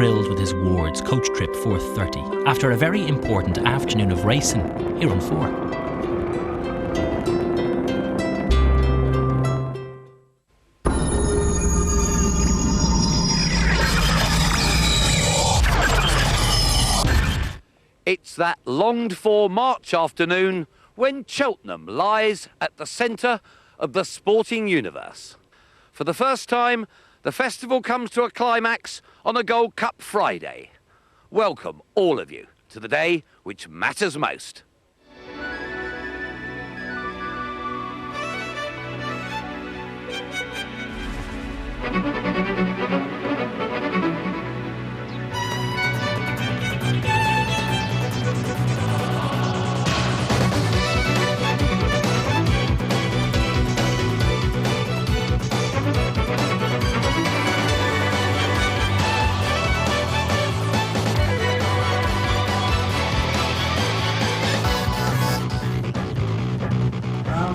thrilled with his Ward's coach trip 4:30 after a very important afternoon of racing here on 4. It's that longed-for March afternoon when Cheltenham lies at the centre of the sporting universe. For the first time, the festival comes to a climax on a Gold Cup Friday. Welcome, all of you, to the day which matters most.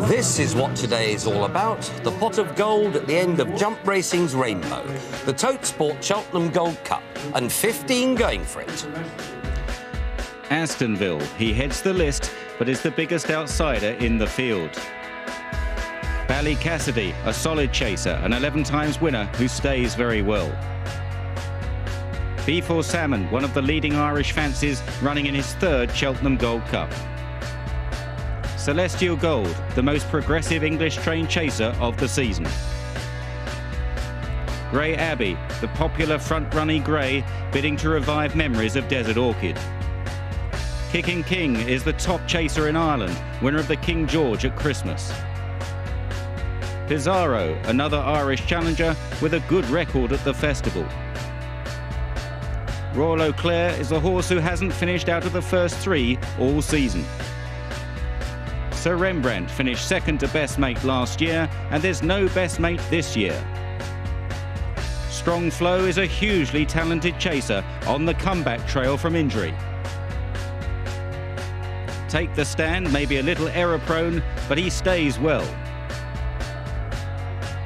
This is what today is all about, the pot of gold at the end of jump racing's rainbow, the Tote Sport Cheltenham Gold Cup, and 15 going for it. Astonville, he heads the list, but is the biggest outsider in the field. Ballycassidy, a solid chaser, an 11 times winner who stays very well. B4 Salmon, one of the leading Irish fancies, running in his third Cheltenham Gold Cup. Celestial Gold, the most progressive English trained chaser of the season. Grey Abbey, the popular front-running grey, bidding to revive memories of Desert Orchid. Kicking King is the top chaser in Ireland, winner of the King George at Christmas. Pizarro, another Irish challenger with a good record at the festival. Royal Eau Claire is a horse who hasn't finished out of the first 3 all season. Sir Rembrandt finished second to best mate last year, and there's no best mate this year. Strong Flow is a hugely talented chaser on the comeback trail from injury. Take the Stand may be a little error prone, but he stays well.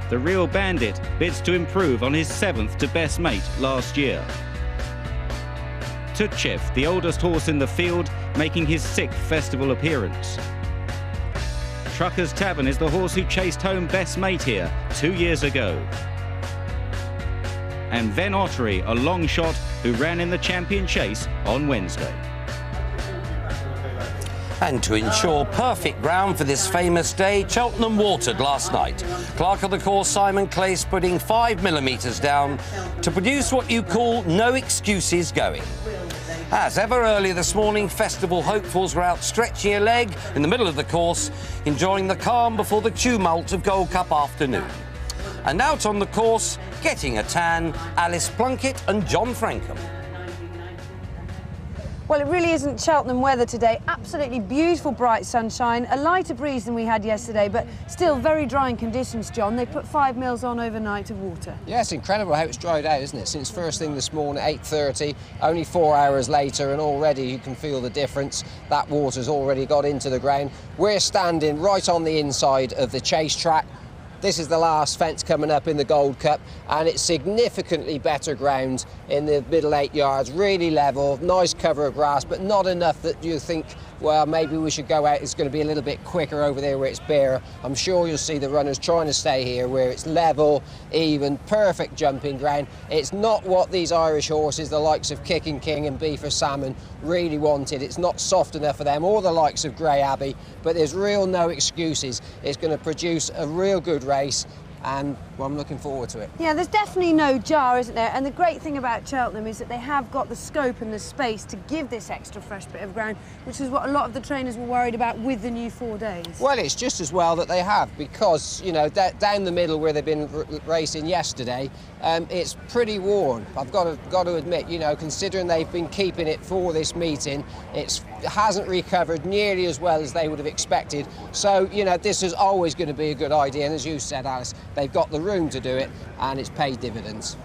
The Real Bandit bids to improve on his 7th to best mate last year. Tutchev, the oldest horse in the field, making his 6th festival appearance. Trucker's Tavern is the horse who chased home best mate here 2 years ago. And Ven Ottery, a long shot who ran in the champion chase on Wednesday. And to ensure perfect ground for this famous day, Cheltenham watered last night. Clerk of the course Simon Clace putting 5 millimetres down to produce what you call no excuses going. As ever earlier this morning, festival hopefuls were out stretching a leg in the middle of the course, enjoying the calm before the tumult of Gold Cup afternoon. And out on the course, getting a tan, Alice Plunkett and John Frankham. Well, it really isn't Cheltenham weather today. Absolutely beautiful bright sunshine, a lighter breeze than we had yesterday, but still very drying conditions, John. They put 5 mils on overnight of water. Yeah, it's incredible how it's dried out, isn't it? Since first thing this morning, 8:30, only 4 hours later, and already you can feel the difference. That water's already got into the ground. We're standing right on the inside of the chase track. This is the last fence coming up in the Gold Cup, and it's significantly better ground in the middle 8 yards, really level, nice cover of grass, but not enough that you think, well, maybe we should go out, it's going to be a little bit quicker over there where it's bare. I'm sure you'll see the runners trying to stay here where it's level, even, perfect jumping ground. It's not what these Irish horses, the likes of Kicking King and B4 Salmon, really wanted. It's not soft enough for them, or the likes of Grey Abbey, but there's real no excuses. It's going to produce a real good race, and well, I'm looking forward to it. Yeah, there's definitely no jar, isn't there? And the great thing about Cheltenham is that they have got the scope and the space to give this extra fresh bit of ground, which is what a lot of the trainers were worried about with the new 4 days. Well, it's just as well that they have, because, you know, down the middle where they've been racing yesterday, it's pretty worn. I've got to admit, you know, considering they've been keeping it for this meeting, it hasn't recovered nearly as well as they would have expected. So, you know, this is always going to be a good idea, and as you said, Alice, they've got the room to do it, and it's paid dividends.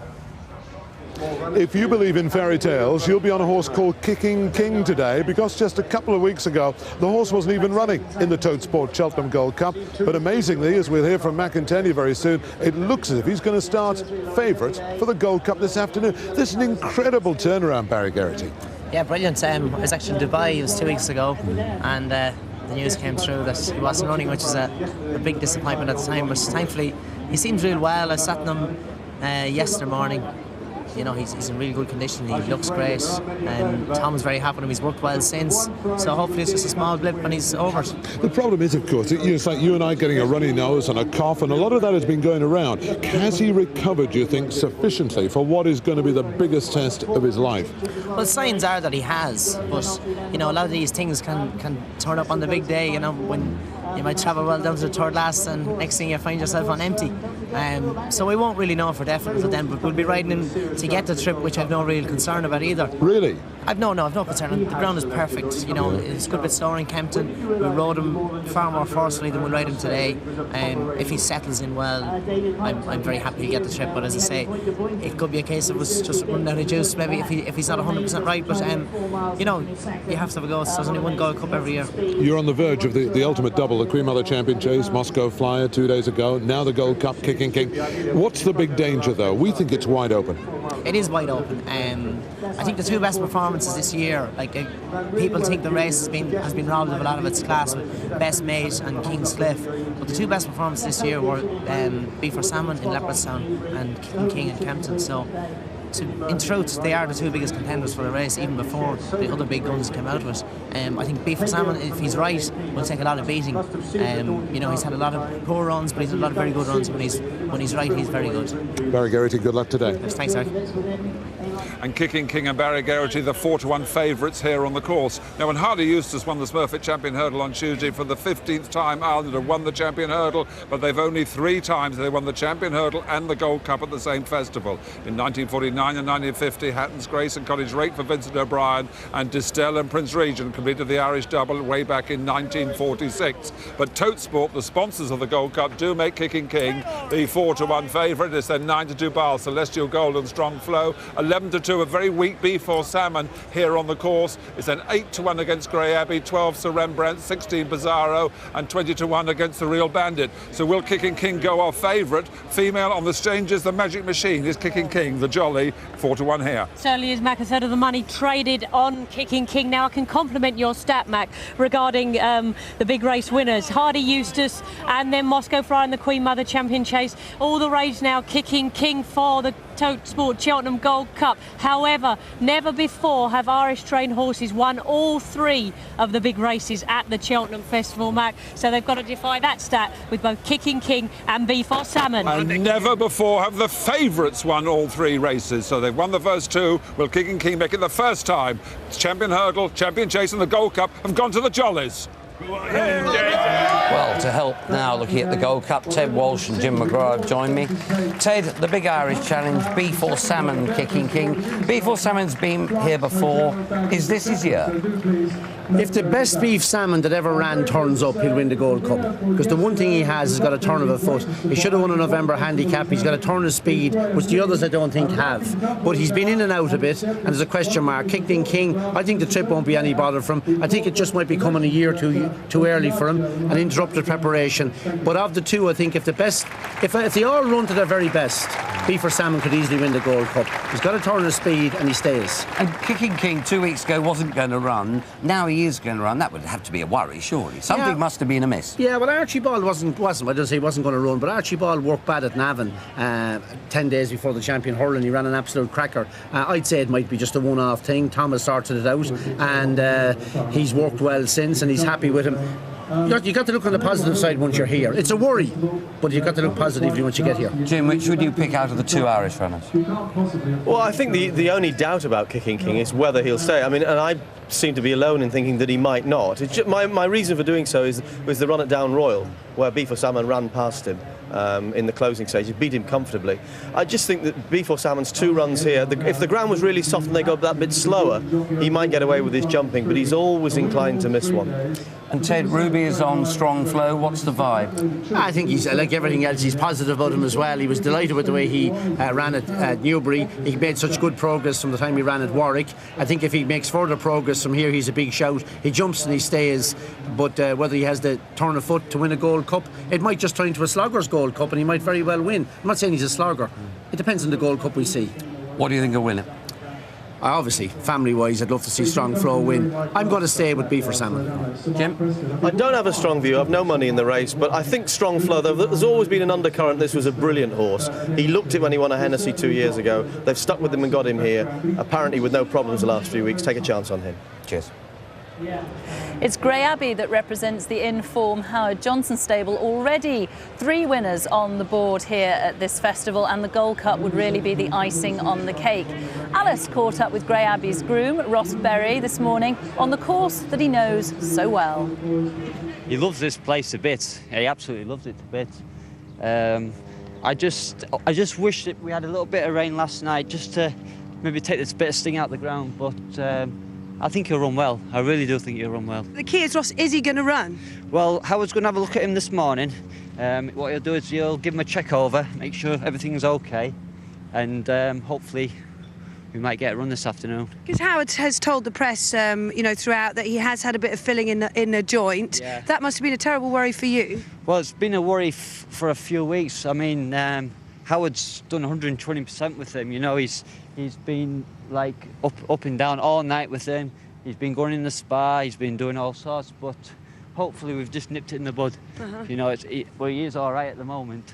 If you believe in fairy tales, you'll be on a horse called Kicking King today, because just a couple of weeks ago, the horse wasn't even running in the Tote Sport Cheltenham Gold Cup. But amazingly, as we'll hear from McIntyre very soon, it looks as if he's going to start favourite for the Gold Cup this afternoon. This is an incredible turnaround, Barry Geraughty. Yeah, brilliant. I was actually in Dubai, it was 2 weeks ago, and the news came through that he wasn't running, which is a big disappointment at the time, but thankfully he seems real well. I sat in him yesterday morning. You know, he's in really good condition, he looks great, and Tom's very happy with him, he's worked well since, so hopefully it's just a small blip and he's over it. The problem is, of course, it's like you and I getting a runny nose and a cough, and a lot of that has been going around. Has he recovered, do you think, sufficiently for what is going to be the biggest test of his life? Well, signs are that he has, but, you know, a lot of these things can turn up on the big day, you know, when you might travel well down to the third last and next thing you find yourself on empty. So we won't really know for definite for them, but we'll be riding him to get the trip, which I've no real concern about either. Really? I've no concern. The ground is perfect. You know, it's a good bit slower in Kempton. We rode him far more forcefully than we ride him today. If he settles in well, I'm very happy to get the trip. But as I say, it could be a case of us just running out of juice. Maybe if he's not 100% right. But you know, you have to have a go. There's only one Gold Cup every year. You're on the verge of the ultimate double, the Queen Mother Champion Chase, Moscow Flyer 2 days ago. Now the Gold Cup, Kicking King. What's the big danger, though? We think it's wide open. It is wide open. I think the two best performances this year, people think the race has been robbed of a lot of its class with Best Mate and King's Cliff, but the two best performances this year were Beaver Salmon in Leopardstown and Kicking King in Kempton. So in truth, they are the two biggest contenders for the race, even before the other big guns came out of it. I think Beaver Salmon, if he's right, will take a lot of beating. You know, he's had a lot of poor runs, but he's had a lot of very good runs. When he's right, he's very good. Barry Geraughty, good luck today. Thanks, Eric. And Kicking King and Barry Geraughty, the 4-1 favourites here on the course. Now, when Hardy Eustace won the Smurfit Champion Hurdle on Tuesday for the 15th time, Ireland have won the Champion Hurdle, but they've only 3 times they won the Champion Hurdle and the Gold Cup at the same festival. In 1949 and 1950, Hatton's Grace and Cottage Rate for Vincent O'Brien, and Distell and Prince Regent completed the Irish double way back in 1946. But Tote Sport, the sponsors of the Gold Cup, do make Kicking King the 4-1 favourite. It's then 9-2 Basle, Celestial Gold and Strong Flow, 11-2 a very weak B4 Salmon here on the course. It's then 8-1 against Grey Abbey, 12 Sir Rembrandt, 16 Bizarro and 20-1 against the Real Bandit. So will Kicking King go off favourite? Female on the Strangers, the Magic Machine is Kicking King, the jolly, 4-1 here. Certainly is, Mac. A third of the money traded on Kicking King. Now I can compliment your stat, Mac, regarding the big race winners. Hardy Eustace and then Moscow Flyer and the Queen Mother Champion Chase. All the rage now Kicking King for the Tote Sport Cheltenham Gold Cup. However, never before have Irish trained horses won all 3 of the big races at the Cheltenham Festival, Mac. So they've got to defy that stat with both Kicking King and B4 Salmon. And never before have the favourites won all 3 races. So they've won the first 2. Will Kicking King make it the first time? Champion Hurdle, Champion Chase and the Gold Cup have gone to the Jollies. Well, to help now, looking at the Gold Cup, Ted Walsh and Jim McGraw have joined me. Ted, the big Irish challenge, B4 Salmon, Kicking King. B4 Salmon's been here before. Is this his year? If the best beef salmon that ever ran turns up, he'll win the Gold Cup. Because the one thing he has is got a turn of a foot. He should have won a November handicap. He's got a turn of speed, which the others I don't think have. But he's been in and out a bit, and there's a question mark. Kicking King, I think the trip won't be any bother for him. I think it just might be coming a year too early for him, and interrupted preparation. But of the two, I think if they all run to their very best, B4 Salmon could easily win the Gold Cup. He's got a turn of speed and he stays. And Kicking King 2 weeks ago wasn't going to run. Now he is going to run. That would have to be a worry, surely. Something must have been amiss. Yeah, well, Archibald wasn't. I don't say he wasn't going to run, but Archibald worked bad at Navan 10 days before the Champion Hurling. He ran an absolute cracker. I'd say it might be just a one-off thing. Thomas sorted it out, and he's worked well since, and he's happy with him. You got to look on the positive side once you're here. It's a worry, but you've got to look positively once you get here. Jim, which would you pick out of the 2 Irish runners? Well, I think the only doubt about Kicking King is whether he'll stay. I mean, and I seem to be alone in thinking that he might not. My reason for doing so was the run at Down Royal, where B4 Salmon ran past him. in the closing stage. He beat him comfortably. I just think that Before Salmon's 2 runs here, if the ground was really soft and they go that bit slower, he might get away with his jumping, but he's always inclined to miss one. And Ted, Ruby is on strong flow. What's the vibe? I think he's, like everything else, he's positive about him as well. He was delighted with the way he ran at Newbury. He made such good progress from the time he ran at Warwick. I think if he makes further progress from here, he's a big shout. He jumps and he stays, but whether he has the turn of foot to win a Gold Cup, it might just turn into a Sloggers Gold Cup and he might very well win. I'm not saying he's a slogger. It depends on the Gold Cup we see. What do you think will win it? Obviously, family-wise, I'd love to see Strong Flow win. I'm going to stay with Before Salmon. Jim? I don't have a strong view. I've no money in the race, but I think Strong Flow, there's always been an undercurrent. This was a brilliant horse. He looked it when he won a Hennessy 2 years ago. They've stuck with him and got him here, apparently with no problems the last few weeks. Take a chance on him. Cheers. It's Grey Abbey that represents the in-form Howard Johnson stable. Already 3 winners on the board here at this festival, and the Gold Cup would really be the icing on the cake. Alice caught up with Grey Abbey's groom, Ross Berry, this morning on the course that he knows so well. He loves this place a bit. He absolutely loves it a bit. I just wish that we had a little bit of rain last night just to maybe take this bit of sting out of the ground, but I think he'll run well. I really do think he'll run well. The key is, Ross, is he going to run? Well, Howard's going to have a look at him this morning. What he'll do is he'll give him a check over, make sure everything's okay, and hopefully we might get a run this afternoon. Because Howard has told the press, you know, throughout that he has had a bit of filling in the joint. Yeah. That must have been a terrible worry for you. Well, it's been a worry for a few weeks. I mean, Howard's done 120% with him. You know, he's been like up and down all night with him. He's been going in the spa. He's been doing all sorts. But hopefully we've just nipped it in the bud. You know, well, he is all right at the moment.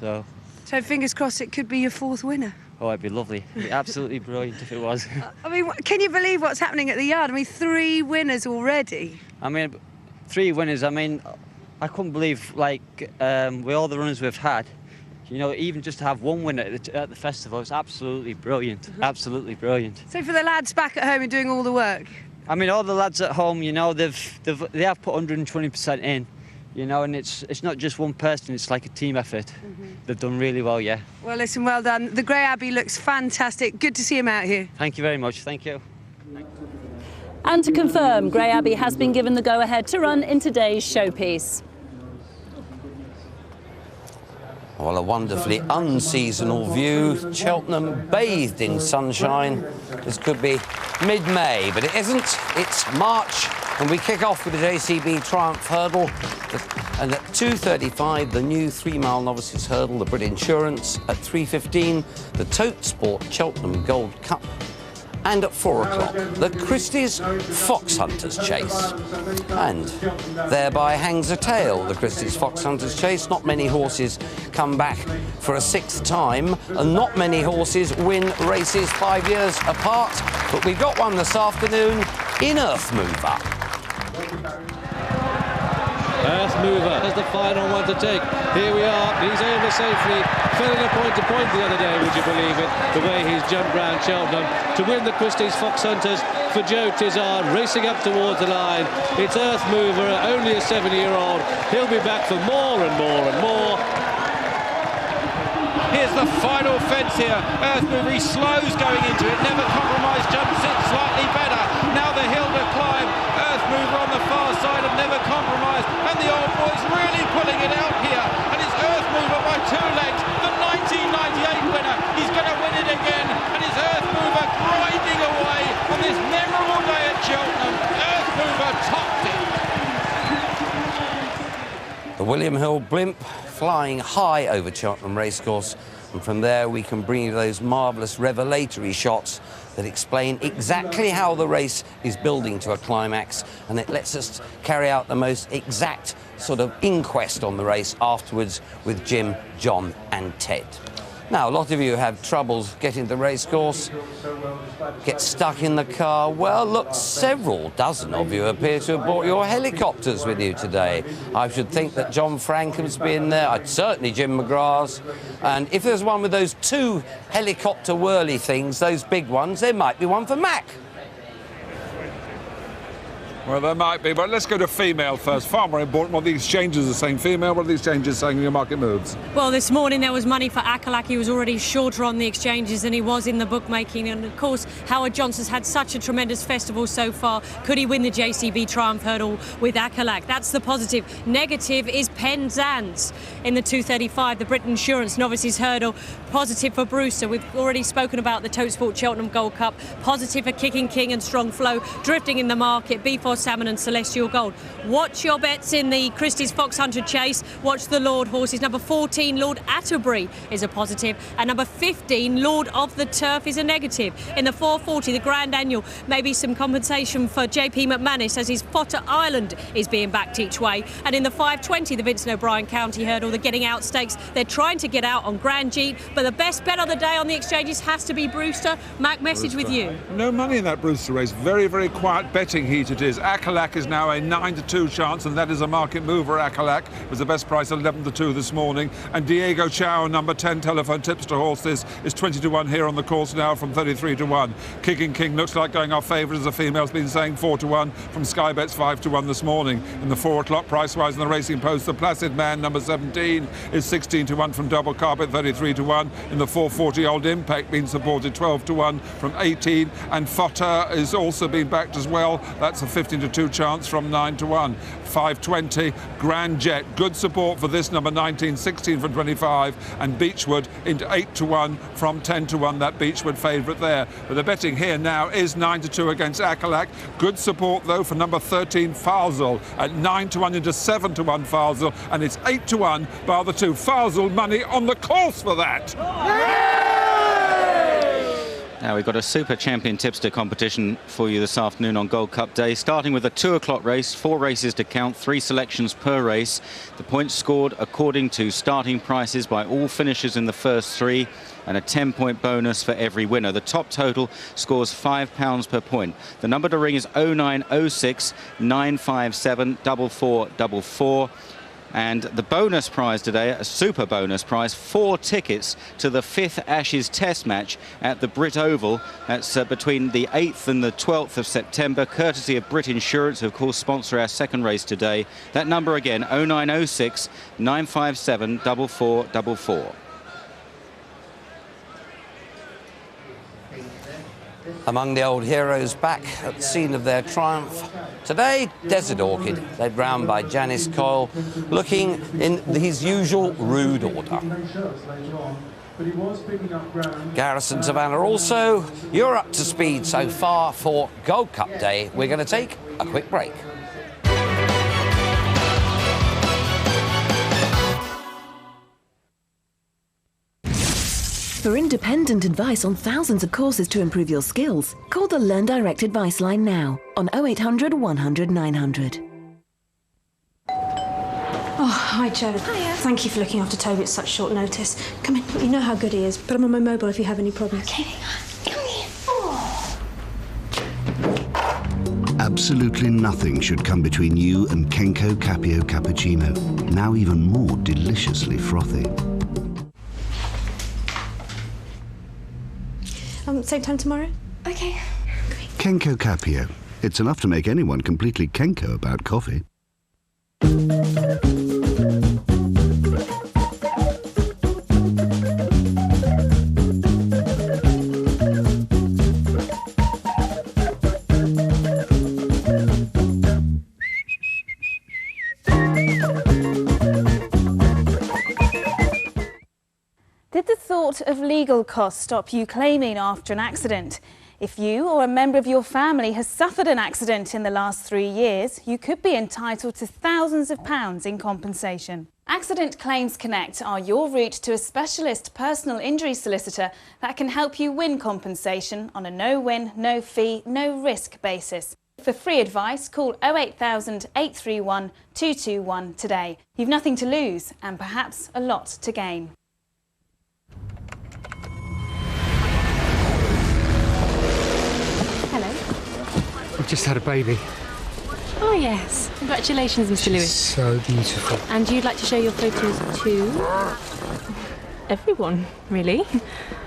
So fingers crossed it could be your 4th winner. Oh, it'd be lovely. It'd be absolutely brilliant if it was. I mean, can you believe what's happening at the yard? I mean, 3 winners already. I mean, 3 winners. I mean, I couldn't believe, like, with all the runners we've had, you know, even just to have 1 winner at the festival, it's absolutely brilliant. Absolutely brilliant. So for the lads back at home and doing all the work? I mean, all the lads at home, you know, they have put 120% in, you know, and it's not just one person, it's like a team effort. They've done really well, yeah. Well, listen, well done. The Grey Abbey looks fantastic. Good to see him out here. Thank you very much. Thank you. And to confirm, Grey Abbey has been given the go-ahead to run in today's showpiece. Well, a wonderfully unseasonal view. Cheltenham bathed in sunshine. This could be mid-May, but it isn't. It's March, and we kick off with the JCB Triumph Hurdle. And at 2:35, the new 3-mile novices hurdle, the Brit Insurance. At 3:15, the Tote Sport Cheltenham Gold Cup. And at 4 o'clock, the Christie's Fox Hunters Chase. And thereby hangs a tale, the Christie's Fox Hunters Chase. Not many horses come back for a 6th time, and not many horses win races 5 years apart. But we've got one this afternoon in Earth Mover. Earth Mover has the final one to take. Here we are. He's over safely. Fell in a point-to-point the other day, would you believe it? The way he's jumped round Cheltenham to win the Christie's Fox Hunters for Joe Tizard, racing up towards the line. It's Earth Mover, only a 7-year-old. He'll be back for more and more and more. Here's the final fence here. Earth Mover, he slows going into it, never compromised, jumps it slightly better. Now the hill to climb. Earth Mover on the far side of never compromised, and the old boy's really pulling it out here. And it's Earth Mover by 2 legs, the 1998 winner. He's going to win it again, and it's Earth Mover grinding away on this memorable day at Cheltenham. Earth Mover topped it. The William Hill blimp flying high over Cheltenham Racecourse, and from there we can bring you those marvellous revelatory shots that explain exactly how the race is building to a climax, and it lets us carry out the most exact sort of inquest on the race afterwards with Jim, John and Ted. Now, a lot of you have troubles getting to the racecourse, get stuck in the car. Well, look, several dozen of you appear to have brought your helicopters with you today. I should think that John Frankham's been there, certainly Jim McGrath's, and if there's one with those 2 helicopter whirly things, those big ones, there might be one for Mac. Well, there might be, but let's go to female first. Far more important what the exchanges are saying. Female, what are the exchanges saying in your market moves? Well, this morning there was money for Acalac. He was already shorter on the exchanges than he was in the bookmaking. And, of course, Howard Johnson's had such a tremendous festival so far. Could he win the JCB Triumph Hurdle with Acalac? That's the positive. Negative is Penzance in the 235, the Britain Insurance Novices Hurdle. Positive for Brewster. We've already spoken about the Tote Sport Cheltenham Gold Cup. Positive for Kicking King and Strong Flow. Drifting in the market, B4 Salmon and Celestial Gold. Watch your bets in the Christie's Fox Hunter Chase. Watch the Lord horses. Number 14, Lord Atterbury, is a positive. And number 15, Lord of the Turf, is a negative. In the 440, the Grand Annual, maybe some compensation for JP McManus as his Potter Island is being backed each way. And in the 520, the Vincent O'Brien County Hurdle, the Getting Out Stakes. They're trying to get out on Grand Jeep, but the best bet of the day on the exchanges has to be Brewster. Mac, message with you. No money in that Brewster race. Very, very quiet betting heat it is. Acalac is now a 9-2 chance, and that is a market mover. Acalac was the best price, 11-2 this morning. And Diego Chow, number 10 telephone tipster horse, this is 20-1 here on the course now from 33-1. Kicking King looks like going off favourite, as the female's been saying, 4-1 from Sky Bets, 5-1 this morning. In the 4 o'clock price-wise in the Racing Post, the Placid Man, number 17, is 16-1 from Double Carpet, 33-1. In the 440, Old Impact being supported, 12-1 from 18. And Fotter is also being backed as well. That's a 15-2 chance from 9-1. 520, Grand Jet, good support for this, number 19, 16 from 25, and Beechwood into 8-1 from 10-1, that Beechwood favourite there. But the betting here now is 9-2 against Acalac. Good support though for number 13, Farsal, at 9-1 into 7-1 Farsal, and it's 8-1 bar the 2. Farsal money on the course for that. Now we've got a super champion tipster competition for you this afternoon on Gold Cup Day, starting with a 2 o'clock race, 4 races to count, 3 selections per race. The points scored according to starting prices by all finishers in the first 3, and a 10-point bonus for every winner. The top total scores £5 per point. The number to ring is 0906 957 4444. And the bonus prize today, a super bonus prize, 4 tickets to the 5th Ashes Test match at the Brit Oval. That's between the 8th and the 12th of September, courtesy of Brit Insurance, who of course sponsor our second race today. That number again, 0906 957 4444. Among the old heroes back at the scene of their triumph today, Desert Orchid, led round by Janice Coyle, looking in his usual rude order. Garrison Savannah also, you're up to speed so far for Gold Cup Day. We're going to take a quick break. For independent advice on thousands of courses to improve your skills, call the Learn Direct advice line now on 0800 100 900. Oh, hi, Joe. Hiya. Thank you for looking after Toby at such short notice. Come in. You know how good he is. Put him on my mobile if you have any problems. Okay, hang on. Come here. Oh. Absolutely nothing should come between you and Kenko Capio Cappuccino, now even more deliciously frothy. Same time tomorrow? Okay. Kenko Capio. It's enough to make anyone completely Kenko about coffee. Did the thought of legal costs stop you claiming after an accident? If you or a member of your family has suffered an accident in the last 3 years, you could be entitled to thousands of pounds in compensation. Accident Claims Connect are your route to a specialist personal injury solicitor that can help you win compensation on a no-win, no-fee, no-risk basis. For free advice, call 08000 831 221 today. You've nothing to lose and perhaps a lot to gain. I've just had a baby. Oh yes, congratulations, Mr. Lewis. So beautiful. And you'd like to show your photos to everyone, really?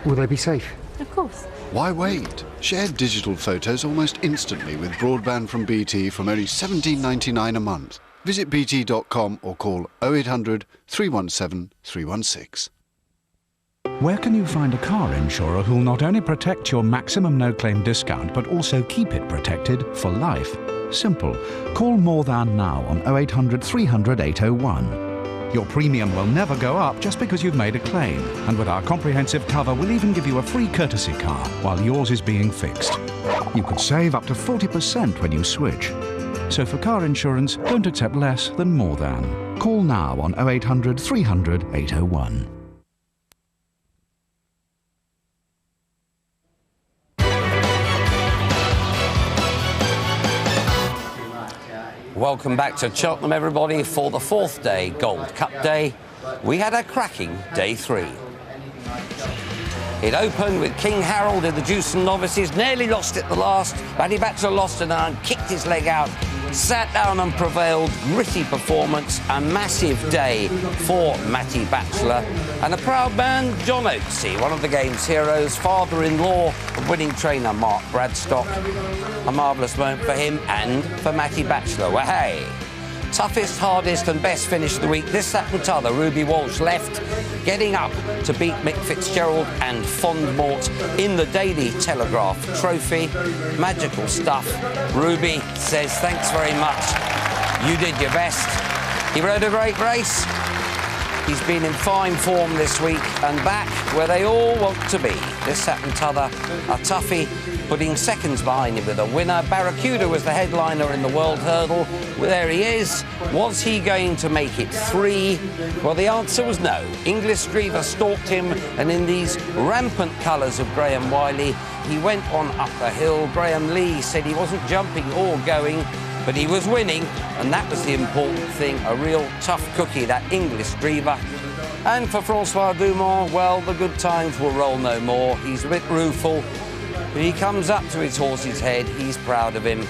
Will they be safe? Of course. Why wait? Share digital photos almost instantly with broadband from BT from only £17.99 a month. Visit bt.com or call 0800 317 316. Where can you find a car insurer who'll not only protect your maximum no-claim discount, but also keep it protected for life? Simple. Call More Than now on 0800 300 801. Your premium will never go up just because you've made a claim. And with our comprehensive cover, we'll even give you a free courtesy car while yours is being fixed. You could save up to 40% when you switch. So for car insurance, don't accept less than More Than. Call now on 0800 300 801. Welcome back to Cheltenham, everybody, for the 4th day, Gold Cup Day. We had a cracking day 3. It opened with King Harold in the Jewson novices, nearly lost it the last. Matty Batchelor lost an iron, kicked his leg out, sat down and prevailed. Gritty performance, a massive day for Matty Batchelor. And a proud man, John Oaksey, one of the game's heroes, father-in-law of winning trainer Mark Bradstock. A marvellous moment for him and for Matty Batchelor. Well, hey, toughest, hardest and best finish of the week. This, that and t'other. Ruby Walsh left, getting up to beat Mick Fitzgerald and Fondmort in the Daily Telegraph Trophy. Magical stuff. Ruby says thanks very much. You did your best. He rode a great race. He's been in fine form this week and back where they all want to be. This, that and t'other. A Taafe putting seconds behind him with a winner. Barracuda was the headliner in the World Hurdle. Well, there he is. Was he going to make it 3? Well, the answer was no. English Drever stalked him, and in these rampant colours of Graham Wiley, he went on up the hill. Graham Lee said he wasn't jumping or going, but he was winning, and that was the important thing. A real tough cookie, that English Drever. And for Francois Dumont, well, the good times will roll no more. He's a bit rueful. When he comes up to his horse's head, he's proud of him.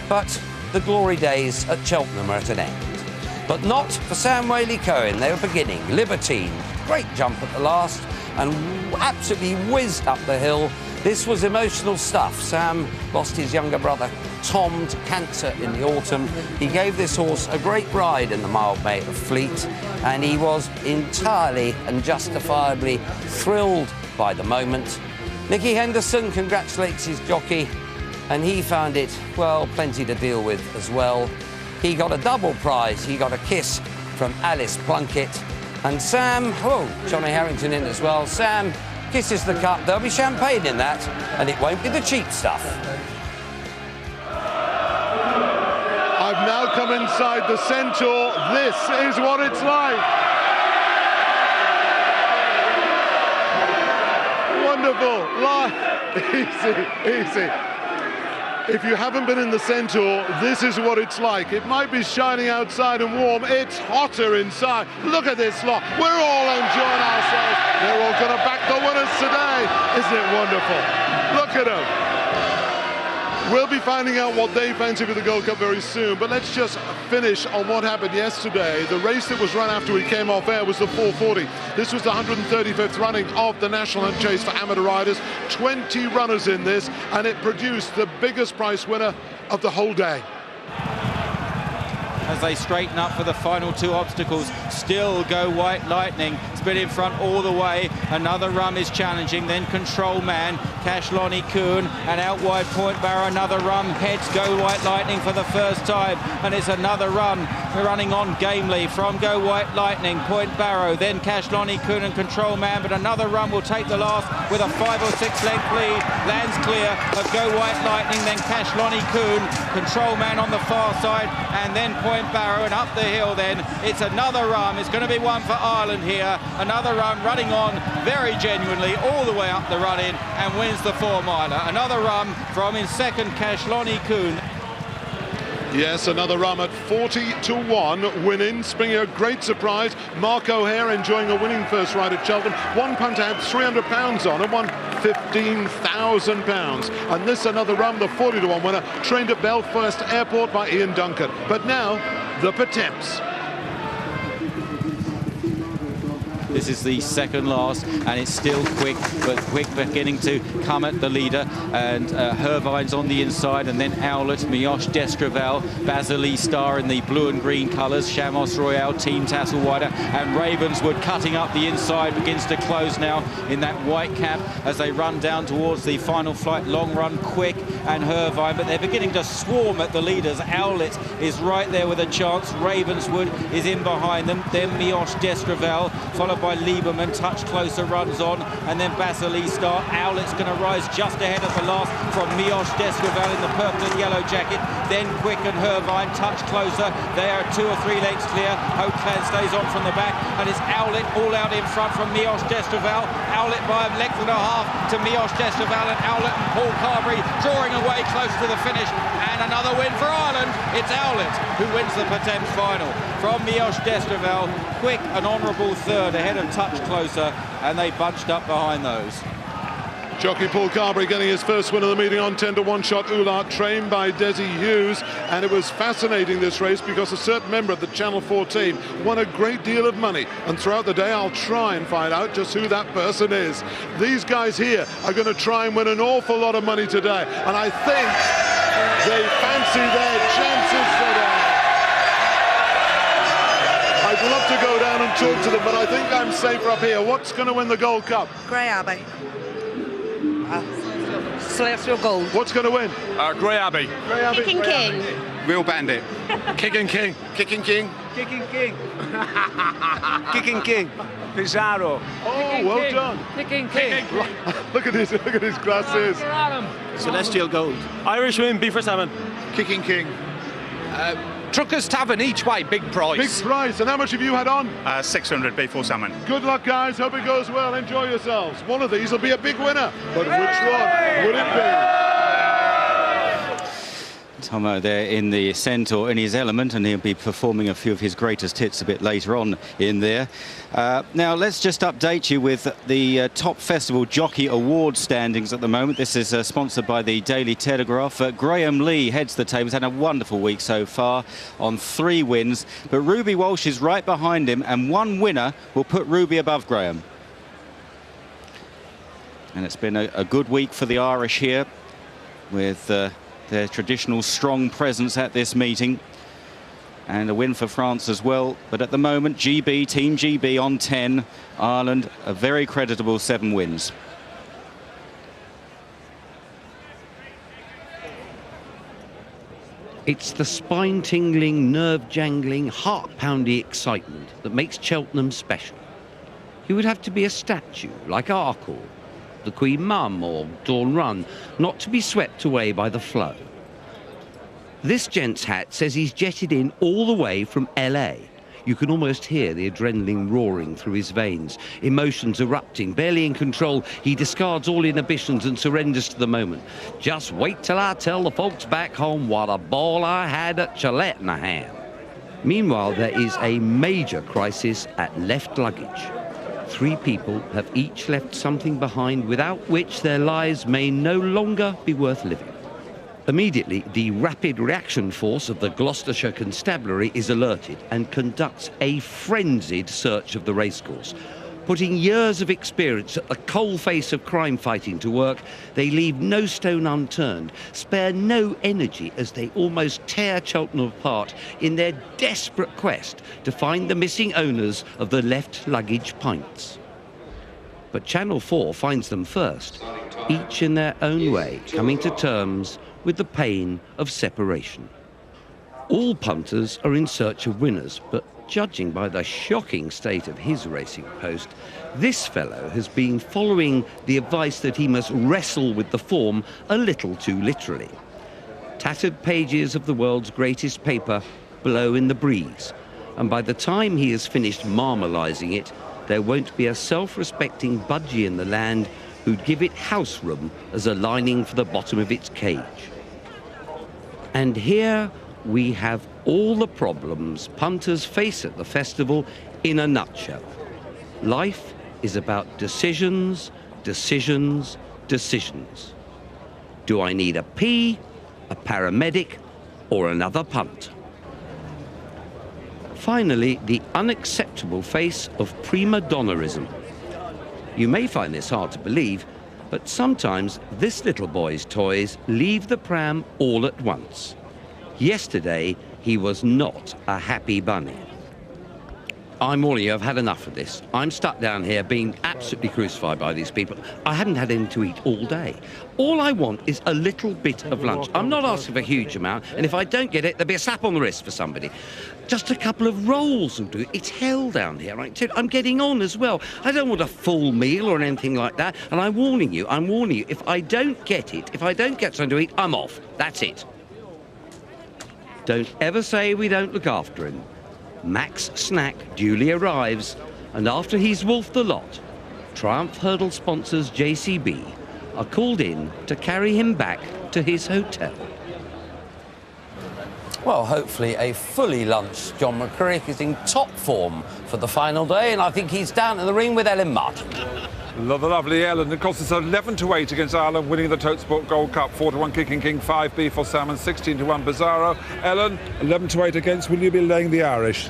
But the glory days at Cheltenham are at an end. But not for Sam Whaley-Cohen. They were beginning. Libertine, great jump at the last, and absolutely whizzed up the hill. This was emotional stuff. Sam lost his younger brother, Tom, to cancer in the autumn. He gave this horse a great ride in the Mildmay of Fleet, and he was entirely and justifiably thrilled by the moment. Nicky Henderson congratulates his jockey, and he found it, well, plenty to deal with as well. He got a double prize. He got a kiss from Alice Plunkett. And Sam, oh, Johnny Harrington in as well. Sam kisses the cup. There'll be champagne in that, and it won't be the cheap stuff. I've now come inside the Centaur. This is what it's like. Wonderful. Easy. If you haven't been in the Centaur, this is what it's like. It might be shining outside and warm. It's hotter inside. Look at this lot. We're all enjoying ourselves. They're all going to back the winners today. Isn't it wonderful? Look at them. We'll be finding out what they fancy for the Gold Cup very soon, but let's just finish on what happened yesterday. The race that was run after we came off air was the 440. This was the 135th running of the National Hunt Chase for amateur riders. 20 runners in this, and it produced the biggest prize winner of the whole day. As they straighten up for the final 2 obstacles, still Go White Lightning. It's been in front all the way. Another run is challenging, then Control Man, Cash Lonnie Coon, and out wide Point Barrow. Another run heads Go White Lightning for the first time, and it's another run running on gamely from Go White Lightning, Point Barrow, then Cash Lonnie Coon and Control Man, but another run will take the last with a 5 or 6 length lead. Lands clear of Go White Lightning, then Cash Lonnie Coon, Control Man on the far side, and then Point Barrow, and up the hill then it's another run. It's going to be one for Ireland here. Another run running on very genuinely all the way up the run in and wins the 4-miler. Another run from in second Cash Lonnie Coon. Yes, another run at 40-1 winning, springing a great surprise. Mark O'Hare enjoying a winning first ride at Cheltenham. One punter had £300 on and won £15,000. And this another run, the 40-1 winner, trained at Belfast Airport by Ian Duncan. But now, the Pertemps. This is the second last, and it's still Quick, but Quick beginning to come at the leader, and Hervine's on the inside, and then Owlet, Mioche D'Escrival, Basile Star in the blue and green colours, Chamos Royale, Team Tasselwider, and Ravenswood cutting up the inside, begins to close now in that white cap as they run down towards the final flight. Long Run, Quick and Hervine, but they're beginning to swarm at the leaders. Owlet is right there with a chance. Ravenswood is in behind them. Then Mioche D'Escrival, followed by Lieberman. Touch closer runs on, and then Basile Star. Owlet's going to rise just ahead of the last from Mioche D'Escrival in the purple and yellow jacket. Then Quick and Hervine touch closer. They are 2 or 3 lengths clear. Hautclan stays on from the back, and it's Owlet all out in front from Mioche D'Escrival. Owlet by a length and a half to Mioche D'Escrival, and Owlet and Paul Carberry drawing away close to the finish. And another win for Ireland. It's Owlet who wins the Patemps final from Mioche D'Escrival. Quick, an honourable third ahead of Touch Closer, and they bunched up behind those. Jockey Paul Carberry getting his first win of the meeting on 10 to 1 shot Oulart, trained by Desi Hughes. And it was fascinating, this race, because a certain member of the Channel 4 team won a great deal of money. And throughout the day, I'll try and find out just who that person is. These guys here are going to try and win an awful lot of money today. And I think they fancy their chances today. I'd love to go down and talk to them, but I think I'm safer up here. What's going to win the Gold Cup? Grey Abbey. Celestial Gold. What's going to win? Grey Abbey. Grey Abbey. Kicking King. Real Bandit. Kicking King. Kicking King. Kicking King. Kicking King. Pizarro. Oh, well done. Kicking King. Look at his glasses. Celestial Gold. Irish win, B for 7. Kicking King. Truckers Tavern each way, big price. Big price. And how much have you had on? 600 B4 salmon. Good luck, guys. Hope it goes well. Enjoy yourselves. One of these will be a big winner. But which one would it be? Tomo there in the Centaur in his element, and he'll be performing a few of his greatest hits a bit later on in there. Now let's just update you with the top festival jockey award standings at the moment. This is sponsored by the Daily Telegraph. Graham Lee heads the table. He's had a wonderful week so far on 3 wins, but Ruby Walsh is right behind him, and 1 winner will put Ruby above Graham. And it's been a good week for the Irish here, with their traditional strong presence at this meeting, and a win for France as well. But at the moment, GB, Team GB on 10, Ireland a very creditable 7 wins. It's the spine-tingling, nerve-jangling, heart-pounding excitement that makes Cheltenham special. He would have to be a statue, like Arkle, the Queen Mum or Dawn Run, not to be swept away by the flow. This gent's hat says he's jetted in all the way from LA. You can almost hear the adrenaline roaring through his veins, emotions erupting, barely in control. He discards all inhibitions and surrenders to the moment. Just wait till I tell the folks back home what a ball I had at Cheltenham. Meanwhile, there is a major crisis at left luggage. 3 people have each left something behind without which their lives may no longer be worth living. Immediately, the rapid reaction force of the Gloucestershire Constabulary is alerted and conducts a frenzied search of the racecourse. Putting years of experience at the coalface of crime fighting to work, they leave no stone unturned, spare no energy as they almost tear Cheltenham apart in their desperate quest to find the missing owners of the left luggage pints. But Channel 4 finds them first, each in their own way, coming to terms with the pain of separation. All punters are in search of winners, but judging by the shocking state of his racing post, this fellow has been following the advice that he must wrestle with the form a little too literally. Tattered pages of the world's greatest paper blow in the breeze, and by the time he has finished marmalising it, there won't be a self-respecting budgie in the land who'd give it house room as a lining for the bottom of its cage. And here we have all the problems punters face at the festival in a nutshell. Life is about decisions, decisions, decisions. Do I need a P, a paramedic, or another punt? Finally, the unacceptable face of prima donnerism. You may find this hard to believe, but sometimes this little boy's toys leave the pram all at once. Yesterday, he was not a happy bunny. I'm warning you, I've had enough of this. I'm stuck down here being absolutely crucified by these people. I haven't had anything to eat all day. All I want is a little bit of lunch. I'm not asking for a huge amount, and if I don't get it, there'll be a slap on the wrist for somebody. Just a couple of rolls will do. It's hell down here, right? I'm getting on as well. I don't want a full meal or anything like that, and I'm warning you, if I don't get it, if I don't get something to eat, I'm off. That's it. Don't ever say we don't look after him. Mac's snack duly arrives, and after he's wolfed the lot, Triumph Hurdle sponsors JCB are called in to carry him back to his hotel. Well, hopefully a fully lunched John McCrick is in top form for the final day, and I think he's down in the ring with Ellen Martin. The lovely Ellen. Of course, it's 11-8 against Ireland, winning the Tote Sport Gold Cup. 4-1 Kicking King, 5B for Salmon, 16-1 Bizarro. Ellen, 11-8 against. Will you be laying the Irish?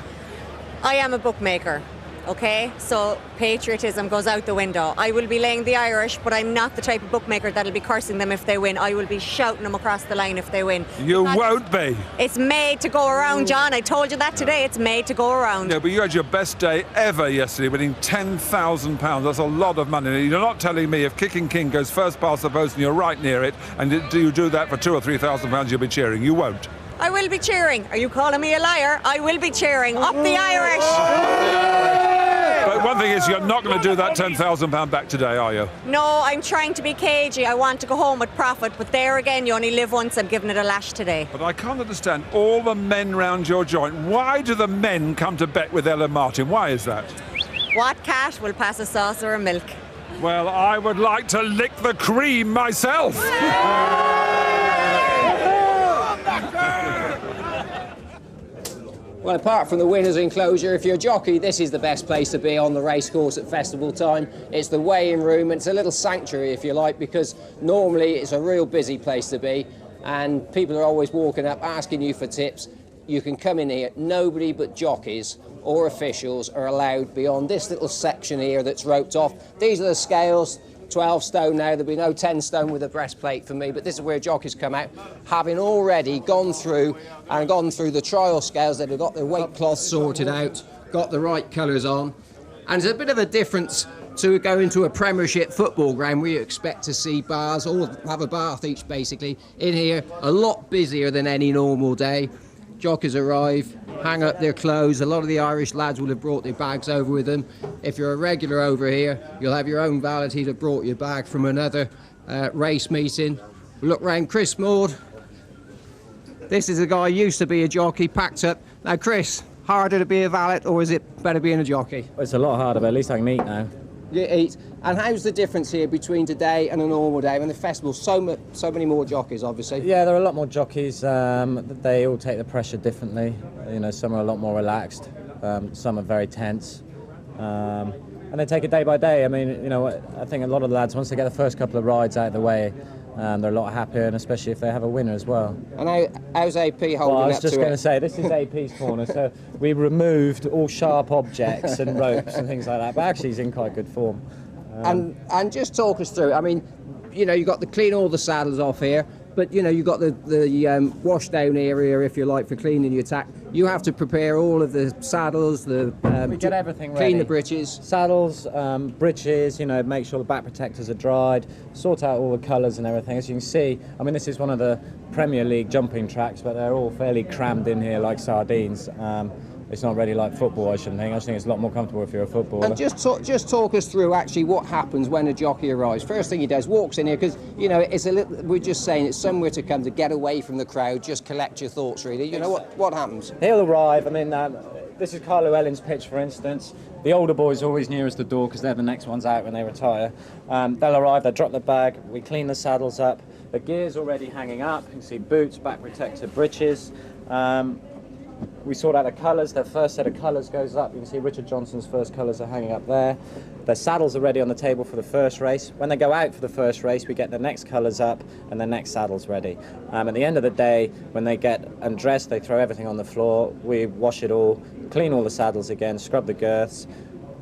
I am a bookmaker, okay? So patriotism goes out the window. I will be laying the Irish, but I'm not the type of bookmaker that'll be cursing them if they win. I will be shouting them across the line if they win. You won't be. It's made to go around, John. I told you that today. It's made to go around. No, but you had your best day ever yesterday, winning £10,000. That's a lot of money. You're not telling me if Kicking King goes first past the post and you're right near it, and do you do that for £2,000 or £3,000, you'll be cheering. You won't. I will be cheering. Are you calling me a liar? I will be cheering. Up the Irish! But one thing is, you're not going to do that £10,000 back today, are you? No, I'm trying to be cagey. I want to go home with profit. But there again, you only live once. I'm giving it a lash today. But I can't understand all the men round your joint. Why do the men come to bet with Ellen Martin? Why is that? What cat will pass a saucer of milk? Well, I would like to lick the cream myself. Well, apart from the winner's enclosure, if you're a jockey, this is the best place to be on the racecourse at festival time. It's the weighing room, and it's a little sanctuary, if you like, because normally it's a real busy place to be, and people are always walking up asking you for tips. You can come in here. Nobody but jockeys or officials are allowed beyond this little section here that's roped off. These are the scales. 12 stone now. There'll be no 10 stone with a breastplate for me, but this is where jockeys come out, having already gone through the trial scales. They've got their weight cloth sorted out, got the right colours on, and there's a bit of a difference to going to a Premiership football ground where you expect to see bars, all have a bath each basically. In here, a lot busier than any normal day. Jockeys arrive, hang up their clothes. A lot of the Irish lads will have brought their bags over with them. If you're a regular over here, you'll have your own valet who'll have brought your bag from another race meeting. Look round Chris Maud. This is a guy who used to be a jockey, packed up. Now, Chris, harder to be a valet, or is it better being a jockey? It's a lot harder, but at least I can eat now. You eat. And how's the difference here between today and a normal day when the festival's so many more jockeys, obviously? Yeah, there are a lot more jockeys. They all take the pressure differently. You know, some are a lot more relaxed. Some are very tense. And they take it day by day. I mean, you know, I think a lot of the lads, once they get the first couple of rides out of the way, they're a lot happier, and especially if they have a winner as well. And how's AP holding up to it? Well, I was just going to say, this is AP's corner, so we removed all sharp objects and ropes and things like that, but actually he's in quite good form. And just talk us through, I mean, you know, you've got to clean all the saddles off here, but, you know, you've got the wash down area, if you like, for cleaning your tack. You have to prepare all of the saddles, we get everything ready. Clean the breeches. Saddles, breeches, you know, make sure the back protectors are dried, sort out all the colours and everything. As you can see, I mean, this is one of the Premier League jumping tracks, but they're all fairly crammed in here like sardines. It's not really like football, I shouldn't think. I just think it's a lot more comfortable if you're a footballer. And just talk us through actually what happens when a jockey arrives. First thing he does, walks in here, because, you know, it's a little, we're just saying it's somewhere to come to get away from the crowd, just collect your thoughts, really. You know, what happens? He'll arrive. I mean, this is Carlo Ellen's pitch, for instance. The older boys are always nearest the door because they're the next ones out when they retire. They'll arrive, they'll drop the bag, we clean the saddles up. The gear's already hanging up. You can see boots, back protector, breeches. we sort out the colours. Their first set of colours goes up. You can see Richard Johnson's first colours are hanging up there. Their saddles are ready on the table for the first race. When they go out for the first race, we get the next colours up and the next saddles ready. At the end of the day, when they get undressed, they throw everything on the floor. We wash it all, clean all the saddles again, scrub the girths.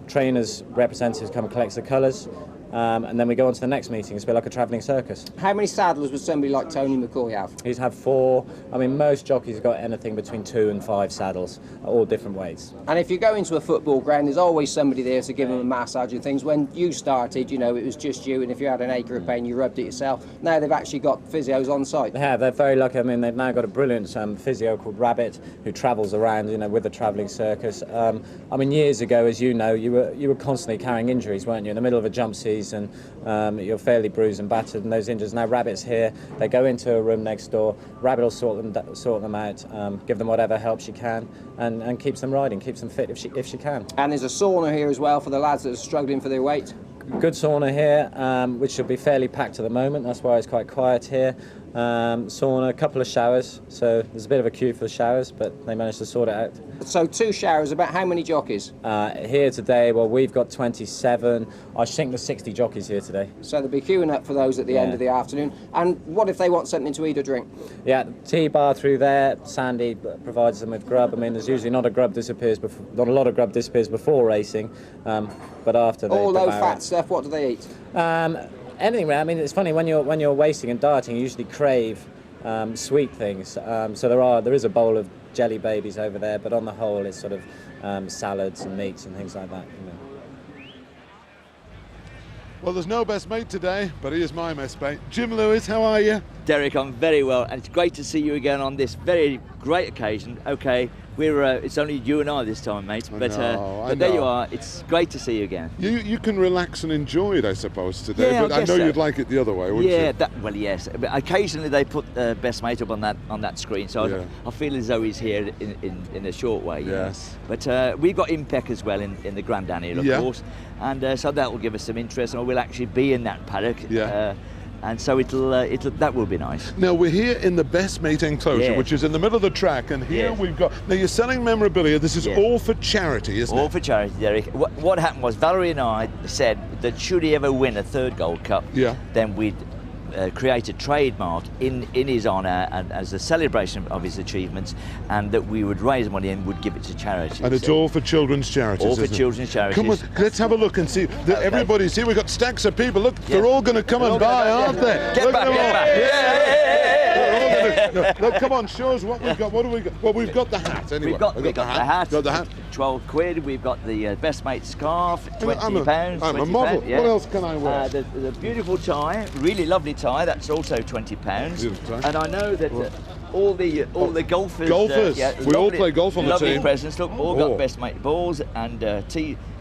Trainers, representatives come and collect the colours. And then we go on to the next meeting. It's a bit like a travelling circus. How many saddlers would somebody like Tony McCoy have? He's had 4. I mean, most jockeys have got anything between 2 and 5 saddles, all different weights. And if you go into a football ground, there's always somebody there to give them a massage and things. When you started, you know, it was just you, and if you had an acre of pain, you rubbed it yourself. Now they've actually got physios on site. They have. They're very lucky. I mean, they've now got a brilliant physio called Rabbit, who travels around, you know, with the travelling circus. I mean, years ago, as you know, you were constantly carrying injuries, weren't you? In the middle of a jump season, you're fairly bruised and battered, and those injuries. Now Rabbit's here. They go into a room next door. Rabbit will sort them out, give them whatever help she can, and keeps them riding, keeps them fit if she can. And there's a sauna here as well for the lads that are struggling for their weight. Good sauna here, which should be fairly packed at the moment. That's why it's quite quiet here. Sauna, a couple of showers, so there's a bit of a queue for the showers, but they managed to sort it out. So 2 showers, about how many jockeys? Here today, well, we've got 27. I think there's 60 jockeys here today. So they'll be queuing up for those at the end of the afternoon. And what if they want something to eat or drink? Yeah, tea bar through there. Sandy provides them with grub. I mean, there's usually not a lot of grub disappears before racing, but after they all low devour fat it. stuff. What do they eat? Anything. I mean, it's funny when you're racing and dieting, you usually crave sweet things. So there is a bowl of jelly babies over there, but on the whole, it's sort of salads and meats and things like that. You know. Well, there's no best mate today, but he is my best mate. Jim Lewis, how are you? Derek, I'm very well, and it's great to see you again on this very great occasion. Okay, it's only you and I this time, mate, but there you are. It's great to see you again. You can relax and enjoy it, I suppose, today, yeah, but I know you'd like it the other way, wouldn't you? Well, yes. But occasionally they put best mate up on that screen, so I feel as though he's here in a short way. Yes. But we've got Impec as well in the Grand Daniel, of course, and so that will give us some interest, and we'll actually be in that paddock. Yeah. And so that will be nice. Now we're here in the Best Mate enclosure, which is in the middle of the track, and here we've got. Now you're selling memorabilia. This is all for charity, isn't it? All for charity, Derek. What happened was Valerie and I said that should he ever win a 3rd Gold Cup, then we'd create a trademark in his honour and as a celebration of his achievements, and that we would raise money and would give it to charity. And it's all for children's charities. All for children's charities. Come on, let's have a look and see. Everybody's here. We've got stacks of people. Look, they're all going to come and buy, aren't they? Get back. No, come on, show us what we've got. What do we got? Well, we've got the hat anyway. We've got the hat. Got the hat. 12 quid. We've got the Best Mate scarf, £20. I'm a model. Yeah. What else can I wear? The beautiful tie, really lovely tie. That's also £20. And I know that all the golfers. We all play golf on the team. Lovely presents. Look, all got Best Mate balls and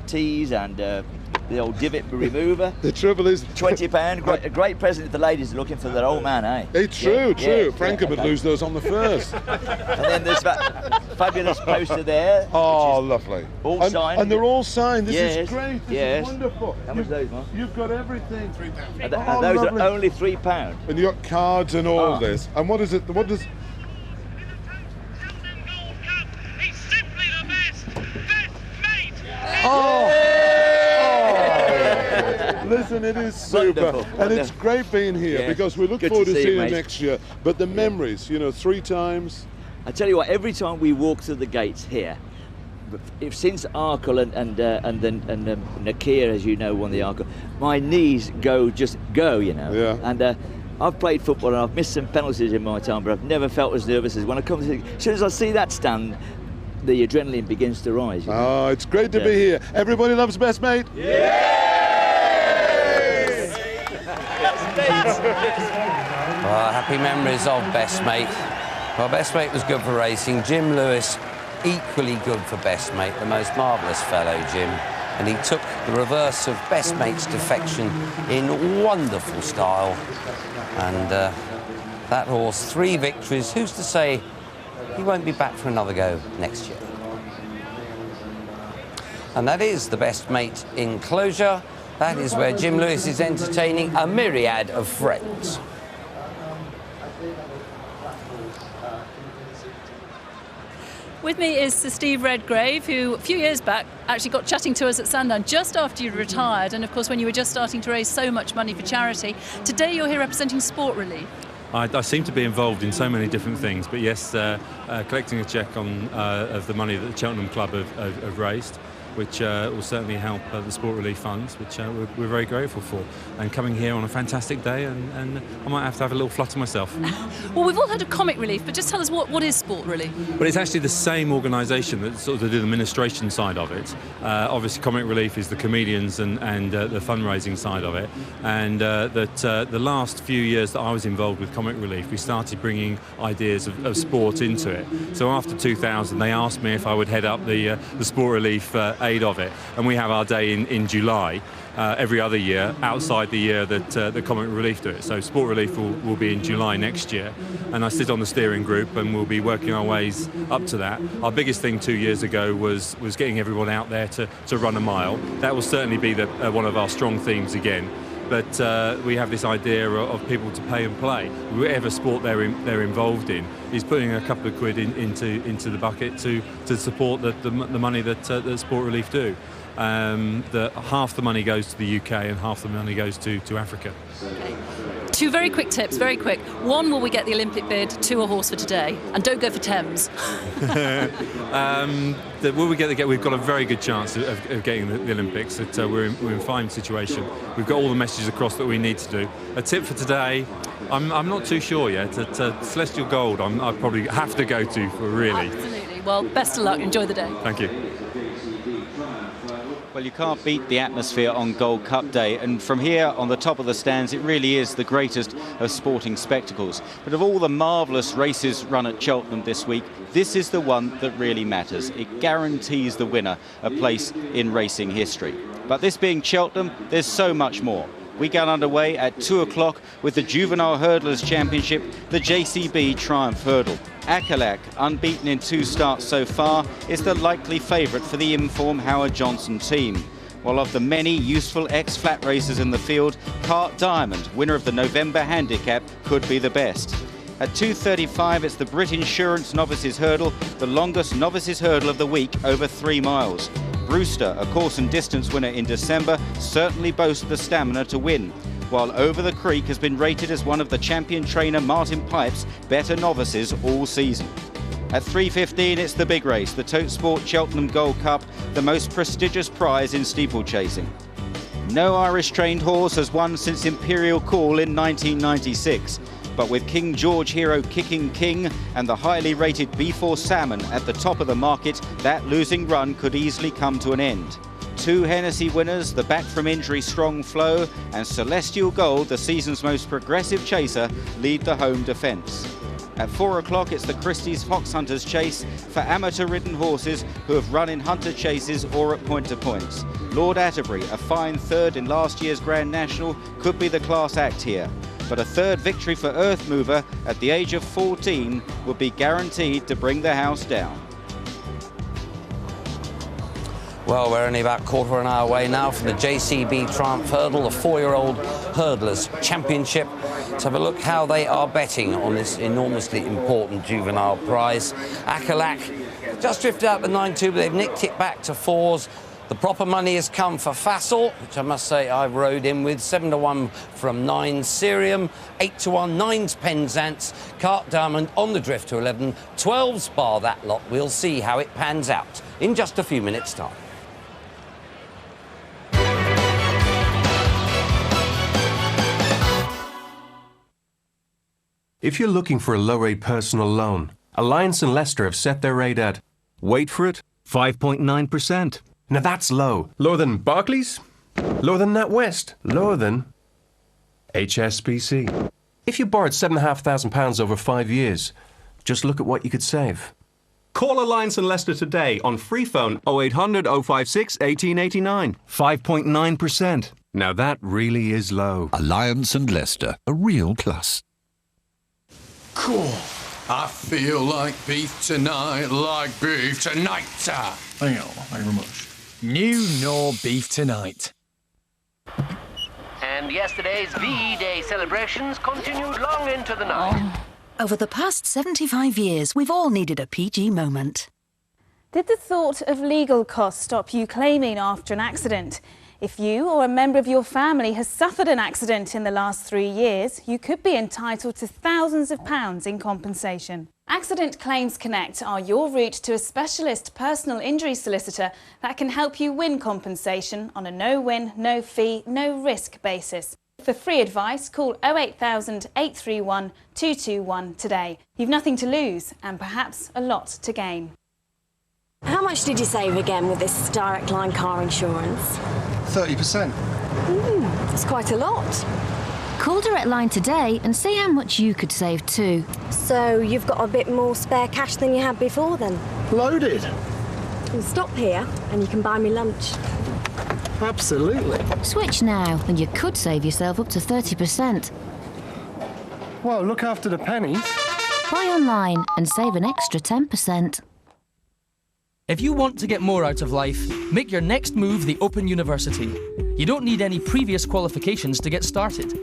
tees and the old divot remover. The trouble is, £20. A great present if the ladies are looking for their old man, eh? It's true. Frankham would lose those on the first. And then there's that fabulous poster there. Oh, lovely. All signed. And they're all signed. This is great. This is wonderful. How much are those, Mark? You've got everything. £3. And those are only £3. And you've got cards and all this. And what is it? What does? Listen, it is super. Wonderful. And it's great being here because we look forward to seeing you next year. But the memories, 3 times. I tell you what, every time we walk through the gates here, since Arkle and Nakia, as you know, won the Arkle, my knees go. Yeah. And I've played football and I've missed some penalties in my time, but I've never felt as nervous as when I come to. As soon as I see that stand, the adrenaline begins to rise. Oh, it's great to be here. Everybody loves Best Mate. Happy memories of Best Mate. Well, Best Mate was good for racing. Jim Lewis, equally good for Best Mate, the most marvellous fellow, Jim. And he took the reverse of Best Mate's defection in wonderful style. And that horse, 3 victories. Who's to say he won't be back for another go next year? And that is the Best Mate enclosure. That is where Jim Lewis is entertaining a myriad of friends. With me is Sir Steve Redgrave, who a few years back actually got chatting to us at Sandown just after you'd retired, and of course when you were just starting to raise so much money for charity. Today you're here representing Sport Relief. I seem to be involved in so many different things, but yes, collecting a cheque on of the money that the Cheltenham Club have raised, which will certainly help the Sport Relief funds, which we're very grateful for. And coming here on a fantastic day, and I might have to have a little flutter myself. Well, we've all heard of Comic Relief, but just tell us what is Sport Relief? But it's actually the same organisation that sort of do the administration side of it. Obviously, Comic Relief is the comedians and the fundraising side of it. And the last few years that I was involved with Comic Relief, we started bringing ideas of sport into it. So after 2000, they asked me if I would head up the Sport Relief aid of it, and we have our day in July every other year outside the year that the Comic Relief do it. So Sport Relief will be in July next year, and I sit on the steering group and we'll be working our ways up to that. Our biggest thing 2 years ago was getting everyone out there to run a mile. That will certainly be one of our strong themes again. But we have this idea of people to pay and play. Whatever sport they're involved in is putting a couple of quid into the bucket to support the money that Sport Relief do. That half the money goes to the UK and half the money goes to Africa. Two very quick tips, very quick. One, will we get the Olympic bid? Two, a horse for today. And don't go for Thames. Will we get we've got a very good chance of getting the Olympics. We're in fine situation. We've got all the messages across that we need to do. A tip for today, I'm not too sure yet. Celestial Gold, I probably have to go to, really. Absolutely. Well, best of luck. Enjoy the day. Thank you. Well, you can't beat the atmosphere on Gold Cup Day, and from here on the top of the stands it really is the greatest of sporting spectacles. But of all the marvellous races run at Cheltenham this week, this is the one that really matters. It guarantees the winner a place in racing history. But this being Cheltenham, there's so much more. We get underway at 2 o'clock with the Juvenile Hurdlers Championship, the JCB Triumph Hurdle. Acalac, unbeaten in 2 starts so far, is the likely favourite for the in-form Howard Johnson team. While of the many useful ex-flat racers in the field, Cart Diamond, winner of the November Handicap, could be the best. At 2:35, it's the Brit Insurance Novices Hurdle, the longest novices hurdle of the week, over 3 miles. Brewster, a course and distance winner in December, certainly boasts the stamina to win, while Over the Creek has been rated as one of the champion trainer Martin Pipe's better novices all season. At 3:15, it's the big race, the Tote Sport Cheltenham Gold Cup, the most prestigious prize in steeplechasing. No Irish-trained horse has won since Imperial Call in 1996. But with King George hero Kicking King and the highly rated B4 Salmon at the top of the market, that losing run could easily come to an end. 2 Hennessy winners, the back from injury Strong Flow, and Celestial Gold, the season's most progressive chaser, lead the home defence. At 4 o'clock, it's the Christie's Fox Hunters Chase for amateur-ridden horses who have run in hunter chases or at point-to-points. Lord Atterbury, a fine third in last year's Grand National, could be the class act here. But a third victory for Earth Mover at the age of 14 would be guaranteed to bring the house down. Well, we're only about quarter of an hour away now from the JCB Triumph Hurdle, the 4-year-old Hurdlers Championship. Let's have a look how they are betting on this enormously important juvenile prize. Acalac just drifted out the 9-2, but they've nicked it back to 4s. The proper money has come for Fassel, which I must say I rode in with. 7-1 from 9 Cerium, 8-1 9's Penzance, Cart Diamond on the drift to 11, 12's bar that lot. We'll see how it pans out in just a few minutes' time. If you're looking for a low-rate personal loan, Alliance and Leicester have set their rate at, wait for it, 5.9%. Now that's low. Lower than Barclays? Lower than NatWest? Lower than HSBC. If you borrowed £7,500 over 5 years, just look at what you could save. Call Alliance and Leicester today on free phone 0800 056 1889. 5.9%. Now that really is low. Alliance and Leicester, a real plus. Cool. I feel like beef tonight, like beef tonight. Hang on, thank you very much. New Knorr Beef Tonight. And yesterday's V-Day celebrations continued long into the night. Over the past 75 years, we've all needed a PG moment. Did the thought of legal costs stop you claiming after an accident? If you or a member of your family has suffered an accident in the last 3 years, you could be entitled to thousands of pounds in compensation. Accident Claims Connect are your route to a specialist personal injury solicitor that can help you win compensation on a no-win, no-fee, no-risk basis. For free advice, call 08000 831 221 today. You've nothing to lose and perhaps a lot to gain. How much did you save again with this Direct Line car insurance? 30%. That's quite a lot. Call Direct Line today and see how much you could save too. So you've got a bit more spare cash than you had before then? Loaded. We'll stop here and you can buy me lunch. Absolutely. Switch now and you could save yourself up to 30%. Well, look after the pennies. Buy online and save an extra 10%. If you want to get more out of life, make your next move the Open University. You don't need any previous qualifications to get started.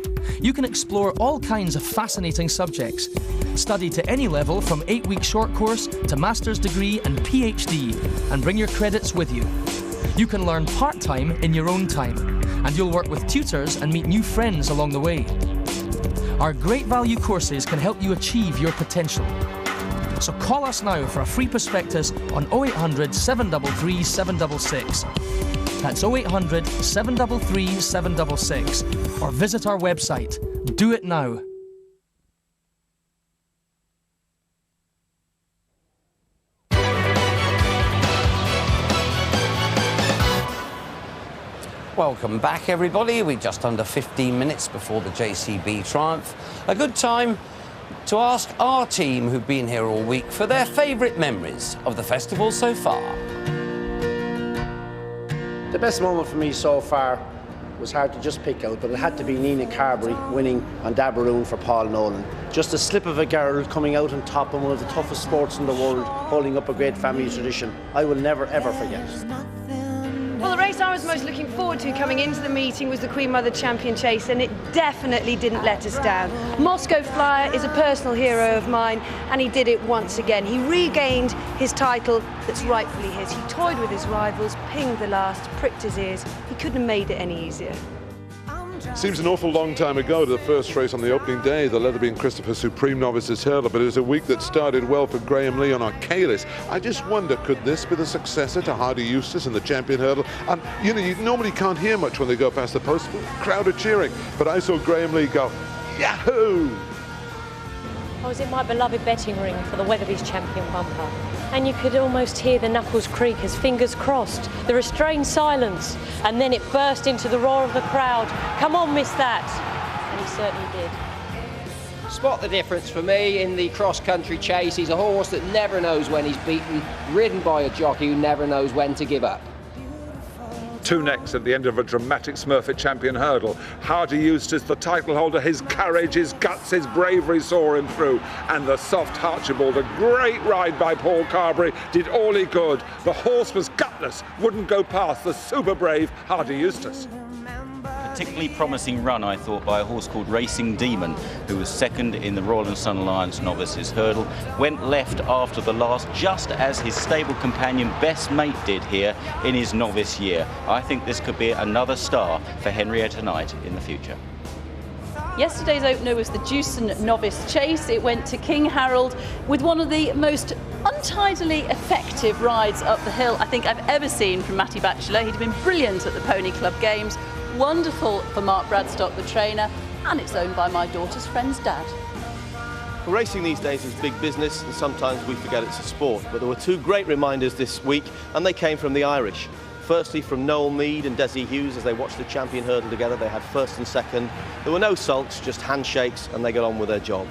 You can explore all kinds of fascinating subjects. Study to any level from 8-week short course to master's degree and PhD, and bring your credits with you. You can learn part-time in your own time, and you'll work with tutors and meet new friends along the way. Our great value courses can help you achieve your potential. So call us now for a free prospectus on 0800 733 766. That's 0800 733 766. Or visit our website. Do it now. Welcome back, everybody. We're just under 15 minutes before the JCB Triumph. A good time to ask our team who've been here all week for their favourite memories of the festival so far. The best moment for me so far was hard to just pick out, but it had to be Nina Carberry winning on Dabaroon for Paul Nolan. Just a slip of a girl coming out on top in one of the toughest sports in the world, holding up a great family tradition. I will never, ever forget. Well, the race I was most looking forward to coming into the meeting was the Queen Mother Champion Chase, and it definitely didn't let us down. Moscow Flyer is a personal hero of mine, and he did it once again. He regained his title that's rightfully his. He toyed with his rivals, pinged the last, pricked his ears. He couldn't have made it any easier. Seems an awful long time ago to the first race on the opening day, the Leatherby Christopher Supreme Novices Hurdle, but it was a week that started well for Graham Lee on Arcalis. I just wonder, could this be the successor to Hardy Eustace in the Champion Hurdle? And, you know, you normally can't hear much when they go past the post, crowd are cheering, but I saw Graham Lee go, Yahoo! I was in my beloved betting ring for the Weatherby's Champion bumper, and you could almost hear the knuckles creak as fingers crossed, the restrained silence, and then it burst into the roar of the crowd. Come on, miss that! And he certainly did. Spot the difference for me in the cross-country chase. He's a horse that never knows when he's beaten, ridden by a jockey who never knows when to give up. Two necks at the end of a dramatic Smurfit Champion Hurdle. Hardy Eustace, the title holder, his courage, his guts, his bravery saw him through. And the soft Archibald, a great ride by Paul Carberry, did all he could. The horse was gutless, wouldn't go past the super brave Hardy Eustace. Particularly promising run, I thought, by a horse called Racing Demon, who was second in the Royal and Sun Alliance Novices Hurdle. Went left after the last, just as his stable companion Best Mate did here in his novice year. I think this could be another star for Henrietta Knight in the future. Yesterday's opener was the Jewson Novice Chase. It went to King Harold with one of the most untidily effective rides up the hill I think I've ever seen from Matty Batchelor. He'd been brilliant at the Pony Club Games, wonderful for Mark Bradstock, the trainer, and it's owned by my daughter's friend's dad. Well, racing these days is big business, and sometimes we forget it's a sport. But there were two great reminders this week, and they came from the Irish. Firstly, from Noel Meade and Desi Hughes as they watched the Champion Hurdle together. They had first and second. There were no sulks, just handshakes, and they got on with their job.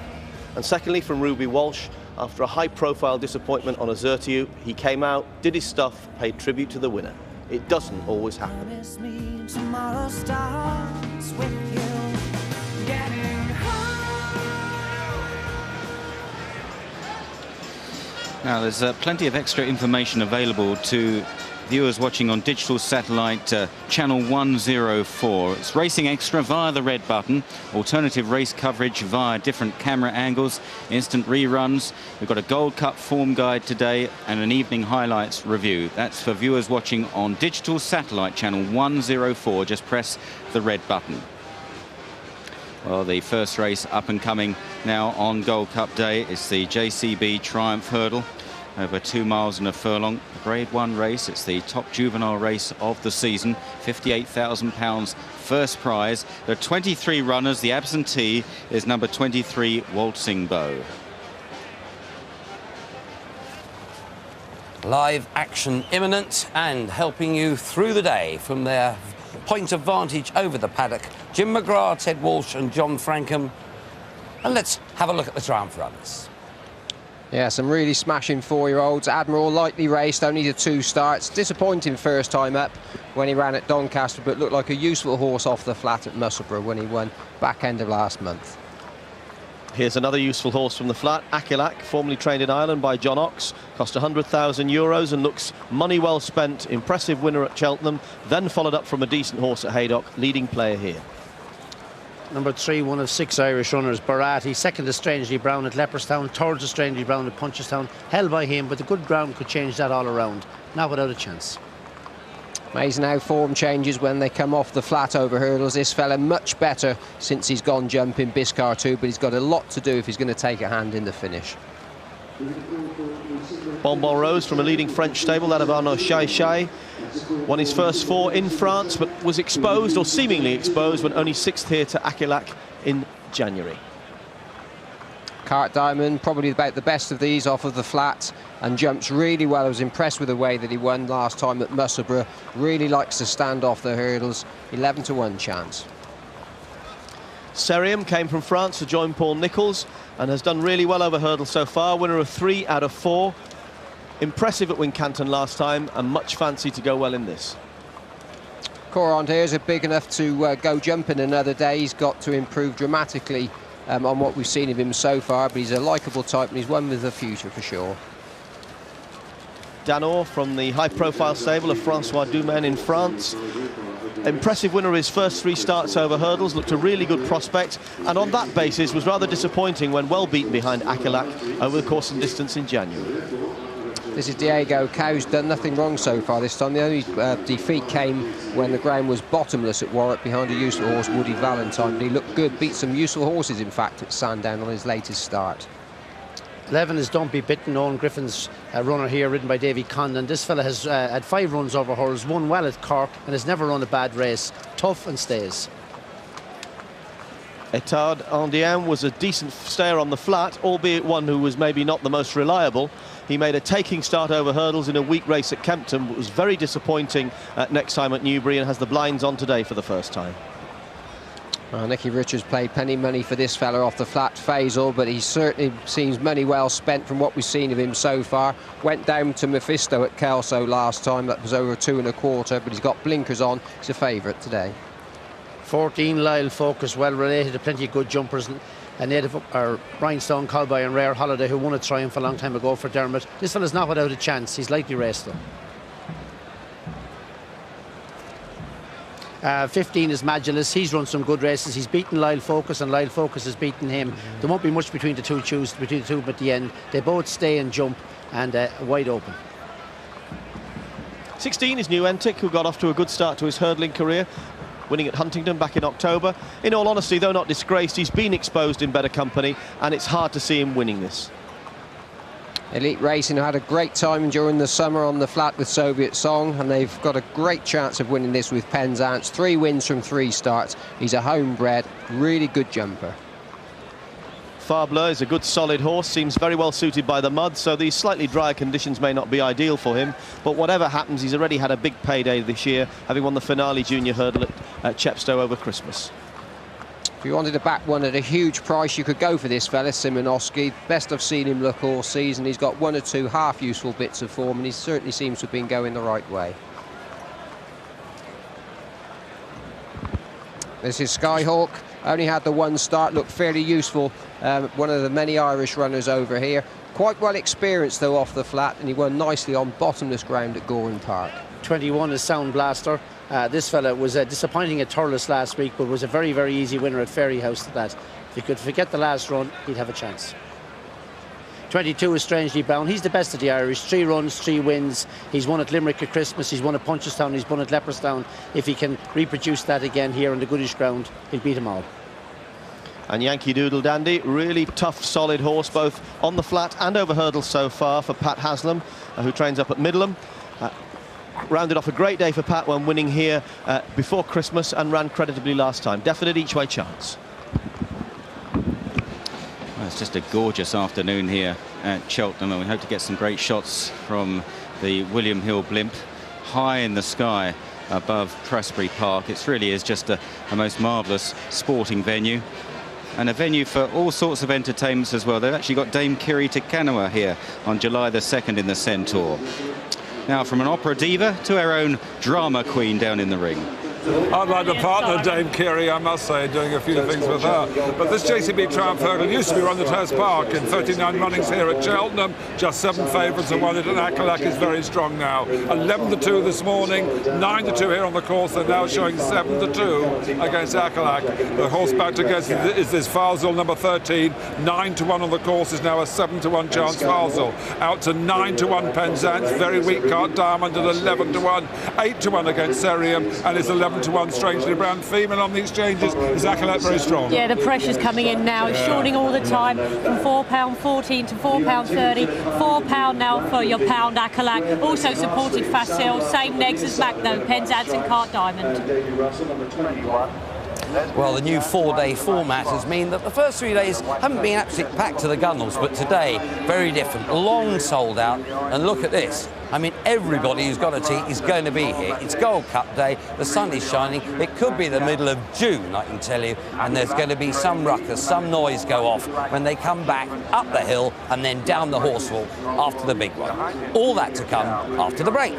And secondly, from Ruby Walsh, after a high-profile disappointment on Azertiu, he came out, did his stuff, paid tribute to the winner. It doesn't always happen. Now, there's plenty of extra information available to viewers watching on digital satellite channel 104. It's Racing Extra via the red button, alternative race coverage via different camera angles, instant reruns. We've got a Gold Cup form guide today and an evening highlights review. That's for viewers watching on digital satellite channel 104. Just press the red button. Well, the first race up and coming now on Gold Cup Day is the JCB Triumph Hurdle. Over 2 miles and a furlong, a Grade 1 race. It's the top juvenile race of the season. £58,000 first prize. There are 23 runners. The absentee is number 23, Waltzing Bow. Live action imminent and helping you through the day from their point of vantage over the paddock. Jim McGrath, Ted Walsh and John Frankham. And let's have a look at the Triumph runners. Yeah, some really smashing 4-year-olds. Admiral lightly raced, only the 2 starts. Disappointing first time up when he ran at Doncaster, but looked like a useful horse off the flat at Musselburgh when he won back end of last month. Here's another useful horse from the flat, Akilac, formerly trained in Ireland by John Ox. Cost €100,000 and looks money well spent. Impressive winner at Cheltenham, then followed up from a decent horse at Haydock. Leading player here. Number 3, one of 6 Irish runners, Geraughty, second to Strangely Brown at Leopardstown, third to Strangely Brown at Punchestown, held by him, but the good ground could change that all around. Not without a chance. Amazing how form changes when they come off the flat over hurdles. This fella much better since he's gone jumping Biscar too, but he's got a lot to do if he's going to take a hand in the finish. Bonbon Rose from a leading French stable, that of Arnaud Chai. Won his first 4 in France, but was exposed, or seemingly exposed, when only 6th here to Akilac in January. Cart Diamond, probably about the best of these off of the flat, and jumps really well. I was impressed with the way that he won last time at Musselburgh. Really likes to stand off the hurdles. 11-1 chance. Serium came from France to join Paul Nicholls and has done really well over hurdles so far. Winner of 3 out of 4. Impressive at Wincanton last time and much fancy to go well in this. Courant here is big enough to go jumping another day. He's got to improve dramatically on what we've seen of him so far, but he's a likeable type and he's one with the future for sure. Danor from the high-profile stable of Francois Dumaine in France. Impressive winner of his first 3 starts over hurdles, looked a really good prospect, and on that basis was rather disappointing when well beaten behind Akilac over the course and distance in January. This is Diego Cow's done nothing wrong so far this time. The only defeat came when the ground was bottomless at Warwick behind a useful horse, Woody Valentine, but he looked good, beat some useful horses in fact at Sandown on his latest start. 11 is Don't Be Bitten, Owen Griffin's runner here, ridden by Davy Condon. This fella has had 5 runs over hurdles, won well at Cork and has never run a bad race. Tough and stays. Etard Andien was a decent stayer on the flat, albeit one who was maybe not the most reliable. He made a taking start over hurdles in a weak race at Kempton, but was very disappointing next time at Newbury and has the blinds on today for the first time. Well, Nicky Richards played penny money for this fella off the flat, Faisal, but he certainly seems money well spent from what we've seen of him so far. Went down to Mephisto at Kelso last time, that was over 2 1/4, but he's got blinkers on. He's a favourite today. 14, Lyle Focus, well related to plenty of good jumpers. A native or Rhinestone, Colby and Rare Holiday, who won a Triumph a long time ago for Dermot. This fella's not without a chance. He's lightly raced though. 15 is Magulus. He's run some good races. He's beaten Lyle Focus and Lyle Focus has beaten him. There won't be much between the two but at the end they both stay and jump and wide open. 16 is New Entic, who got off to a good start to his hurdling career, winning at Huntingdon back in October. In all honesty, though not disgraced, he's been exposed in better company and it's hard to see him winning this. Elite Racing had a great time during the summer on the flat with Soviet Song, and they've got a great chance of winning this with Penzance. 3 wins from 3 starts. He's a homebred, really good jumper. Farbleu is a good solid horse, seems very well suited by the mud, so these slightly drier conditions may not be ideal for him, but whatever happens, he's already had a big payday this year, having won the finale junior hurdle at Chepstow over Christmas. If you wanted to back one at a huge price, you could go for this fella, Simonoski. Best I've seen him look all season. He's got 1 or 2 half-useful bits of form, and he certainly seems to have been going the right way. This is Skyhawk. Only had the 1 start, looked fairly useful. One of the many Irish runners over here. Quite well experienced, though, off the flat, and he won nicely on bottomless ground at Goring Park. 21 is Sound Blaster. This fella was disappointing at Thurles last week, but was a very, very easy winner at Fairyhouse to that. If he could forget the last run, he'd have a chance. 22 is Strangely Bound. He's the best of the Irish. 3 runs, 3 wins. He's won at Limerick at Christmas. He's won at Punchestown. He's won at Leopardstown. If he can reproduce that again here on the Goodish ground, he'll beat them all. And Yankee Doodle Dandy, really tough, solid horse, both on the flat and over hurdles so far for Pat Haslam, who trains up at Middleham. Rounded off a great day for Pat when winning here before Christmas and ran creditably last time. Definite each-way chance. Well, it's just a gorgeous afternoon here at Cheltenham, and we hope to get some great shots from the William Hill blimp high in the sky above Prestbury Park. It really is just a most marvellous sporting venue, and a venue for all sorts of entertainments as well. They've actually got Dame Kiri Te Kanawa here on July the 2nd in the Centaur. Now, from an opera diva to our own drama queen down in the ring. I'd like to partner Dame Kiri, I must say, doing a few things with her. But this JCB Triumph Hurdle used to be run at Hurst Park in 39 runnings here at Cheltenham. Just 7 favourites and won it, and Acalac is very strong now. 11-2 this morning, 9-2 here on the course. They're now showing 7-2 against Acalac. The horse back against is this Farzul, number 13. 9-1 on the course is now a 7-1 chance Farzul. Out to 9-1 Penzance, very weak card Diamond at 11-1. 8-1 against Serium, and it's 11-1 Strangely Brown. Female on the exchanges is Acalac very strong. Yeah, the pressure's coming in now. It's shorting all the time from £4.14 to £4.30. £4 now for your pound Acalac. Also supported Facile. Same legs as back though, Penzance and Cart Diamond. Well, the new 4-day format has meant that the first 3 days haven't been absolutely packed to the gunnels, but today, very different. Long sold out, and look at this. I mean, everybody who's got a tee is going to be here. It's Gold Cup day, the sun is shining. It could be the middle of June, I can tell you, and there's going to be some ruckus, some noise go off when they come back up the hill and then down the Horsewall after the big one. All that to come after the break.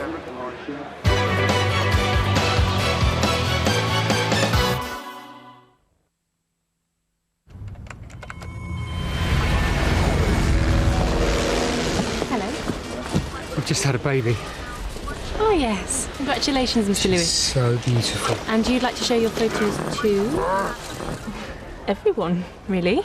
Just had a baby. Oh yes, congratulations, Mr. Lewis. So beautiful. And you'd like to show your photos to everyone, really?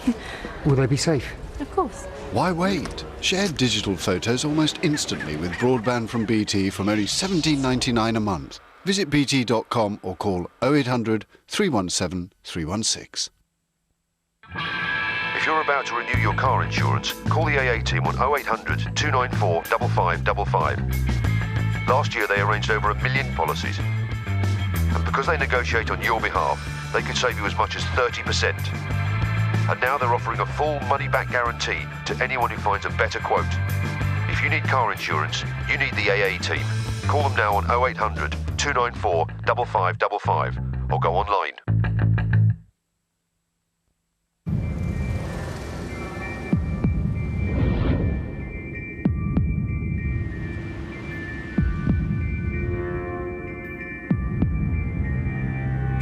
Will they be safe? Of course. Why wait? Share digital photos almost instantly with broadband from BT from only $17.99 a month. Visit bt.com or call 0800 317 316. If you're about to renew your car insurance, call the AA team on 0800 294 5555. Last year they arranged over 1 million policies. And because they negotiate on your behalf, they could save you as much as 30%. And now they're offering a full money-back guarantee to anyone who finds a better quote. If you need car insurance, you need the AA team. Call them now on 0800 294 5555 or go online.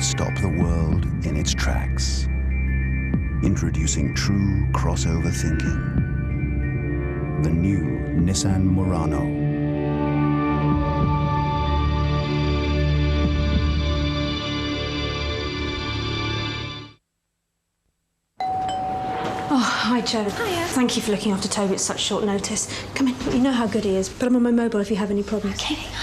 Stop the world in its tracks. Introducing true crossover thinking. The new Nissan Murano. Oh, hi, Joe. Hiya. Thank you for looking after Toby at such short notice. Come in. You know how good he is, but I'm on my mobile if you have any problems. Okay, hang on.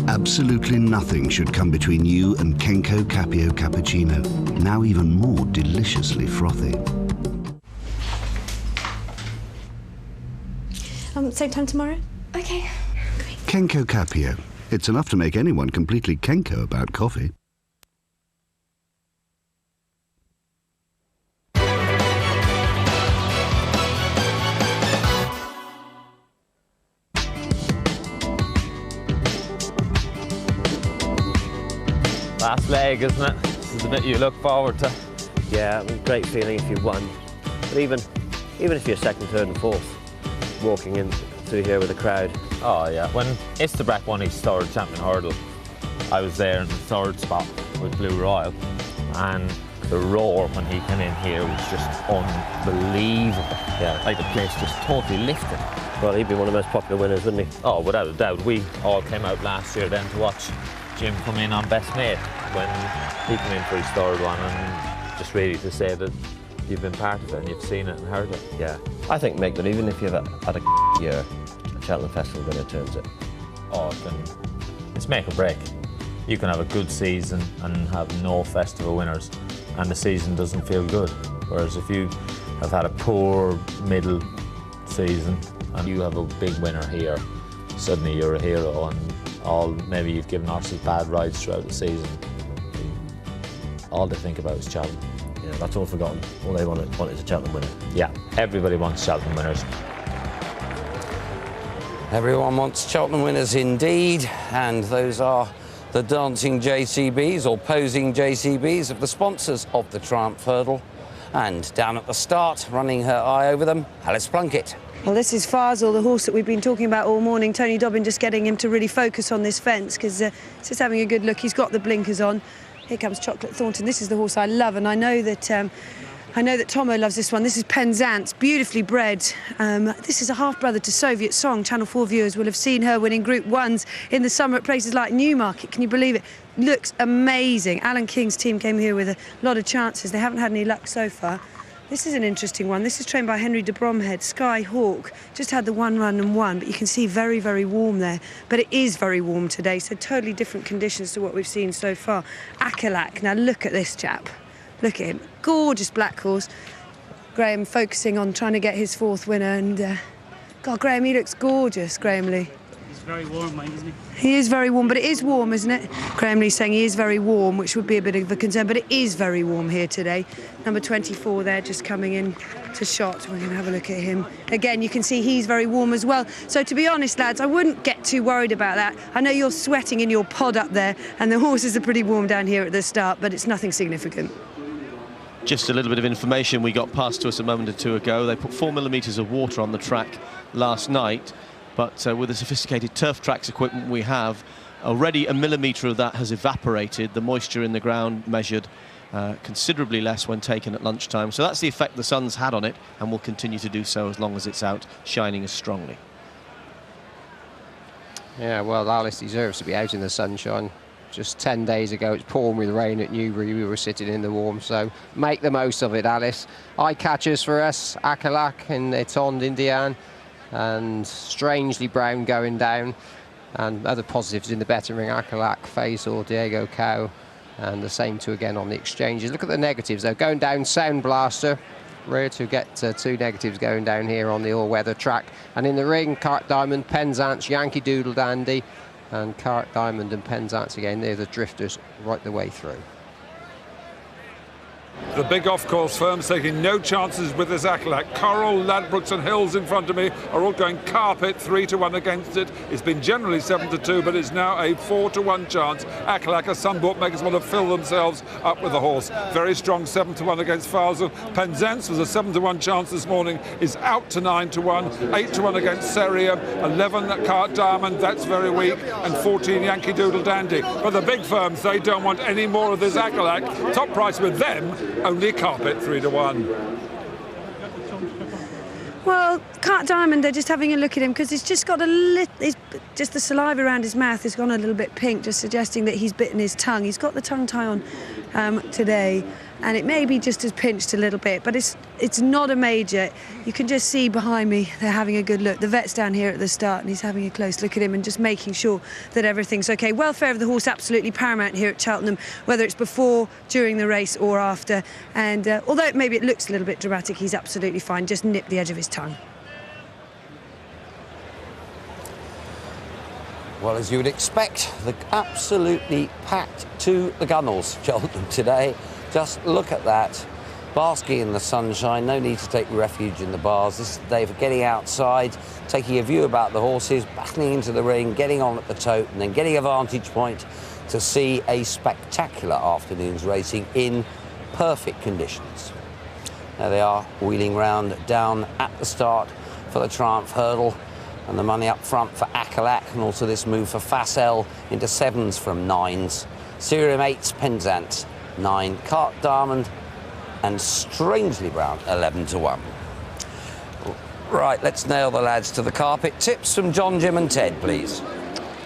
Absolutely nothing should come between you and Kenko Capio Cappuccino, now even more deliciously frothy. Same time tomorrow? Okay. Kenko Capio. It's enough to make anyone completely Kenko about coffee. Last leg, isn't it? This is the bit you look forward to. Yeah, great feeling if you won. But even if you're second, third and fourth, walking in through here with a crowd. Oh yeah, when Istabrek won his third champion hurdle, I was there in the third spot with Blue Royal, and the roar when he came in here was just unbelievable. Yeah, like the place just totally lifted. Well, he'd be one of the most popular winners, wouldn't he? Oh, without a doubt. We all came out last year then to watch Jim come in on best mate when he came in for his third one, and just really to say that you've been part of it and you've seen it and heard it. Yeah. I think, Mick, that even if you've had a year, a Cheltenham Festival winner turns it. Oh, it's make or break. You can have a good season and have no festival winners, and the season doesn't feel good. Whereas if you have had a poor middle season and you have a big winner here, suddenly you're a hero, and maybe you've given horses bad rides throughout the season. All they think about is Cheltenham. Yeah, that's all forgotten. All they want is a Cheltenham winner. Yeah, everybody wants Cheltenham winners. Everyone wants Cheltenham winners indeed, and those are the dancing JCBs, or posing JCBs, of the sponsors of the Triumph Hurdle. And down at the start, running her eye over them, Alice Plunkett. Well, this is Fazel, the horse that we've been talking about all morning. Tony Dobbin just getting him to really focus on this fence, because he's just having a good look. He's got the blinkers on. Here comes Chocolate Thornton. This is the horse I love, and I know that Tomo loves this one. This is Penzance, beautifully bred. This is a half-brother to Soviet Song. Channel 4 viewers will have seen her winning Group 1s in the summer at places like Newmarket. Can you believe it? Looks amazing. Alan King's team came here with a lot of chances. They haven't had any luck so far. This is an interesting one. This is trained by Henry de Bromhead. Sky Hawk just had the one run and won, but you can see very, very warm there. But it is very warm today, so totally different conditions to what we've seen so far. Akalak, now look at this chap. Look at him, gorgeous black horse. Graham focusing on trying to get his fourth winner, and God, Graham, he looks gorgeous, Graham Lee. He's very warm, mate, isn't he? He is very warm, but it is warm, isn't it? Graham Lee's saying he is very warm, which would be a bit of a concern, but it is very warm here today. Number 24 there, just coming in to shot. We're going to have a look at him. Again, you can see he's very warm as well. So to be honest, lads, I wouldn't get too worried about that. I know you're sweating in your pod up there, and the horses are pretty warm down here at the start, but it's nothing significant. Just a little bit of information we got passed to us a moment or two ago. They put 4 millimetres of water on the track last night, but with the sophisticated turf tracks equipment we have, already 1 millimetre of that has evaporated. The moisture in the ground measured considerably less when taken at lunchtime. So that's the effect the sun's had on it, and will continue to do so as long as it's out shining as strongly. Yeah, well, Alice deserves to be out in the sunshine. Just 10 days ago, it's pouring with rain at Newbury. We were sitting in the warm, so make the most of it, Alice. Eye catchers for us, Akalak and Etond Indian, and Strangely Brown going down. And other positives in the betting ring, Akalak, Faisal, Diego Cow, and the same two again on the exchanges. Look at the negatives, though. Going down, Sound Blaster. Rare to get 2 negatives going down here on the all-weather track. And in the ring, Cart Diamond, Penzance, Yankee Doodle Dandy, and Cart Diamond and Penzance again. They're the drifters right the way through. The big off-course firms taking no chances with this Akalak. Coral, Ladbrokes and Hills in front of me are all going carpet 3-1 against it. It's been generally 7-2, but it's now a 4-1 chance. Akalak, as some bookmakers want to fill themselves up with the horse. Very strong 7-1 against Fazel. Penzance was a 7-1 chance this morning, is out to 9-1. 8-1 against Seria. 11 at Cart Diamond, that's very weak. And 14 Yankee Doodle Dandy. But the big firms, they don't want any more of this Akalak. Top price with them, only carpet 3-1. Well, Cart Diamond, they're just having a look at him because he's just got a little, just the saliva around his mouth has gone a little bit pink, just suggesting that he's bitten his tongue. He's got the tongue tie on today, and it may be just as pinched a little bit, but it's not a major. You can just see behind me they're having a good look. The vet's down here at the start, and he's having a close look at him and just making sure that everything's okay. Welfare of the horse absolutely paramount here at Cheltenham, whether it's before, during the race or after. And although maybe it looks a little bit dramatic, he's absolutely fine. Just nipped the edge of his tongue. Well, as you would expect, the absolutely packed to the gunnels Cheltenham today. Just look at that, basking in the sunshine, no need to take refuge in the bars. This is the day for getting outside, taking a view about the horses, battling into the ring, getting on at the tote, and then getting a vantage point to see a spectacular afternoon's racing in perfect conditions. There they are, wheeling round down at the start for the Triumph Hurdle, and the money up front for Akalak, and also this move for Facel into 7s from 9s. Cerium 8s, Penzance 9, Cart Diamond and Strangely Brown 11-1. Right, let's nail the lads to the carpet. Tips from John, Jim and Ted, please.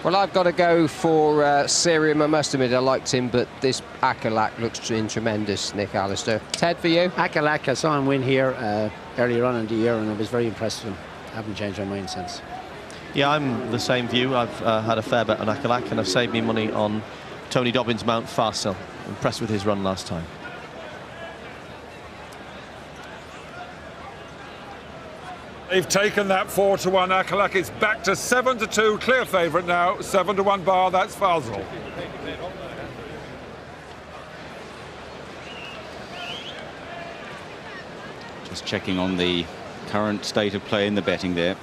Well, I've got to go for Sirium. I must admit, I liked him, but this Akalak looks tremendous, Nick Alistair. Ted, for you? Akalak, I saw him win here earlier on in the year, and I was very impressed with him. I haven't changed my mind since. Yeah, I'm the same view. I've had a fair bet on Akalak, and I've saved me money on Tony Dobbins' Mount Farcel. Impressed with his run last time. They've taken that 4-1. Akalak is back to 7-2. Clear favourite now. 7-1 bar. That's Farcel. Just checking on the current state of play in the betting there.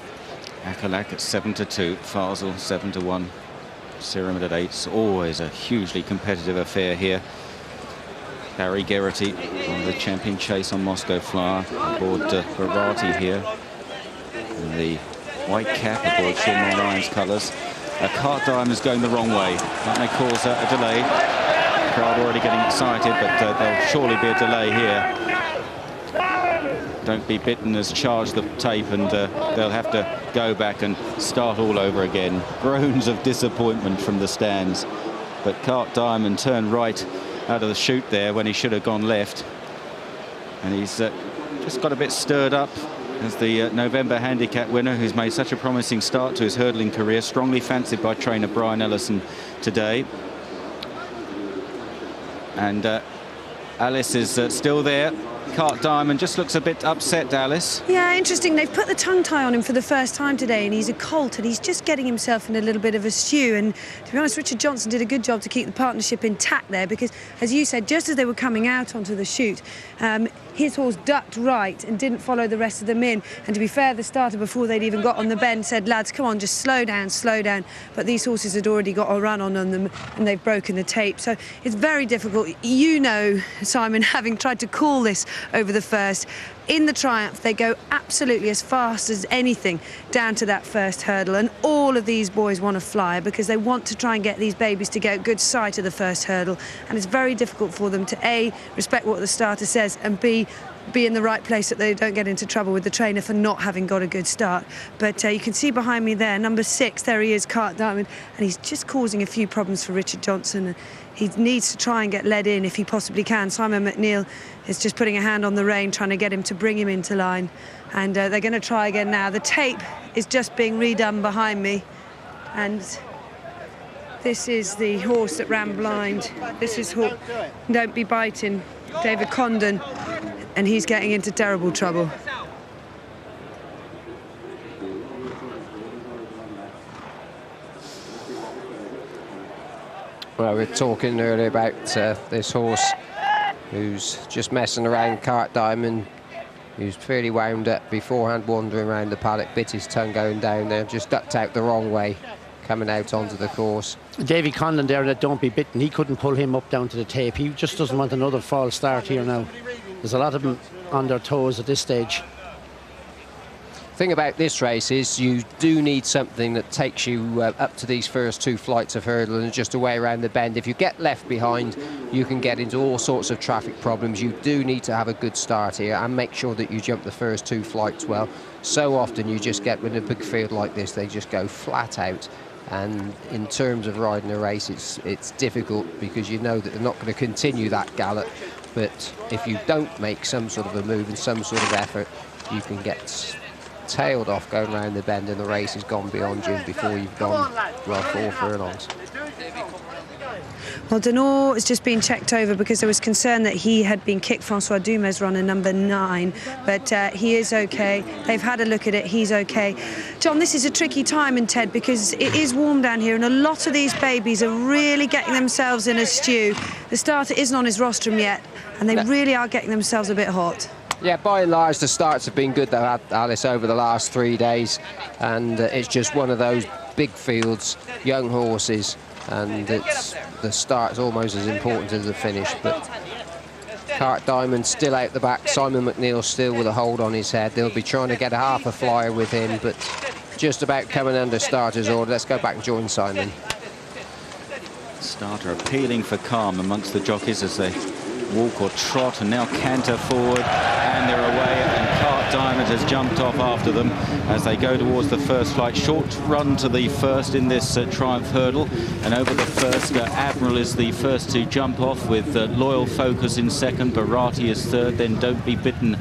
Akalak at 7-2. Farcel 7-1. Serum at 8. It's always a hugely competitive affair here. Barry Geraughty on the champion chase on Moscow Flyer aboard Geraughty here. And the white cap aboard Sean Ryan's colours. Cart Diamond's going the wrong way. That may cause a delay. The crowd already getting excited, but there'll surely be a delay here. Don't Be Bitten has charged the tape, and they'll have to go back and start all over again. Groans of disappointment from the stands. But Cart Diamond turned right out of the chute there when he should have gone left. And he's just got a bit stirred up as the November handicap winner, who's made such a promising start to his hurdling career, strongly fancied by trainer Brian Ellison today. And Alice is still there. Cart Diamond just looks a bit upset, Alice. Yeah, interesting. They've put the tongue tie on him for the first time today, and he's a colt, and he's just getting himself in a little bit of a stew. And to be honest, Richard Johnson did a good job to keep the partnership intact there, because, as you said, just as they were coming out onto the chute, his horse ducked right and didn't follow the rest of them in. And to be fair, the starter, before they'd even got on the bend, said, lads, come on, just slow down, slow down. But these horses had already got a run on them, and they've broken the tape. So it's very difficult. You know, Simon, having tried to call this over the first, in the Triumph they go absolutely as fast as anything down to that first hurdle, and all of these boys want to fly because they want to try and get these babies to get good sight of the first hurdle, and it's very difficult for them to A, respect what the starter says, and B, be in the right place so that they don't get into trouble with the trainer for not having got a good start. But you can see behind me there, number 6, there he is, Cart Diamond, and he's just causing a few problems for Richard Johnson. He needs to try and get led in if he possibly can. Simon McNeill is just putting a hand on the rein, trying to get him to bring him into line. And they're going to try again now. The tape is just being redone behind me. And this is the horse that ran blind. This is Don't Be Biting, David Condon. And he's getting into terrible trouble. Well, we were talking earlier about this horse who's just messing around, Cart Diamond, who's fairly wound up beforehand, wandering around the paddock, bit his tongue going down there, just ducked out the wrong way, coming out onto the course. Davy Conlon there, that Don't Be Bitten, he couldn't pull him up down to the tape. He just doesn't want another false start here now. There's a lot of them on their toes at this stage. The thing about this race is you do need something that takes you up to these first 2 flights of hurdle and just away around the bend. If you get left behind, you can get into all sorts of traffic problems. You do need to have a good start here and make sure that you jump the first 2 flights well. So often you just get, with a big field like this, they just go flat out. And in terms of riding a race, it's difficult because you know that they're not going to continue that gallop. But if you don't make some sort of a move and some sort of effort, you can get tailed off going around the bend, and the race has gone beyond you before you've gone, well, 4 furlongs. Well, Denor has just been checked over because there was concern that he had been kicked. Francois Dumas runner number 9, but he is okay. They've had a look at it, he's okay. John, this is a tricky time in Ted because it is warm down here, and a lot of these babies are really getting themselves in a stew. The starter isn't on his rostrum yet, and they really are getting themselves a bit hot. Yeah, by and large, the starts have been good, though, Alice, over the last 3 days. And it's just one of those big fields, young horses, and the start's almost as important as the finish. But Cart Diamond still out the back, Simon McNeill still with a hold on his head. They'll be trying to get a half a flyer with him, but just about coming under starter's order. Let's go back and join Simon. Starter appealing for calm amongst the jockeys as they walk or trot, and now canter forward, and they're away, and Cart Diamond has jumped off after them as they go towards the first flight. Short run to the first in this Triumph hurdle, and over the first, Admiral is the first to jump off, with Loyal Focus in second, Geraughty is third, then Don't Be Bitten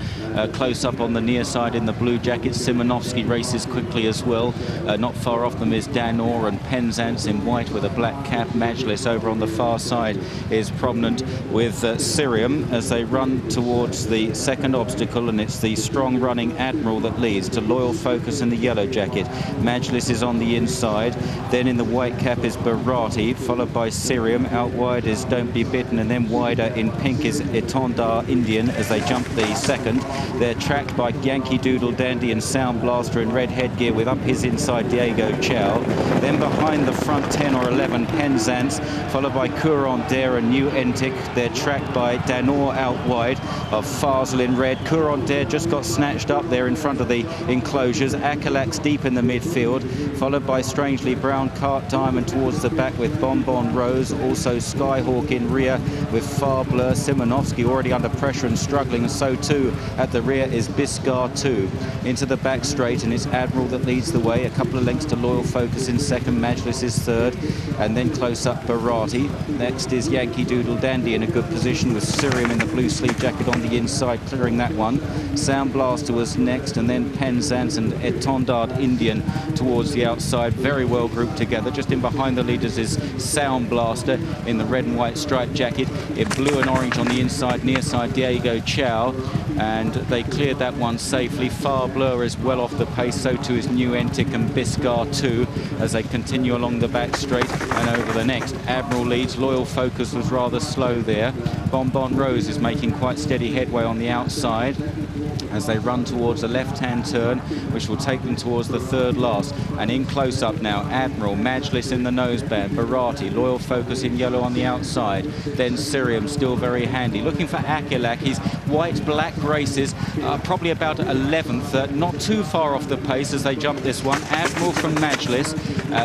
close up on the near side in the blue jacket. Simonovsky races quickly as well. Not far off them is Danor, and Penzance in white with a black cap. Majlis over on the far side is prominent with Cirium as they run towards the second obstacle, and it's the strong running Admiral that leads to Loyal Focus in the yellow jacket. Majlis is on the inside, then in the white cap is Geraughty, followed by Cirium. Out wide is Don't Be Bitten, and then wider in pink is Etondar Indian as they jump the second. They're tracked by Yankee Doodle Dandy and Sound Blaster in red headgear with up his inside Diego Chow. Then behind the front 10 or 11 Penzance, followed by Courant Dare and New Entic. They're tracked by Danor out wide of Fazel in red. Courant Dare just got snatched up there in front of the enclosures. Akalax deep in the midfield, followed by Strangely Brown, Cart Diamond towards the back with Bonbon Rose. Also Skyhawk in rear with Farbler. Simonovsky already under pressure and struggling, and so too at the rear is Biscar 2. Into the back straight, and it's Admiral that leads the way. A couple of lengths to Loyal Focus in second. Majlis is third, and then close up Geraughty. Next is Yankee Doodle Dandy in a good position with Cirium in the blue sleeve jacket on the inside, clearing that one. Sound Blaster was next, and then Penzance and Etondard Indian towards the outside. Very well grouped together. Just in behind the leaders is Sound Blaster in the red and white striped jacket. In blue and orange on the inside, near side Diego Chow, and they cleared that one safely. Far Blur is well off the pace, so too is New Entic and Biscar 2 as they continue along the back straight and over the next. Admiral leads. Loyal Focus was rather slow there. Bonbon Rose is making quite steady headway on the outside as they run towards a left-hand turn, which will take them towards the third last. And in close-up now, Admiral, Majlis in the noseband, Geraughty, Loyal Focus in yellow on the outside, then Cirium still very handy. Looking for Akilak, his white-black races probably about 11th, not too far off the pace as they jump this one. Admiral from Majlis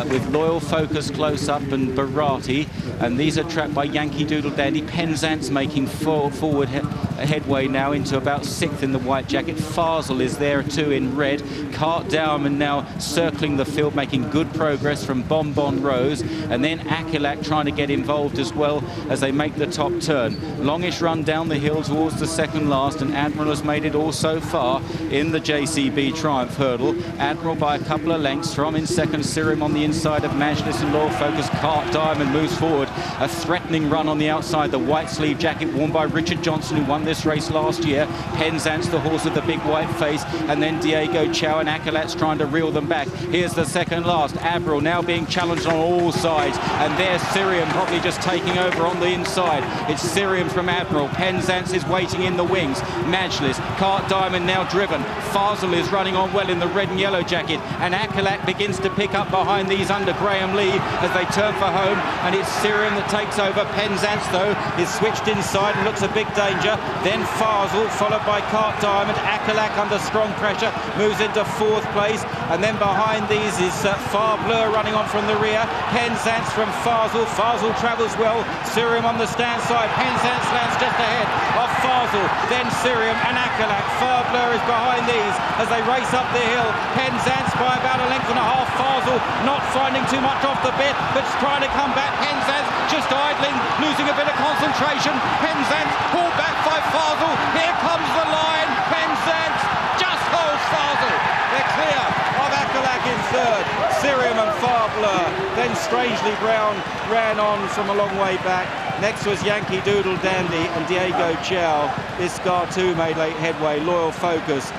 with Loyal Focus close-up and Geraughty, and these are trapped by Yankee Doodle Dandy. Penzance making forward headway now into about 6th in the white jacket. Fazel is there too in red. Cart Diamond now circling the field, making good progress from Bonbon Rose, and then Akilak trying to get involved as well as they make the top turn. Longish run down the hill towards the second last, and Admiral has made it all so far in the JCB Triumph hurdle. Admiral by a couple of lengths from in second. Cirium on the inside of Majlis and Loyal Focus. Cart Diamond moves forward. A threatening run on the outside. The white sleeve jacket worn by Richard Johnson, who won this race last year. Penzance, the horse with the big white face, and then Diego Chow and Akilat's trying to reel them back. Here's the second last. Admiral now being challenged on all sides, and there's Cirium probably just taking over on the inside. It's Cirium from Admiral. Penzance is waiting in the wings. Majlis, Cart Diamond now driven. Fazel is running on well in the red and yellow jacket, and Akilat begins to pick up behind these under Graham Lee as they turn for home, and it's Cirium that takes over. Penzance though is switched inside and looks a big danger. Then Fazel followed by Cart Diamond. Akilak under strong pressure moves into 4th place, and then behind these is Far Blur running on from the rear. Penzance from Fazel. Fazel travels well. Cirium on the stand side. Penzance lands just ahead of Fazel, then Cirium and Akilak. Far Blur is behind these as they race up the hill. Penzance by about a length and a half. Fazel not finding too much off the bit, but trying to come back. Penzance just idling, losing a bit of concentration. Penzance pulled back by Fazel. Here comes the line. Penzance just holds Fazel. They're clear of Akilak in third. Cirium and Farbler. Then Strangely Brown ran on from a long way back. Next was Yankee Doodle Dandy and Diego Chow. Biscar 2 made late headway. Loyal Focus.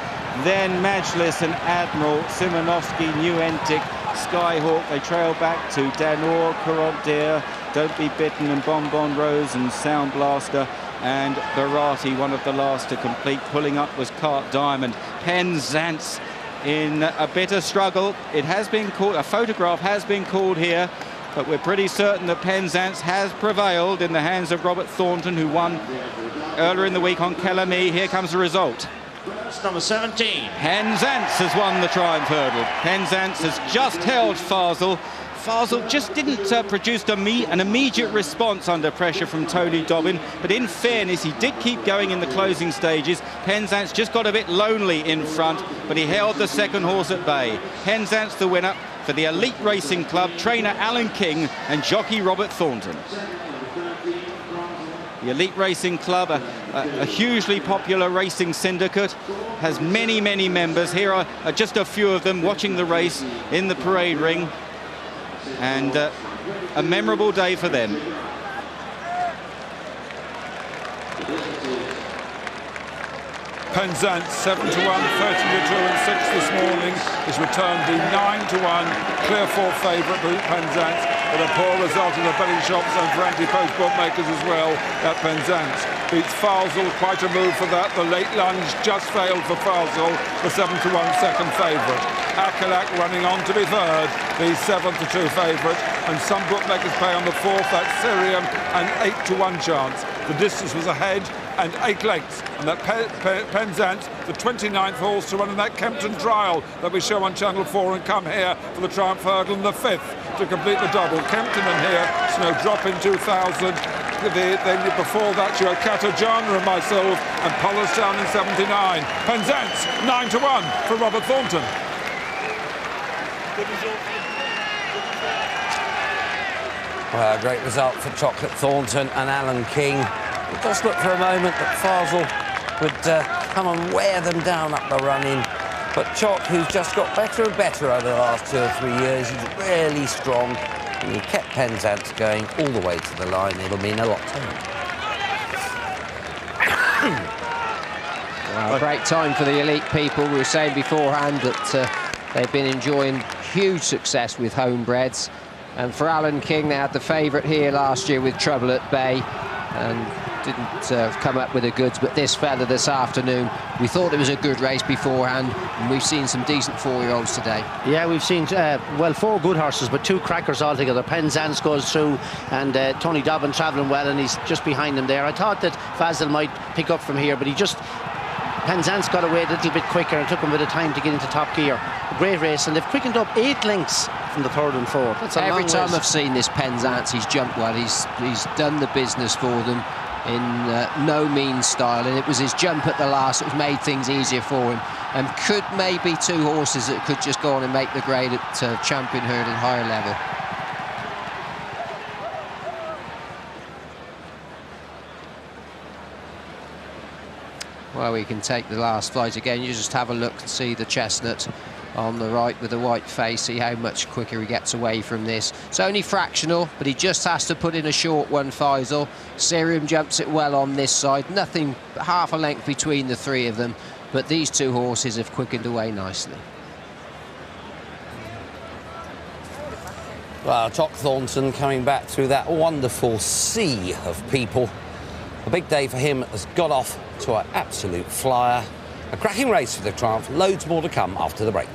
Then Majlis and Admiral. Simonovsky, New Entic, Skyhawk. They trail back to Danor, Courant Dare, Don't Be Bitten and Bonbon Rose and Sound Blaster. And Geraughty, one of the last to complete. Pulling up was Cart Diamond. Penzance in a bitter struggle. It has been called, a photograph has been called here, but we're pretty certain that Penzance has prevailed in the hands of Robert Thornton, who won earlier in the week on Cheltenham. Here comes the result. It's number 17. Penzance has won the Triumph hurdle. Penzance has just held Fazel. Fazel just didn't produce an immediate response under pressure from Tony Dobbin, but in fairness, he did keep going in the closing stages. Penzance just got a bit lonely in front, but he held the second horse at bay. Penzance the winner for the Elite Racing Club, trainer Alan King and jockey Robert Thornton. The Elite Racing Club, a hugely popular racing syndicate, has many, many members. Here are just a few of them watching the race in the parade ring, and a memorable day for them. Penzance 7-1, 30-2 and 6 this morning. Is returned the 9-1 clear fourth favourite for Penzance, but a poor result in the betting shops and for anti-post bookmakers as well. That Penzance beats Fazel, quite a move for that. The late lunge just failed for Fazel, the 7-1 second favourite. Akalak running on to be third, the 7-2 favourite, and some bookmakers pay on the fourth. That's Syrian, an 8-1 chance. The distance was ahead and 8 lengths, and that Penzance, the 29th horse to run in that Kempton trial that we show on Channel 4 and come here for the Triumph Hurdle, and the 5th to complete the double. Kempton and here, Snowdrop in 2000. Then before that you had Katajana and myself, and Pollistown in 79. Penzance 9-1 for Robert Thornton. Well, a great result for Chocolate Thornton and Alan King. It does look for a moment that Fazel would come and wear them down up the run-in. But Choc, who's just got better and better over the last 2 or 3 years, he's really strong. And he kept Penzance going all the way to the line. It'll mean a lot to him. Well, great time for the elite people. We were saying beforehand that they've been enjoying huge success with homebreds. And for Alan King, they had the favourite here last year with Trouble at Bay and didn't come up with the goods, but this fella this afternoon, we thought it was a good race beforehand, and we've seen some decent 4-year-olds today. Yeah, we've seen, well, 4 good horses, but 2 crackers altogether. Penzance goes through, and Tony Dobbin travelling well, and he's just behind him there. I thought that Fazel might pick up from here, but Penzance got away a little bit quicker and took him a bit of time to get into top gear. A great race, and they've quickened up 8 lengths from the 3rd and 4th. That's a Every long time race. I've seen this Penzance, he's jumped well. He's done the business for them in no mean style, and it was his jump at the last that made things easier for him, and could maybe 2 horses that could just go on and make the grade at champion hurdle higher level. Well, we can take the last flight again. You just have a look and see the chestnut on the right with the white face, see how much quicker he gets away from this. It's only fractional, but he just has to put in a short one, Fazel. Syrian jumps it well on this side, nothing, half a length between the 3 of them, but these 2 horses have quickened away nicely. Well, Choc Thornton coming back through that wonderful sea of people. A big day for him has got off to an absolute flyer. A cracking race for the Triumph. Loads more to come after the break.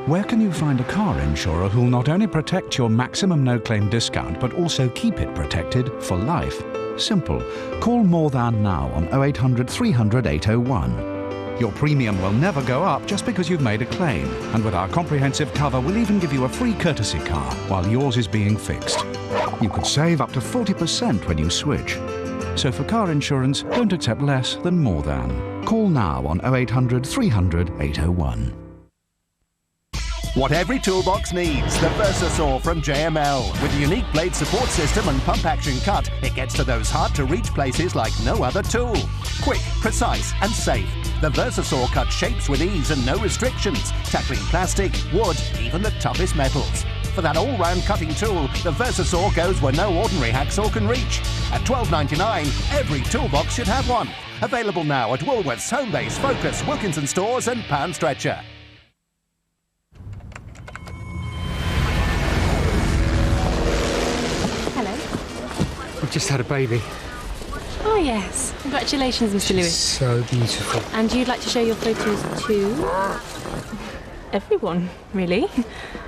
Where can you find a car insurer who'll not only protect your maximum no-claim discount, but also keep it protected for life? Simple. Call More Than now on 0800 300 801. Your premium will never go up just because you've made a claim. And with our comprehensive cover, we'll even give you a free courtesy car while yours is being fixed. You could save up to 40% when you switch. So for car insurance, don't accept less than More Than. Call now on 0800 300 801. What every toolbox needs, the Versasaw from JML. With a unique blade support system and pump action cut, it gets to those hard-to-reach places like no other tool. Quick, precise and safe. The Versasaw cuts shapes with ease and no restrictions, tackling plastic, wood, even the toughest metals. For that all-round cutting tool, the Versasaw goes where no ordinary hacksaw can reach. At $12.99, every toolbox should have one. Available now at Woolworths, Homebase, Focus, Wilkinson Stores and Pound Stretcher. We've just had a baby. Oh, yes. Congratulations, Mr. Lewis. So beautiful. And you'd like to show your photos to everyone, really?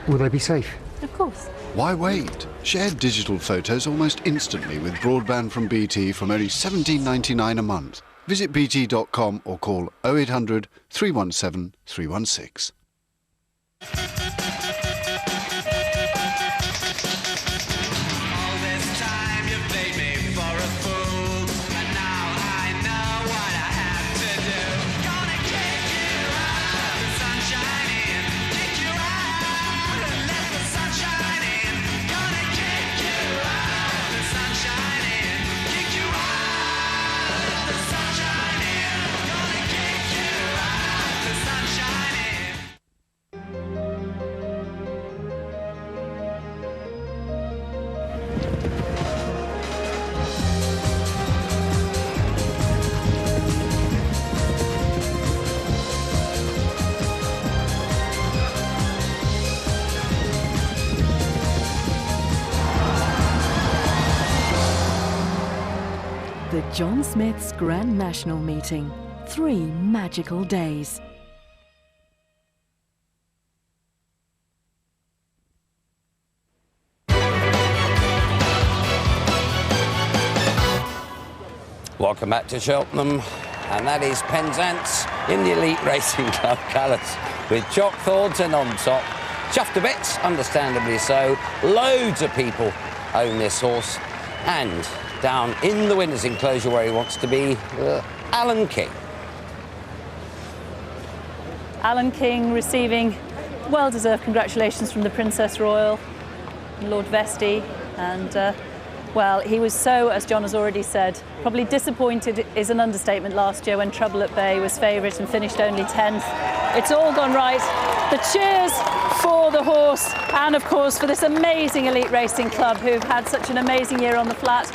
Will they be safe? Of course. Why wait? Share digital photos almost instantly with broadband from BT from only $17.99 a month. Visit bt.com or call 0800 317 316. The John Smith's Grand National Meeting. 3 magical days. Welcome back to Cheltenham, and that is Penzance in the Elite Racing Club colours with Jock Thornton on top. Chuffed a bit, understandably so. Loads of people own this horse, and down in the winner's enclosure where he wants to be, Alan King. Alan King receiving well-deserved congratulations from the Princess Royal, Lord Vestey, and well, he was so, as John has already said, probably disappointed is an understatement last year when Trouble at Bay was favourite and finished only 10th. It's all gone right. The cheers for the horse and, of course, for this amazing Elite Racing Club who've had such an amazing year on the flat.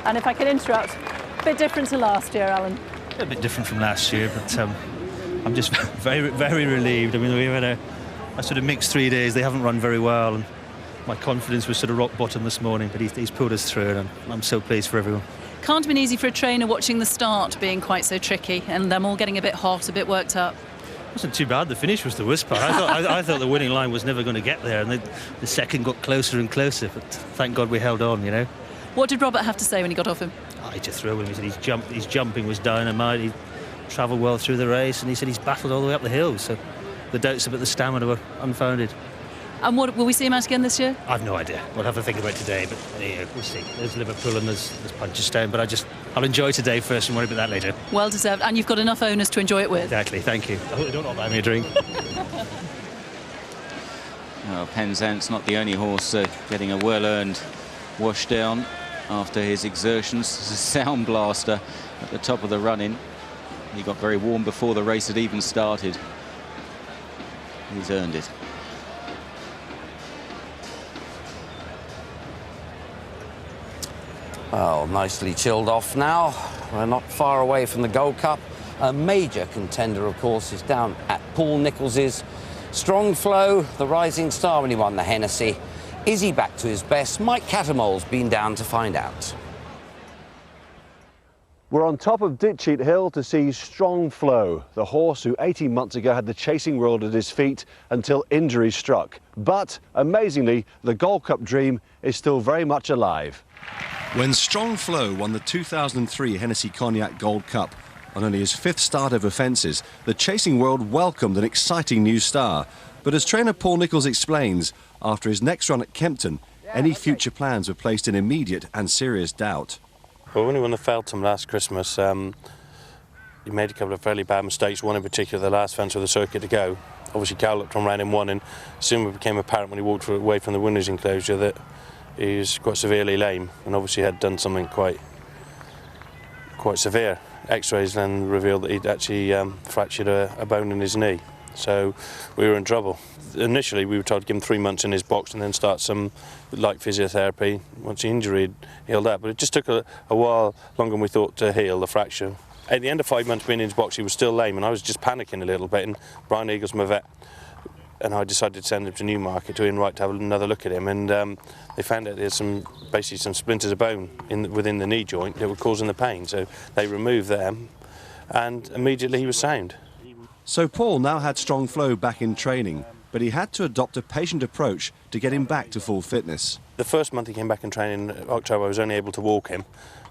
And if I can interrupt, a bit different to last year, Alan. A bit different from last year, but I'm just very, very relieved. I mean, we've had a sort of mixed 3 days. They haven't run very well, and my confidence was sort of rock bottom this morning, but he's pulled us through, and I'm so pleased for everyone. Can't have been easy for a trainer watching the start being quite so tricky and them all getting a bit hot, a bit worked up. It wasn't too bad. The finish was the worst part. I thought the winning line was never going to get there, and the second got closer and closer, but thank God we held on, you know. What did Robert have to say when he got off him? He just threw him. He said his jumping was dynamite. He travelled well through the race, and he said he's battled all the way up the hill, so the doubts about the stamina were unfounded. And what, will we see him out again this year? I've no idea. We'll have to think about it today, but yeah, we'll see. There's Liverpool and there's Punchestown, but I'll enjoy today first and worry about that later. Well deserved, and you've got enough owners to enjoy it with. Exactly, thank you. I hope they don't buy me a drink. Well, Penzance not the only horse getting a well-earned wash down after his exertions. There's a sound blaster at the top of the run-in. He got very warm before the race had even started. He's earned it. Well, nicely chilled off now. We're not far away from the Gold Cup. A major contender, of course, is down at Paul Nichols's. Strong Flow, the rising star when he won the Hennessy. Is he back to his best? Mike Cattermole's been down to find out. We're on top of Ditcheat Hill to see Strong Flow, the horse who 18 months ago had the chasing world at his feet until injury struck. But, amazingly, the Gold Cup dream is still very much alive. When Strong Flow won the 2003 Hennessy Cognac Gold Cup on only his 5th start over fences, the chasing world welcomed an exciting new star. But as trainer Paul Nicholls explains, after his next run at Kempton, any future plans were placed in immediate and serious doubt. Well, when he won the Feltham last Christmas, he made a couple of fairly bad mistakes, one in particular, the last fence of the circuit to go. Obviously, galloped on round in one, and soon it became apparent when he walked away from the winner's enclosure that he was quite severely lame, and obviously had done something quite severe. X-rays then revealed that he'd actually fractured a bone in his knee, so we were in trouble. Initially, we were told to give him 3 months in his box and then start some light physiotherapy once the injury had healed up, but it just took a while longer than we thought to heal the fracture. At the end of 5 months being in his box, he was still lame, and I was just panicking a little bit, and Brian Eagles, my vet, and I decided to send him to Newmarket to Ian Wright to have another look at him, and they found out there's basically some splinters of bone within the knee joint that were causing the pain, so they removed them, and immediately he was sound. So Paul now had Strong Flow back in training, but he had to adopt a patient approach to get him back to full fitness. The first month he came back in training in October, I was only able to walk him,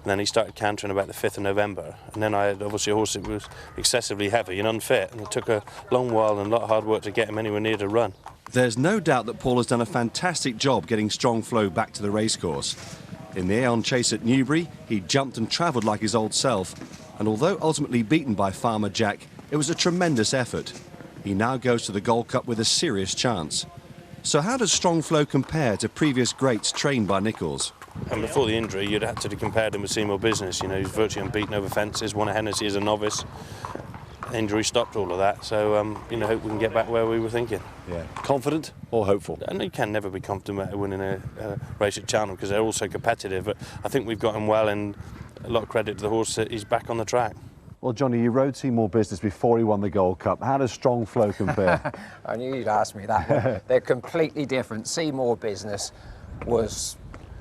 And then he started cantering about the 5th of November. And then I had obviously a horse that was excessively heavy and unfit, and it took a long while and a lot of hard work to get him anywhere near to run. There's no doubt that Paul has done a fantastic job getting Strong Flow back to the racecourse. In the Aeon Chase at Newbury, he jumped and travelled like his old self, and although ultimately beaten by Farmer Jack, it was a tremendous effort. He now goes to the Gold Cup with a serious chance. So how does Strong Flow compare to previous greats trained by Nichols? And before the injury, you'd have to compare him with Seymour Business. You know, he's virtually unbeaten over fences, won a Hennessy as a novice. Injury stopped all of that, so you know, hope we can get back where we were thinking. Yeah, confident or hopeful? And you can never be confident about winning a race at Cheltenham because they're all so competitive. But I think we've got him well, and a lot of credit to the horse that he's back on the track. Well, Johnny, you rode Seymour Business before he won the Gold Cup. How does Strong Flow compare? I knew you'd ask me that one. They're completely different. Seymour Business was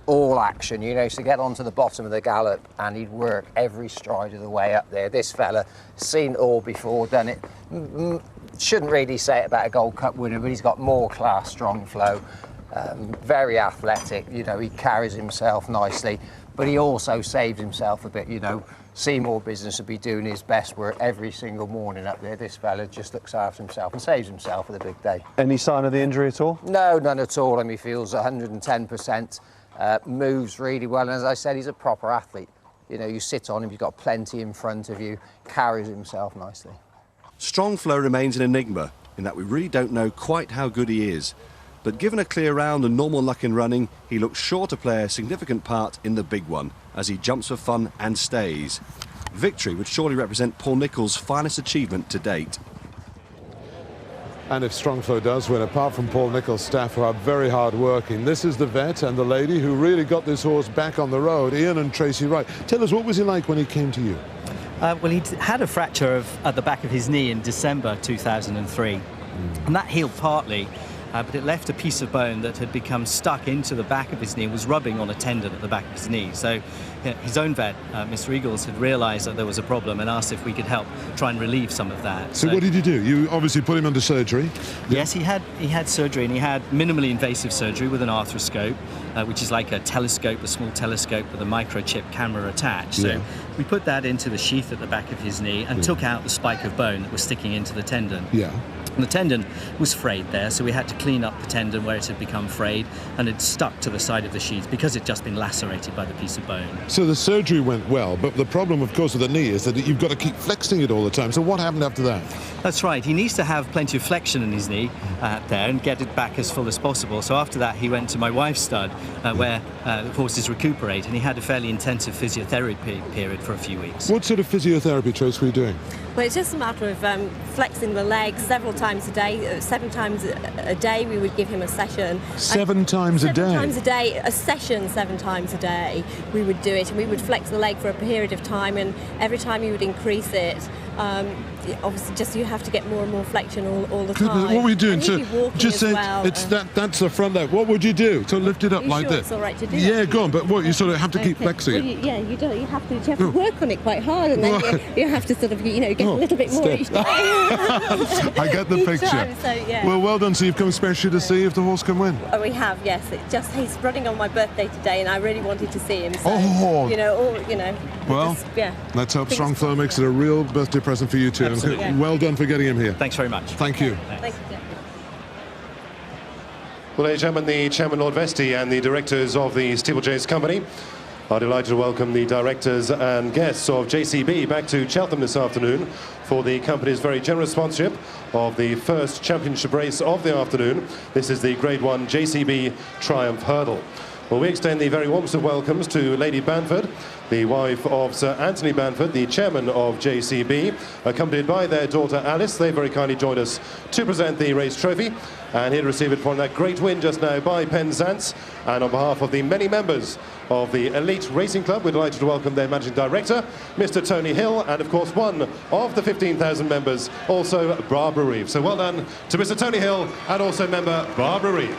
all action, you know, to get onto the bottom of the gallop, and he'd work every stride of the way up there. This fella, seen it all before, done it. Shouldn't really say it about a Gold Cup winner, but he's got more class, Strong Flow. Very athletic, you know, he carries himself nicely, but he also saves himself a bit, you know. Seymour Business would be doing his best work every single morning up there. This fella just looks after himself and saves himself for the big day. Any sign of the injury at all? No, none at all. I mean, he feels 110%. Moves really well, and as I said, he's a proper athlete. You know, you sit on him, you've got plenty in front of you, carries himself nicely. Strong Flow remains an enigma in that we really don't know quite how good he is. But given a clear round and normal luck in running, he looks sure to play a significant part in the big one as he jumps for fun and stays. Victory would surely represent Paul Nichols' finest achievement to date. And if Strong Flow does win, apart from Paul Nichols' staff who are very hard working, this is the vet and the lady who really got this horse back on the road, Ian and Tracy Wright. Tell us, what was he like when he came to you? Well, he'd had a fracture at the back of his knee in December 2003, and that healed partly, but it left a piece of bone that had become stuck into the back of his knee and was rubbing on a tendon at the back of his knee. So his own vet, Mr. Eagles, had realised that there was a problem and asked if we could help try and relieve some of that. So what did you do? You obviously put him under surgery? Yes, he had surgery, and he had minimally invasive surgery with an arthroscope, which is like a telescope, a small telescope with a microchip camera attached. So we put that into the sheath at the back of his knee and took out the spike of bone that was sticking into the tendon. Yeah. And the tendon was frayed there, so we had to clean up the tendon where it had become frayed, and it stuck to the side of the sheath because it had just been lacerated by the piece of bone. So the surgery went well, but the problem, of course, with the knee is that you've got to keep flexing it all the time. So what happened after that? That's right. He needs to have plenty of flexion in his knee there and get it back as full as possible. So after that, he went to my wife's stud, where the horses recuperate, and he had a fairly intensive physiotherapy period for a few weeks. What sort of physiotherapy, Trace, were you doing? Well, it's just a matter of flexing the legs several times a day. 7 times a day we would give him a session. 7 times a day? 7 times a day, a session 7 times a day. We would do it, and we would flex the leg for a period of time, and every time you would increase it, obviously just you have to get more and more flexion all the time. What were you doing? And So just say that's the front leg. What would you do? So lift it up like sure this. It's all right to do. Yeah, go on. But what, you sort of have to keep flexing it. You do. You have to work on it quite hard, and then you have to sort of get a little bit more each time. I get the picture. Time, so, yeah. Well, well done. So you've come especially to see if the horse can win. Oh, we have, yes. He's running on my birthday today, and I really wanted to see him. So, Well, let's hope Strong Flow makes it a real birthday present for you too. Absolutely. And well done for getting him here. Thanks very much. Thank you. Thank you. Well, ladies and gentlemen, the Chairman Lord Vestey and the directors of the Steeplechase Company are delighted to welcome the directors and guests of JCB back to Cheltenham this afternoon for the company's very generous sponsorship of the first championship race of the afternoon. This is the Grade 1 JCB Triumph Hurdle. Well, we extend the very warmest of welcomes to Lady Banford, the wife of Sir Anthony Banford, the chairman of JCB, accompanied by their daughter Alice. They very kindly joined us to present the race trophy, and here to receive it for that great win just now by Penzance. And on behalf of the many members of the Elite Racing Club, we're delighted to welcome their managing director, Mr. Tony Hill, and of course one of the 15,000 members, also Barbara Reeve. So well done to Mr. Tony Hill and also member Barbara Reeve.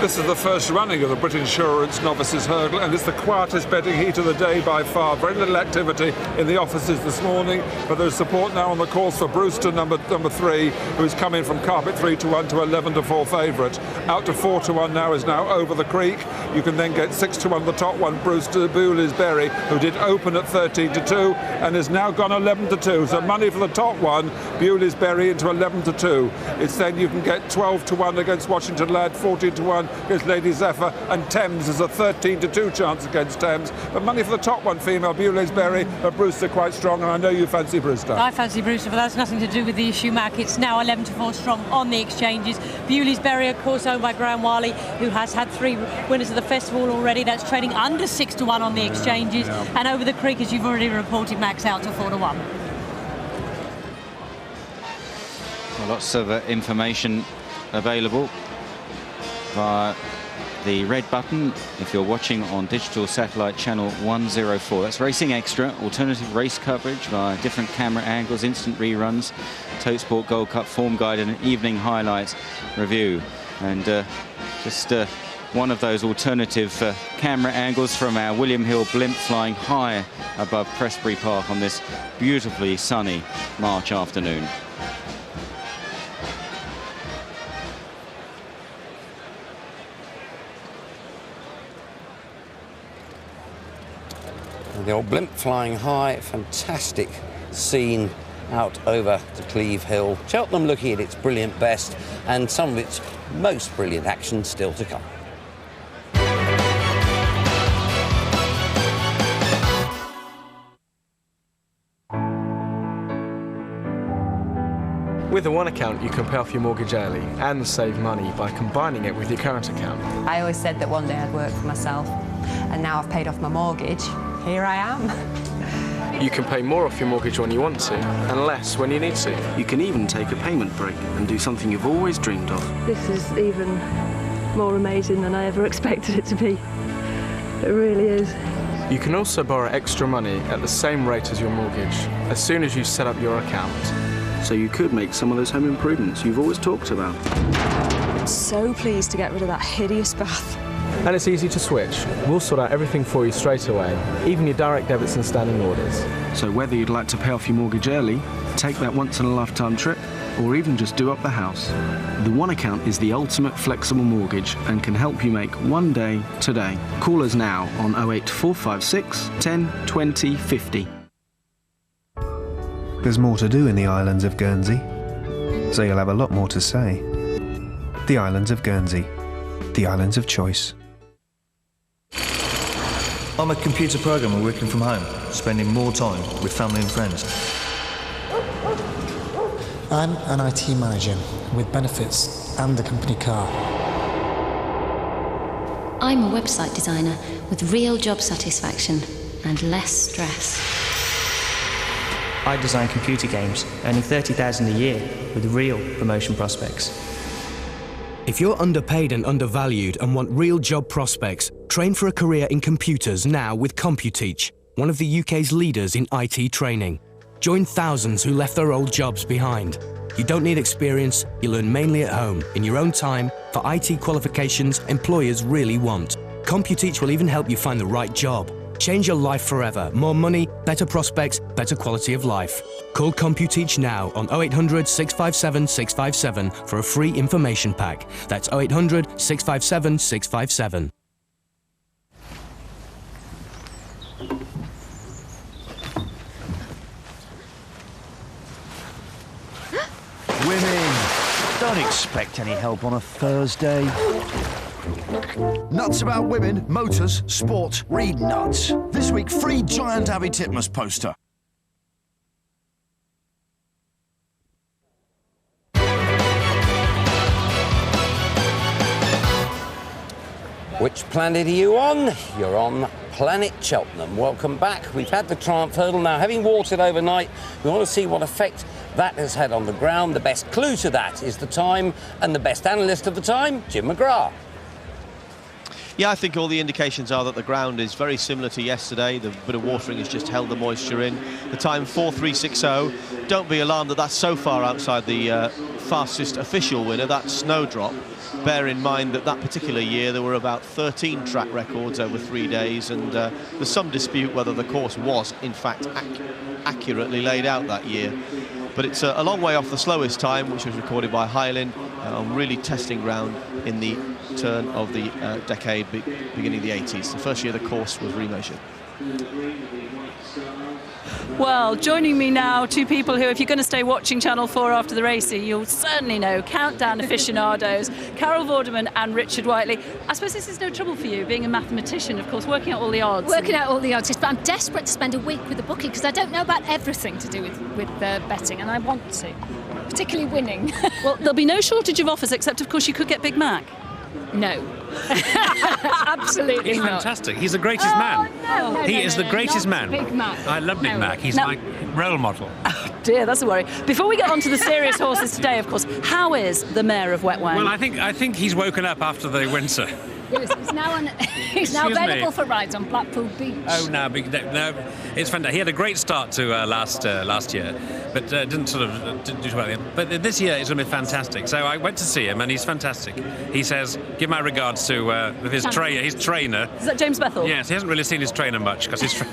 This is the first running of the British Insurance Novices Hurdle, and it's the quietest betting heat of the day by far. Very little activity in the offices this morning, but there's support now on the course for Brewster, number 3, who's coming from carpet 3-1 to 11-4 favourite. Out to 4-1 now is now Over the Creek. You can then get 6-1 the top one, Brewster Bewley's Berry, who did open at 13-2 and has now gone 11-2. So money for the top one, Bewley's Berry, into 11-2. It's then you can get 12-1 against Washington Lad, 14-1 against Lady Zephyr, and Thames is a 13-2 chance against Thames. But money for the top one, female, Bewley's Berry, but Brewster quite strong, and I know you fancy Brewster. I fancy Brewster, but that's nothing to do with the issue, Mac. It's now 11-4 strong on the exchanges. Bewley's Berry, of course, owned by Graham Wiley, who has had 3 winners of the festival already. That's trading under 6-1 on the exchanges, and Over the Creek, as you've already reported, Max, out to 4-1. Well, lots of information available via the red button if you're watching on digital satellite channel 104. That's Racing Extra, alternative race coverage via different camera angles, instant reruns, Totesport Gold Cup form guide, and an evening highlights review. And just one of those alternative camera angles from our William Hill blimp flying high above Prestbury Park on this beautifully sunny March afternoon. The old blimp flying high, fantastic scene out over to Cleve Hill. Cheltenham looking at its brilliant best, and some of its most brilliant action still to come. With the One account, you can pay off your mortgage early and save money by combining it with your current account. I always said that one day I'd work for myself, and now I've paid off my mortgage. Here I am. You can pay more off your mortgage when you want to, and less when you need to. You can even take a payment break and do something you've always dreamed of. This is even more amazing than I ever expected it to be. It really is. You can also borrow extra money at the same rate as your mortgage as soon as you set up your account. So you could make some of those home improvements you've always talked about. I'm so pleased to get rid of that hideous bath. And it's easy to switch. We'll sort out everything for you straight away, even your direct debits and standing orders. So whether you'd like to pay off your mortgage early, take that once-in-a-lifetime trip, or even just do up the house, the One account is the ultimate flexible mortgage and can help you make one day today. Call us now on 08456 10 20 50. There's more to do in the islands of Guernsey, so you'll have a lot more to say. The islands of Guernsey, the islands of choice. I'm a computer programmer working from home, spending more time with family and friends. I'm an IT manager with benefits and a company car. I'm a website designer with real job satisfaction and less stress. I design computer games, earning $30,000 a year with real promotion prospects. If you're underpaid and undervalued and want real job prospects, train for a career in computers now with CompuTeach, one of the UK's leaders in IT training. Join thousands who left their old jobs behind. You don't need experience, you learn mainly at home, in your own time, for IT qualifications employers really want. CompuTeach will even help you find the right job. Change your life forever. More money, better prospects, better quality of life. Call CompuTeach now on 0800 657 657 for a free information pack. That's 0800 657 657. Women, don't expect any help on a Thursday. Nuts about women, motors, sport, read nuts. This week, free giant Abby Titmus poster. Which planet are you on? You're on planet Cheltenham. Welcome back. We've had the Triumph Hurdle now. Having walked it overnight, we want to see what effect that has had on the ground. The best clue to that is the time, and the best analyst of the time, Jim McGrath. Yeah, I think all the indications are that the ground is very similar to yesterday. The bit of watering has just held the moisture in. The time 4:360. Don't be alarmed that that's so far outside the fastest official winner, that Snowdrop. Bear in mind that particular year there were about 13 track records over 3 days, and there's some dispute whether the course was in fact accurately laid out that year. But it's a long way off the slowest time, which was recorded by Hyland on really testing ground in the turn of the decade, beginning of the 80s. The first year the course was remeasured. Well, joining me now, two people who, if you're going to stay watching Channel 4 after the race, you'll certainly know, countdown aficionados, Carol Vorderman and Richard Whiteley. I suppose this is no trouble for you, being a mathematician, of course, working out all the odds. Working out all the odds, but I'm desperate to spend a week with the bookie because I don't know about everything to do with betting, and I want to, particularly winning. Well, there'll be no shortage of offers, except, of course, you could get Big Mac. No. Absolutely He's not. fantastic. He's the greatest man. He is the greatest man. Big Mac. I love Big Mac. He's my role model. Oh dear, that's a worry. Before we get on to the serious horses today, of course, how is the Mayor of Wetwang? Well, I think he's woken up after the winter. Yes, he's now available for rides on Blackpool Beach. Oh, no, it's fantastic. He had a great start to last year, but didn't sort of do too well. But this year it's going to be fantastic. So I went to see him, and he's fantastic. He says, "Give my regards to his trainer." Is that James Bethel? Yes, he hasn't really seen his trainer much because he's.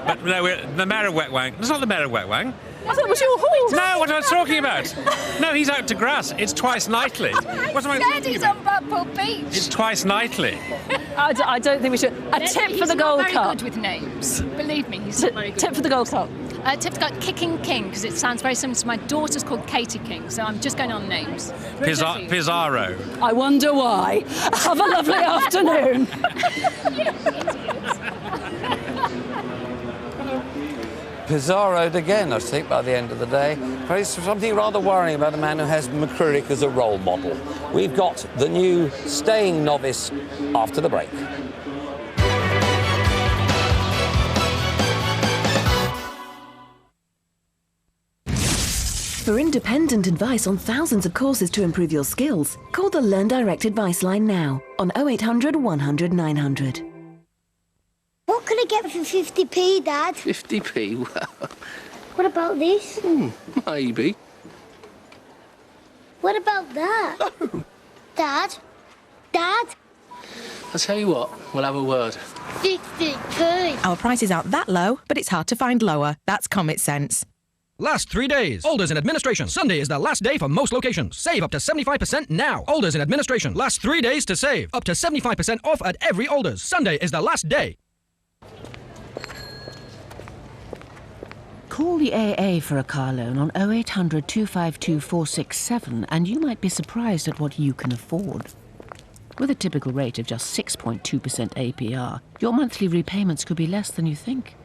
But no, the Mayor of Wetwang. It's not the Mayor of Wetwang. I thought it was your horse. No, what am I talking about? No, he's out to grass. It's twice nightly. What am I said he's on Blackpool Beach. It's twice nightly. I don't think we should. A tip for the Gold Cup. He's not very good with names. Believe me, he's not very good. Tip for the Gold Cup. Tip for the Kicking King, because it sounds very similar to my daughter's called Katie King, so I'm just going on names. Pizarro. I wonder why. Have a lovely afternoon. Pizarro'd again, I think, by the end of the day. There's something rather worrying about a man who has McCririck as a role model. We've got the new staying novice after the break. For independent advice on thousands of courses to improve your skills, call the Learn Direct advice line now on 0800 100 900. What can I get for 50p, Dad? 50p? Well... What about this? Maybe. What about that? No. Dad? Dad? I'll tell you what, we'll have a word. 50p. Our prices aren't that low, but it's hard to find lower. That's Comet Sense. Last 3 days. Alders in administration. Sunday is the last day for most locations. Save up to 75% now. Alders in administration. Last 3 days to save. Up to 75% off at every Alders. Sunday is the last day. Call the AA for a car loan on 0800 252 467 and you might be surprised at what you can afford. With a typical rate of just 6.2% APR, your monthly repayments could be less than you think.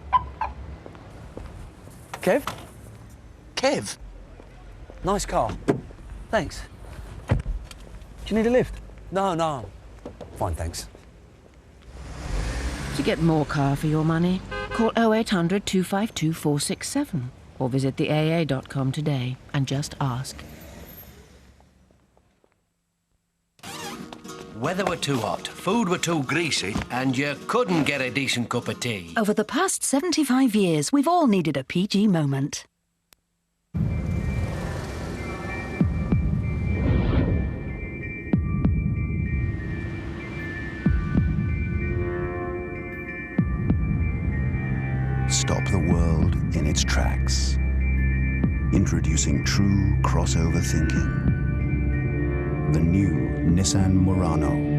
Kev? Kev? Nice car. Thanks. Do you need a lift? No. Fine, thanks. To get more car for your money, call 0800 252 467 or visit theaa.com today and just ask. Weather were too hot, food were too greasy, and you couldn't get a decent cup of tea. Over the past 75 years, we've all needed a PG moment. Stop the world in its tracks. Introducing true crossover thinking. The new Nissan Murano.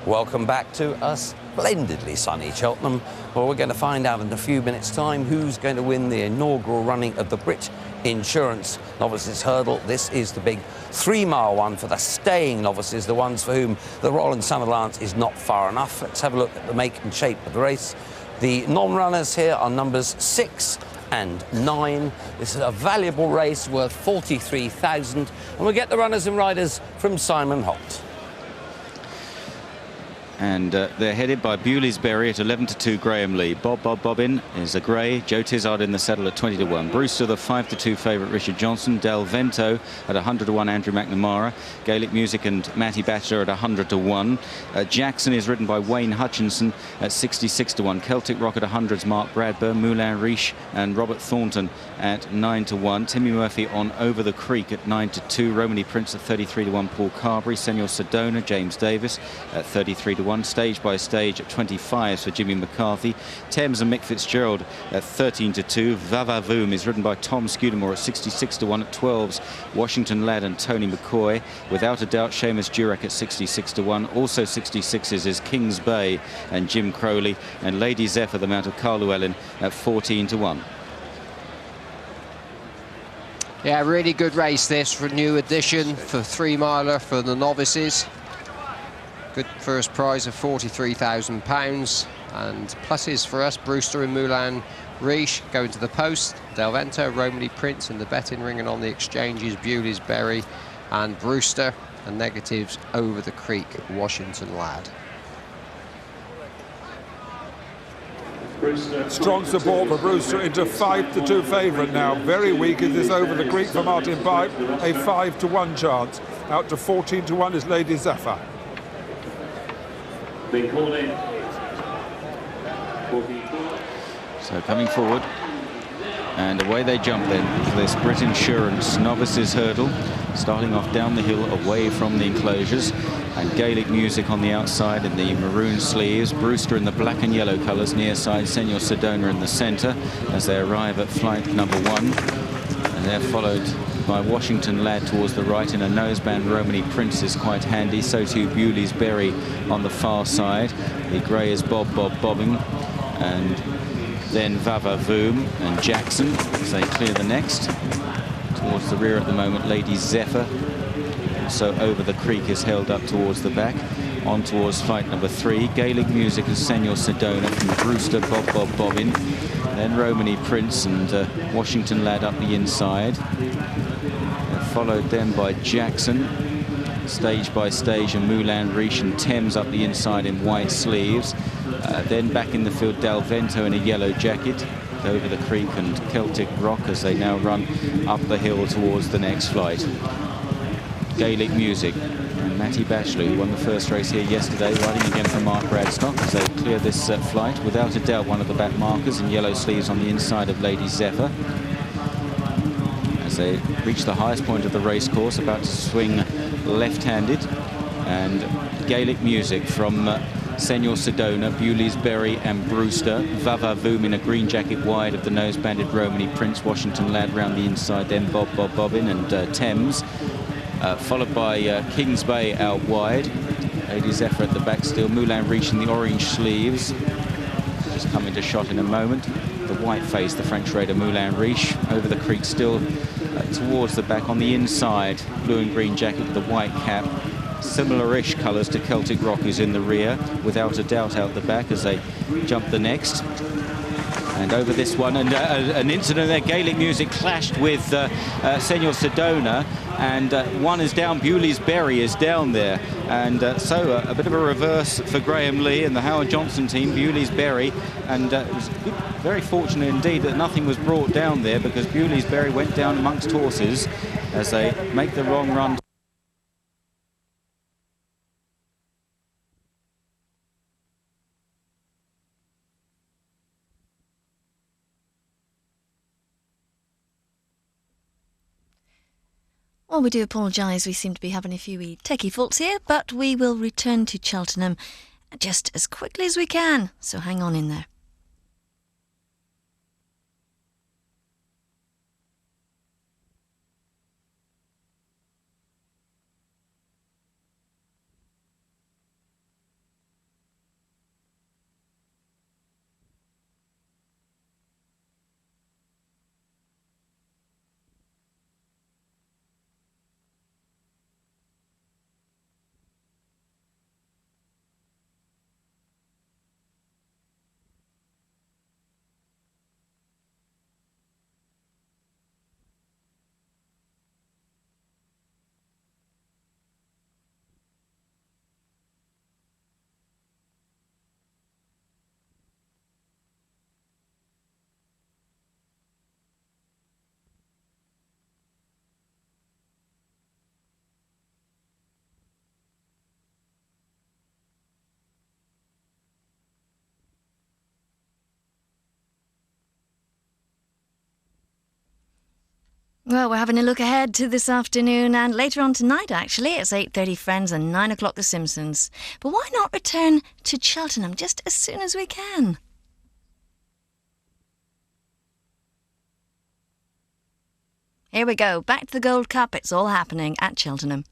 Welcome back to a splendidly sunny Cheltenham, where we're going to find out in a few minutes' time who's going to win the inaugural running of the Brit Insurance Novices Hurdle. This is the big 3-mile one for the staying novices, the ones for whom the Royal and Sun Alliance is not far enough. Let's have a look at the make and shape of the race. The non-runners here are numbers 6 and 9. This is a valuable race worth 43,000, and we'll get the runners and riders from Simon Holt. And they're headed by Bewleysbury at 11-2 Graham Lee. Bobbin is a grey. Joe Tizard in the saddle at 20-1. Brewster, the 5-2 favourite Richard Johnson. Del Vento at 100-1 Andrew McNamara. Gaelic Music and Matty Batchelor at 100-1. Jackson is ridden by Wayne Hutchinson at 66-1. Celtic Rock at 100's Mark Bradburn. Moulin Rouge and Robert Thornton at 9-1. Timmy Murphy on Over the Creek at 9-2. Romany Prince at 33-1. Paul Carberry. Senor Sedona, James Davis at 33-1. Stage by stage at 25 for Jimmy McCarthy. Thames and Mick Fitzgerald at 13-2. Vavavoom is ridden by Tom Scudamore at 66-1. At 12s, Washington Lad and Tony McCoy. Without a doubt, Seamus Durek at 66-1. Also 66s is Kings Bay and Jim Crowley. And Lady Zephyr, the Mount of Carl Llewellyn, at 14-1. Yeah, really good race this for a new edition for 3-miler for the novices. Good first prize of £43,000, and pluses for us: Brewster and Moulin Rouge going to the post, Del Vento, Romany Prince in the betting ring, and on the exchanges Bewleysbury and Brewster, and negatives Over the Creek, Washington Lad. Strong support for Brewster into 5-2 favourite now. Very weak is this Over the Creek for Martin Pipe, a 5-1 chance. Out to 14-1 is Lady Zephyr. So coming forward, and away they jump then for this Brit Insurance Novices Hurdle, starting off down the hill away from the enclosures. And Gaelic Music on the outside in the maroon sleeves, Brewster in the black and yellow colours near side, Senor Sedona in the centre as they arrive at flight number 1. And they're followed by Washington Lad towards the right in a noseband. Romany Prince is quite handy, so too Bewleysbury on the far side. The grey is Bobbing, and then Vavavoom and Jackson as they clear the next. Towards the rear at the moment, Lady Zephyr. So Over the Creek is held up towards the back. On towards flight number 3. Gaelic Music and Senor Sedona from Brewster, Bobbin. Then Romany Prince and Washington Lad up the inside. Followed then by Jackson, stage by stage, and Moulin Rouge and Thames up the inside in white sleeves. Then back in the field, Del Vento in a yellow jacket. Over the Creek and Celtic Rock as they now run up the hill towards the next flight. Gaelic Music and Matty Batchelor, who won the first race here yesterday, riding again for Mark Bradstock as they clear this flight. Without a doubt, one of the back markers in yellow sleeves on the inside of Lady Zephyr. As they reach the highest point of the race course, about to swing left-handed. And Gaelic Music from Senor Sedona, Bewleysbury and Brewster. Vavavoom in a green jacket wide of the nose-banded Romany Prince. Washington Lad round the inside, then Bobbin and Thames. Followed by Kings Bay out wide. Lady Zephyr at the back still. Moulin Rouge in the orange sleeves. Just come into shot in a moment. The white face, the French raider Moulin Rouge. Over the Creek still towards the back on the inside. Blue and green jacket with the white cap. Similar-ish colours to Celtic Rock, who's in the rear. Without a doubt out the back as they jump the next. And over this one, and an incident there, Gaelic Music clashed with Senor Sedona, and one is down, Bewleysbury is down there. And so a bit of a reverse for Graham Lee and the Howard Johnson team, Bewleysbury. And it was very fortunate indeed that nothing was brought down there, because Bewleysbury went down amongst horses as they make the wrong run. Well, we do apologise. We seem to be having a few techie faults here, but we will return to Cheltenham just as quickly as we can. So hang on in there. Well, we're having a look ahead to this afternoon and later on tonight, actually. It's 8:30 Friends and 9 o'clock The Simpsons. But why not return to Cheltenham just as soon as we can? Here we go. Back to the Gold Cup. It's all happening at Cheltenham.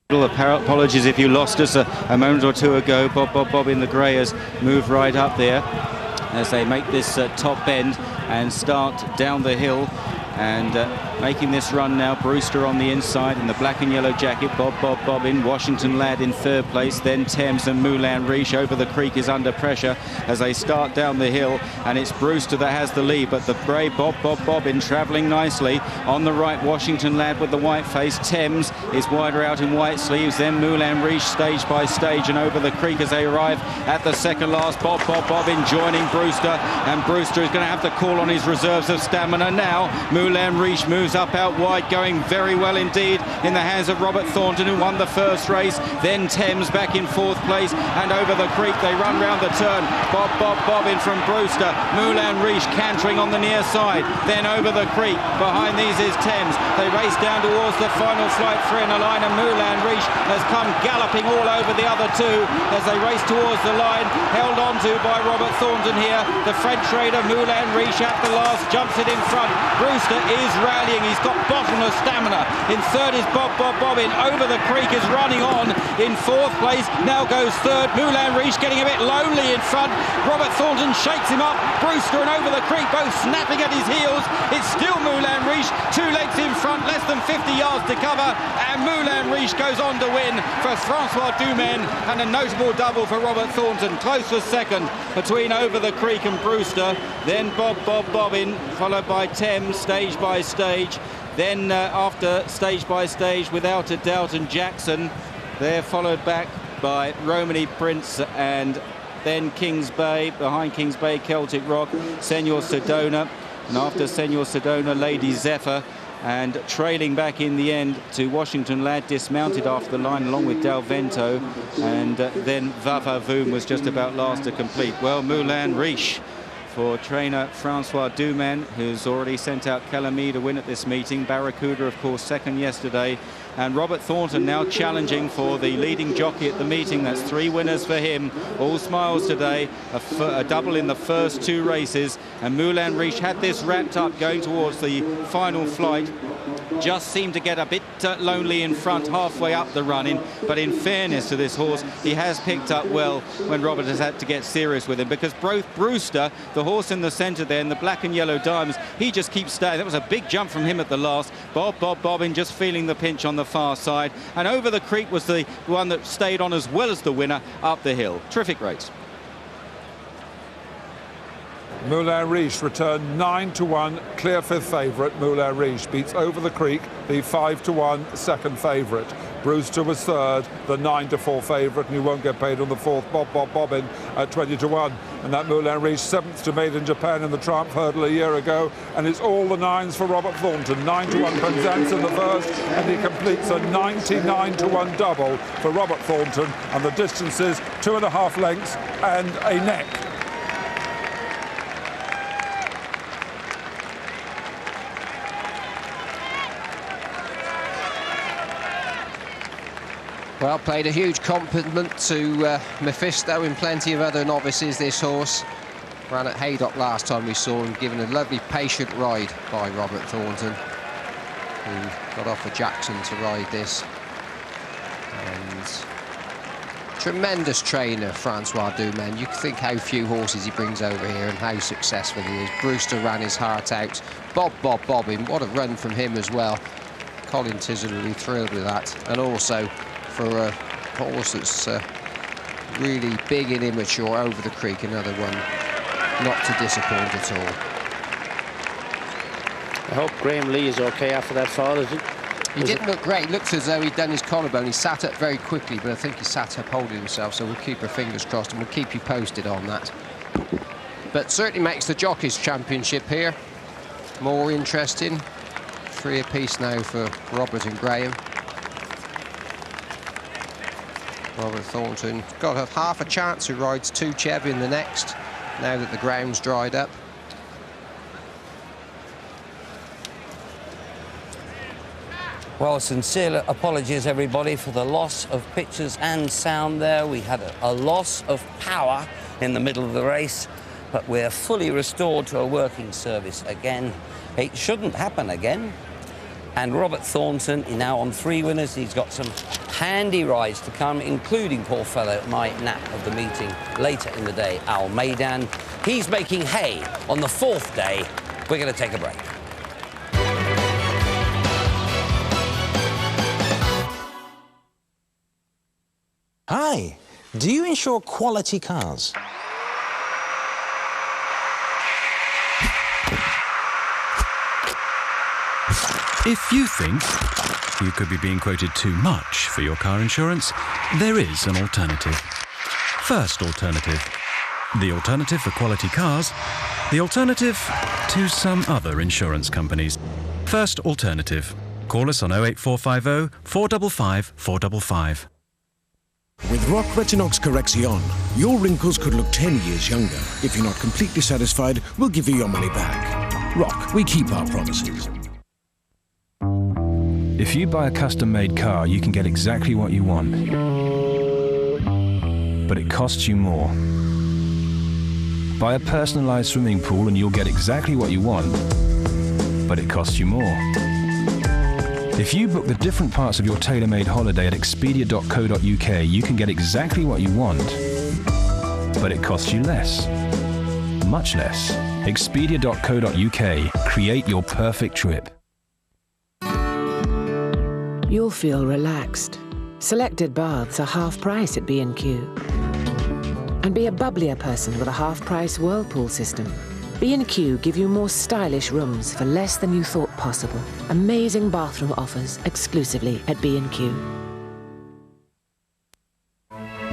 Apologies if you lost us a moment or two ago. Bob in the grey has moved right up there as they make this top bend and start down the hill. And making this run now, Brewster on the inside in the black and yellow jacket. Bob in. Washington Lad in third place. Then Thames and Moulin Rouge. Over the creek is under pressure as they start down the hill. And it's Brewster that has the lead. But the brave Bob in travelling nicely. On the right, Washington Lad with the white face. Thames is wider out in white sleeves. Then Moulin Rouge stage by stage and over the creek as they arrive at the second last. Bob in joining Brewster. And Brewster is going to have to call on his reserves of stamina now. Moulin Rouge moves up out wide, going very well indeed in the hands of Robert Thornton, who won the first race. Then Thames back in fourth place, and over the creek they run round the turn. Bob in from Brewster. Moulin Rouge cantering on the near side. Then over the creek. Behind these is Thames. They race down towards the final flight, 3 in a line, and Moulin Rouge has come galloping all over the other two as they race towards the line. Held on to by Robert Thornton here. The French raider Moulin Rouge at the last jumps it in front. Brewster is rallying. He's got bottomless stamina. In third is Bob in. Over the creek is running on in fourth place. Now goes third. Moulin Rouge getting a bit lonely in front. Robert Thornton shakes him up. Brewster and over the creek both snapping at his heels. It's still Moulin Rouge. 2 lengths in front. Less than 50 yards to cover. And Moulin Rouge goes on to win for Francois Dumaine. And a notable double for Robert Thornton. Close for second between over the creek and Brewster. Then Bob in, followed by Thames, stage by stage. Then after stage by stage, without a doubt, and Jackson. They're followed back by Romany Prince and then Kings Bay. Behind Kings Bay, Celtic Rock, Senor Sedona. And after Senor Sedona, Lady Zephyr. And trailing back in the end to Washington Lad, dismounted after the line along with Del Vento. And then Vavavoom was just about last to complete. Well, Moulin Rouge for trainer Francois Dumaine, who's already sent out Calamy to win at this meeting. Barracuda, of course, second yesterday. And Robert Thornton now challenging for the leading jockey at the meeting. That's 3 winners for him. All smiles today. A double in the first 2 races. And Moulin Rouge had this wrapped up going towards the final flight. Just seemed to get a bit lonely in front halfway up the running. But in fairness to this horse, he has picked up well when Robert has had to get serious with him. Because Brewster, the horse in the centre there in the black and yellow diamonds, he just keeps staying. That was a big jump from him at the last. Bobbin just feeling the pinch on the far side. And over the creek was the one that stayed on as well as the winner up the hill. Terrific race. Moulin Rouge returned 9-1, clear 5th favourite. Moulin Rouge beats Over the Creek, the 5-1 second favourite. Brewster was third, the 9-4 favourite, and you won't get paid on the fourth. Bobbin at 20-1. And that Moulin Rouge 7th to Made in Japan in the Triumph Hurdle a year ago. And it's all the 9s for Robert Thornton. 9-1 Penzance in the first, and he completes a 99-1 double for Robert Thornton. And the distances 2.5 lengths and a neck. Well, played a huge compliment to Mephisto and plenty of other novices, this horse. Ran at Haydock last time we saw him, given a lovely patient ride by Robert Thornton, who got off for Jackson to ride this. And tremendous trainer, Francois Dumaine. You can think how few horses he brings over here and how successful he is. Brewster ran his heart out. Bobbin, what a run from him as well. Colin Tizzard will be thrilled with that. And also, for a horse that's really big and immature, Over the Creek, another one not to disappoint at all. I hope Graham Lee is okay after that fall, is he? He didn't look great. It looked as though he'd done his collarbone. He sat up very quickly, but I think he sat up holding himself, so we'll keep our fingers crossed and we'll keep you posted on that. but certainly makes the Jockeys Championship here more interesting. 3 apiece now for Robert and Graham. Robert Thornton got half a chance, who rides 2 Chev in the next, now that the ground's dried up. Well, sincere apologies, everybody, for the loss of pictures and sound there. We had a loss of power in the middle of the race, but we're fully restored to a working service again. It shouldn't happen again. And Robert Thornton is now on 3 winners. He's got some handy rides to come, including, poor fellow, my nap of the meeting later in the day, Al Maidan. He's making hay on the 4th day. We're going to take a break. Hi, do you insure quality cars? If you think you could be being quoted too much for your car insurance, there is an alternative. First Alternative. The alternative for quality cars. The alternative to some other insurance companies. First Alternative. Call us on 08450 455 455. With Rock Retinox Correction, your wrinkles could look 10 years younger. If you're not completely satisfied, we'll give you your money back. Rock, we keep our promises. If you buy a custom-made car, you can get exactly what you want. But it costs you more. Buy a personalised swimming pool and you'll get exactly what you want. But it costs you more. If you book the different parts of your tailor-made holiday at expedia.co.uk, you can get exactly what you want. But it costs you less. Much less. Expedia.co.uk. Create your perfect trip. You'll feel relaxed. Selected baths are half price at B&Q. And be a bubblier person with a half-price whirlpool system. B&Q give you more stylish rooms for less than you thought possible. Amazing bathroom offers exclusively at B&Q.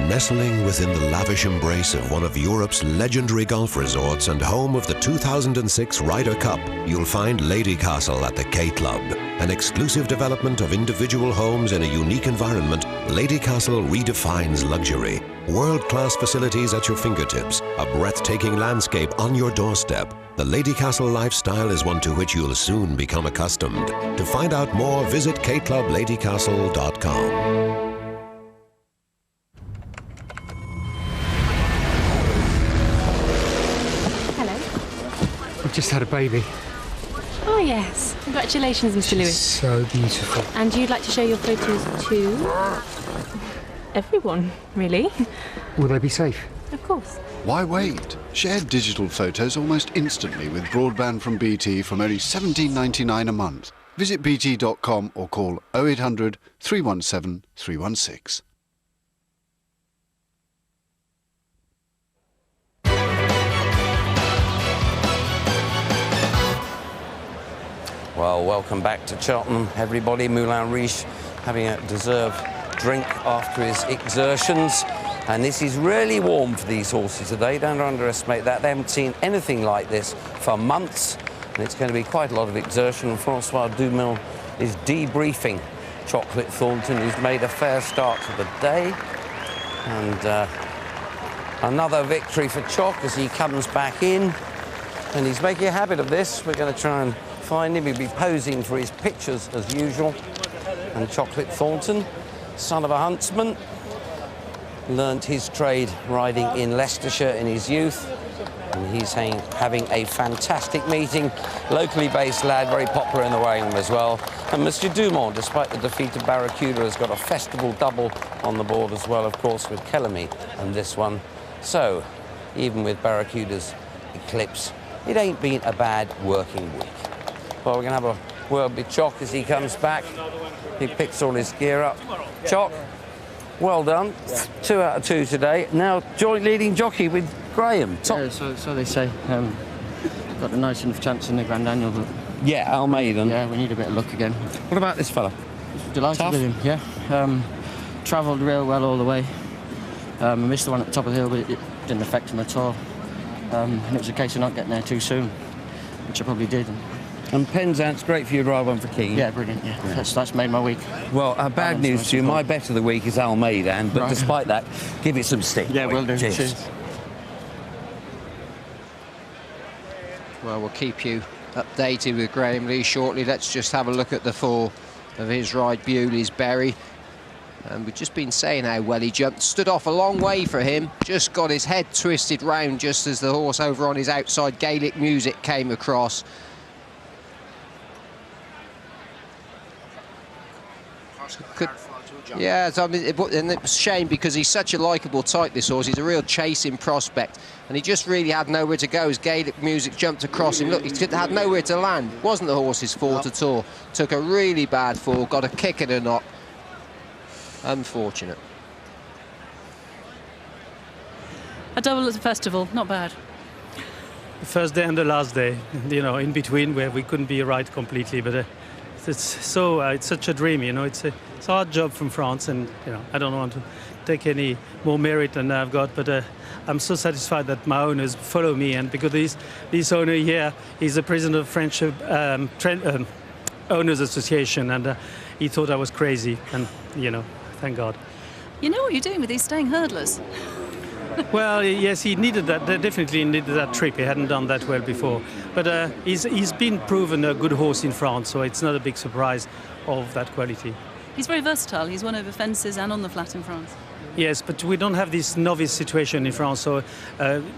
Nestling within the lavish embrace of one of Europe's legendary golf resorts and home of the 2006 Ryder Cup, you'll find Lady Castle at the K Club. An exclusive development of individual homes in a unique environment, Lady Castle redefines luxury. World-class facilities at your fingertips, a breathtaking landscape on your doorstep. The Lady Castle lifestyle is one to which you'll soon become accustomed. To find out more, visit kclubladycastle.com. We've just had a baby. Oh, yes. Congratulations, Mr. Lewis. So beautiful. And you'd like to show your photos to everyone, really? Will they be safe? Of course. Why wait? Share digital photos almost instantly with broadband from BT from only $17.99 a month. Visit bt.com or call 0800 317 316. Well, welcome back to Cheltenham, everybody. Moulin Rouge having a deserved drink after his exertions. And this is really warm for these horses today. Don't underestimate that. They haven't seen anything like this for months. And it's going to be quite a lot of exertion. And Francois Dumont is debriefing Chocolate Thornton, who's made a fair start to the day. And another victory for Choc as he comes back in. And he's making a habit of this. We're going to try and find him. He'll be posing for his pictures as usual. And Chocolate Thornton, son of a huntsman, learnt his trade riding in Leicestershire in his youth. And he's having a fantastic meeting. Locally based lad, very popular in the weighing room as well. And Monsieur Dumont, despite the defeat of Barracuda, has got a festival double on the board as well, of course, with Kellerme and this one. So, even with Barracuda's eclipse, it ain't been a bad working week. Well, we're going to have a word with Choc as he comes back. He picks all his gear up. Choc, well done. 2 out of 2 today. Now, joint leading jockey with Graham. Yeah, so they say. Got a nice enough chance in the Grand Annual, but... Yeah, Almaden. Yeah, we need a bit of luck again. What about this fella? Delighted Taafe? with him, yeah. Travelled real well all the way. I missed the one at the top of the hill, but it didn't affect him at all. and it was a case of not getting there too soon, which I probably did. And Penzance, great for you to ride one for King. Yeah, brilliant, yeah. That's made my week. Well, bad news to you, my bet of the week is Almeidan, but despite that, give it some stick. Yeah, will do. Cheers. Well, we'll keep you updated with Graham Lee shortly. Let's just have a look at the four of his ride, Bewley's Berry. And we've just been saying how well he jumped. Stood off a long way for him. Just got his head twisted round just as the horse over on his outside, Gaelic Music, came across. Yeah, I mean, and it was a shame because he's such a likeable type, this horse. He's a real chasing prospect, and he just really had nowhere to go as Gaelic Music jumped across him. Look, he had nowhere to land. Wasn't the horse's fault at all. Took a really bad fall, got a kick and a knock. Unfortunate. A double at the festival, not bad. The first day and the last day, you know, in between where we couldn't be right completely, but it's such a dream, you know. It's a hard job from France, and you know, I don't want to take any more merit than I've got, but I'm so satisfied that my owners follow me, and because this owner here is the president of French Owners Association, and he thought I was crazy, and you know, thank God. You know what you're doing with these staying hurdlers? Well, yes, he needed that. They definitely needed that trip. He hadn't done that well before. But he's been proven a good horse in France, so it's not a big surprise of that quality. He's very versatile. He's won over fences and on the flat in France. Yes, but we don't have this novice situation in France. So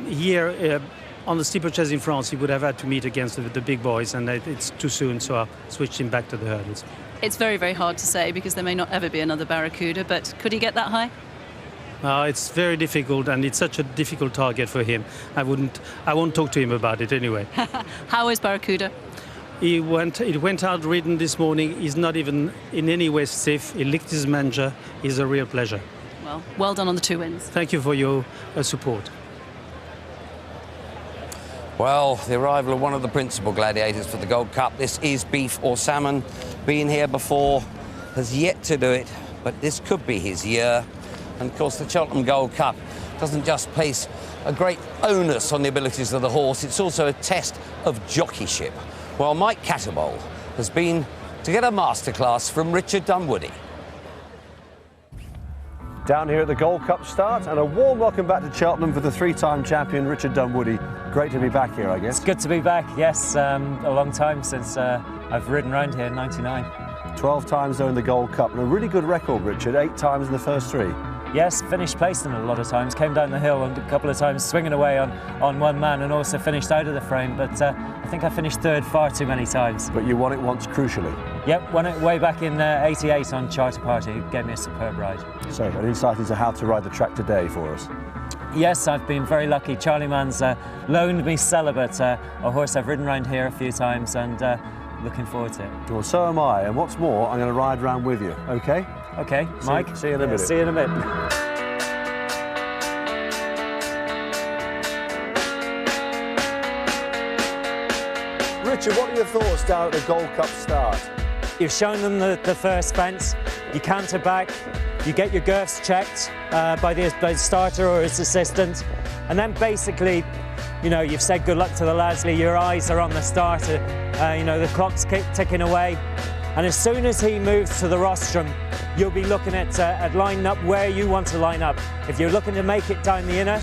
here on the steeplechase in France, he would have had to meet against the big boys, and it's too soon, so I switched him back to the hurdles. It's very, very hard to say because there may not ever be another Barracuda, but could he get that high? It's very difficult, and it's such a difficult target for him. I won't talk to him about it anyway. How is Barracuda? He went out ridden this morning. He's not even in any way stiff. He licked his manger. He's a real pleasure. Well done on the 2 wins. Thank you for your support. Well, the arrival of one of the principal gladiators for the Gold Cup. This is Beef or Salmon. Been here before, has yet to do it, but this could be his year. And of course, the Cheltenham Gold Cup doesn't just place a great onus on the abilities of the horse, it's also a test of jockeyship. Well, Mike Cattermole has been to get a masterclass from Richard Dunwoody. Down here at the Gold Cup start, and a warm welcome back to Cheltenham for the three-time champion Richard Dunwoody. Great to be back here, I guess. It's good to be back, yes. A long time since I've ridden around here in '99. 12 times though in the Gold Cup, and a really good record, Richard. 8 times in the first 3. Yes, finished placed in a lot of times. Came down the hill and a couple of times swinging away on one man, and also finished out of the frame. But I think I finished third far too many times. But you won it once, crucially. Yep, won it way back in '88 on Charter Party. It gave me a superb ride. So, an insight into how to ride the track today for us. Yes, I've been very lucky. Charlie Mann's loaned me Celibate, a horse I've ridden around here a few times, and looking forward to it. Well, so am I, and what's more, I'm going to ride around with you, OK? OK, Mike. See you in a minute. See you in a minute. Richard, what are your thoughts down at the Gold Cup start? You've shown them the first fence, you canter back, you get your girths checked by the starter or his assistant, and then basically, you know, you've said good luck to the Lasley, your eyes are on the starter, you know, the clock's ticking away, and as soon as he moves to the rostrum, you'll be looking at lining up where you want to line up. If you're looking to make it down the inner,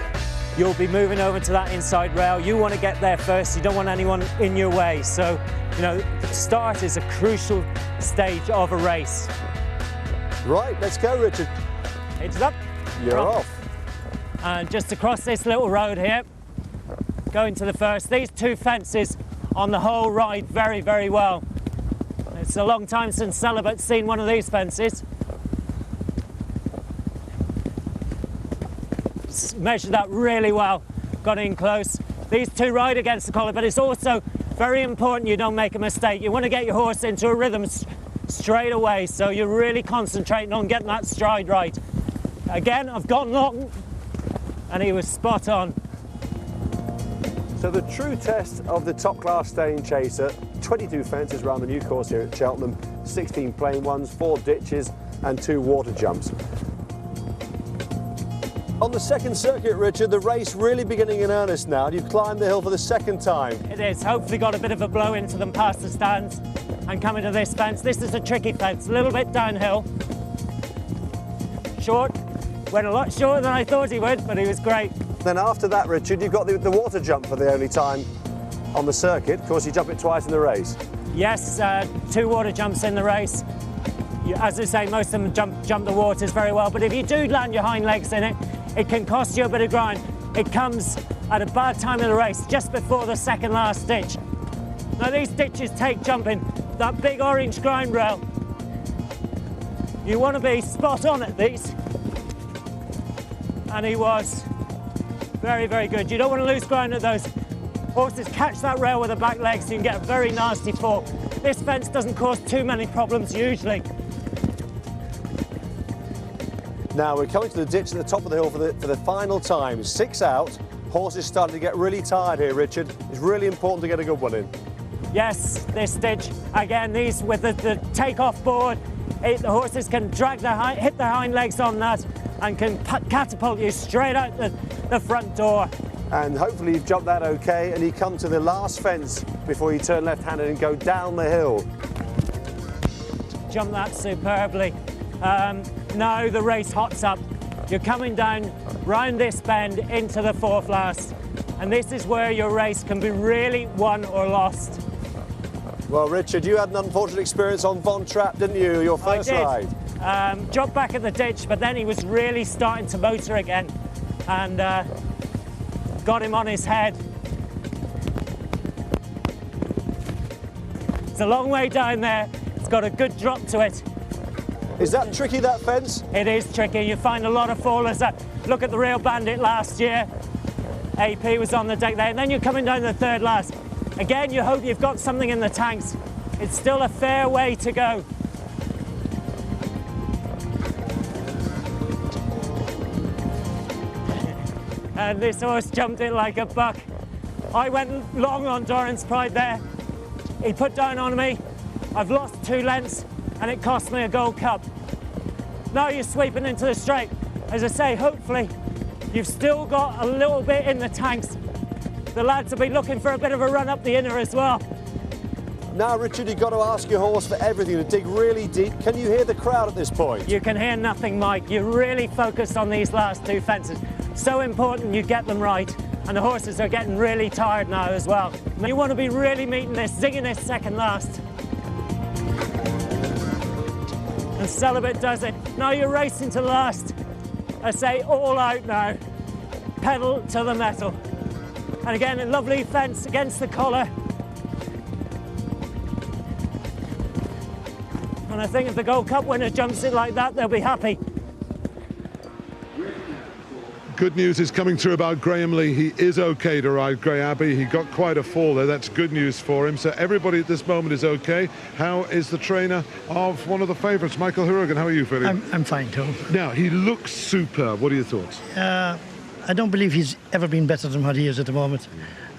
you'll be moving over to that inside rail. You want to get there first. You don't want anyone in your way. So, you know, the start is a crucial stage of a race. Right, let's go, Richard. Heads up. You're off. And just across this little road here, going to the first. These 2 fences on the whole ride very, very well. It's a long time since Celibate's seen one of these fences. Measured that really well, got in close. These 2 ride against the collar, but it's also very important you don't make a mistake. You want to get your horse into a rhythm straight away, so you're really concentrating on getting that stride right. Again, I've gone long, and he was spot on. So the true test of the top-class staying chaser, 22 fences around the new course here at Cheltenham, 16 plain ones, 4 ditches, and 2 water jumps. On the second circuit, Richard, the race really beginning in earnest now. You've climbed the hill for the second time. It is. Hopefully got a bit of a blow into them past the stands and coming to this fence. This is a tricky fence, a little bit downhill. Short. Went a lot shorter than I thought he would, but he was great. Then after that, Richard, you've got the water jump for the only time on the circuit. Of course, you jump it twice in the race. Yes, 2 water jumps in the race. As I say, most of them jump the waters very well, but if you do land your hind legs in it, it can cost you a bit of grind. It comes at a bad time of the race, just before the second last ditch. Now these ditches take jumping. That big orange grind rail, you want to be spot on at these. And he was very, very good. You don't want to lose ground at those. Horses catch that rail with the back legs, so you can get a very nasty fall. This fence doesn't cause too many problems usually. Now we're coming to the ditch at the top of the hill for the final time. 6 out. Horses starting to get really tired here, Richard. It's really important to get a good one in. Yes, this ditch, again, these with the take-off board, the horses can drag hit their hind legs on that and can catapult you straight out the front door. And hopefully you've jumped that okay, and you come to the last fence before you turn left-handed and go down the hill. Jump that superbly. Now the race hots up. You're coming down round this bend into the 4th last, and this is where your race can be really won or lost. Well, Richard, you had an unfortunate experience on Von Trapp, didn't you, your first ride? Dropped back at the ditch, but then he was really starting to motor again, and got him on his head. It's a long way down there. It's got a good drop to it. Is that tricky, that fence? It is tricky. You find a lot of fallers. Look at the Real Bandit last year. AP was on the deck there, and then you're coming down the 3rd last. Again, you hope you've got something in the tanks. It's still a fair way to go. And this horse jumped it like a buck. I went long on Doran's Pride there. He put down on me. I've lost 2 lengths, and it cost me a Gold Cup. Now you're sweeping into the straight. As I say, hopefully, you've still got a little bit in the tanks. The lads will be looking for a bit of a run up the inner as well. Now, Richard, you've got to ask your horse for everything, to dig really deep. Can you hear the crowd at this point? You can hear nothing, Mike. You're really focused on these last 2 fences. So important you get them right. And the horses are getting really tired now as well. You want to be really meeting this, zigging this second last. And Celibate does it. Now you're racing to last. I say all out now. Pedal to the metal. And again, a lovely fence against the collar. And I think if the Gold Cup winner jumps it like that, they'll be happy. Good news is coming through about Graham Lee. He is okay to ride Grey Abbey. He got quite a fall there. That's good news for him. So everybody at this moment is okay. How is the trainer of one of the favourites, Michael Hourigan? How are you feeling? I'm fine too. Now, he looks superb. What are your thoughts? I don't believe he's ever been better than what he is at the moment.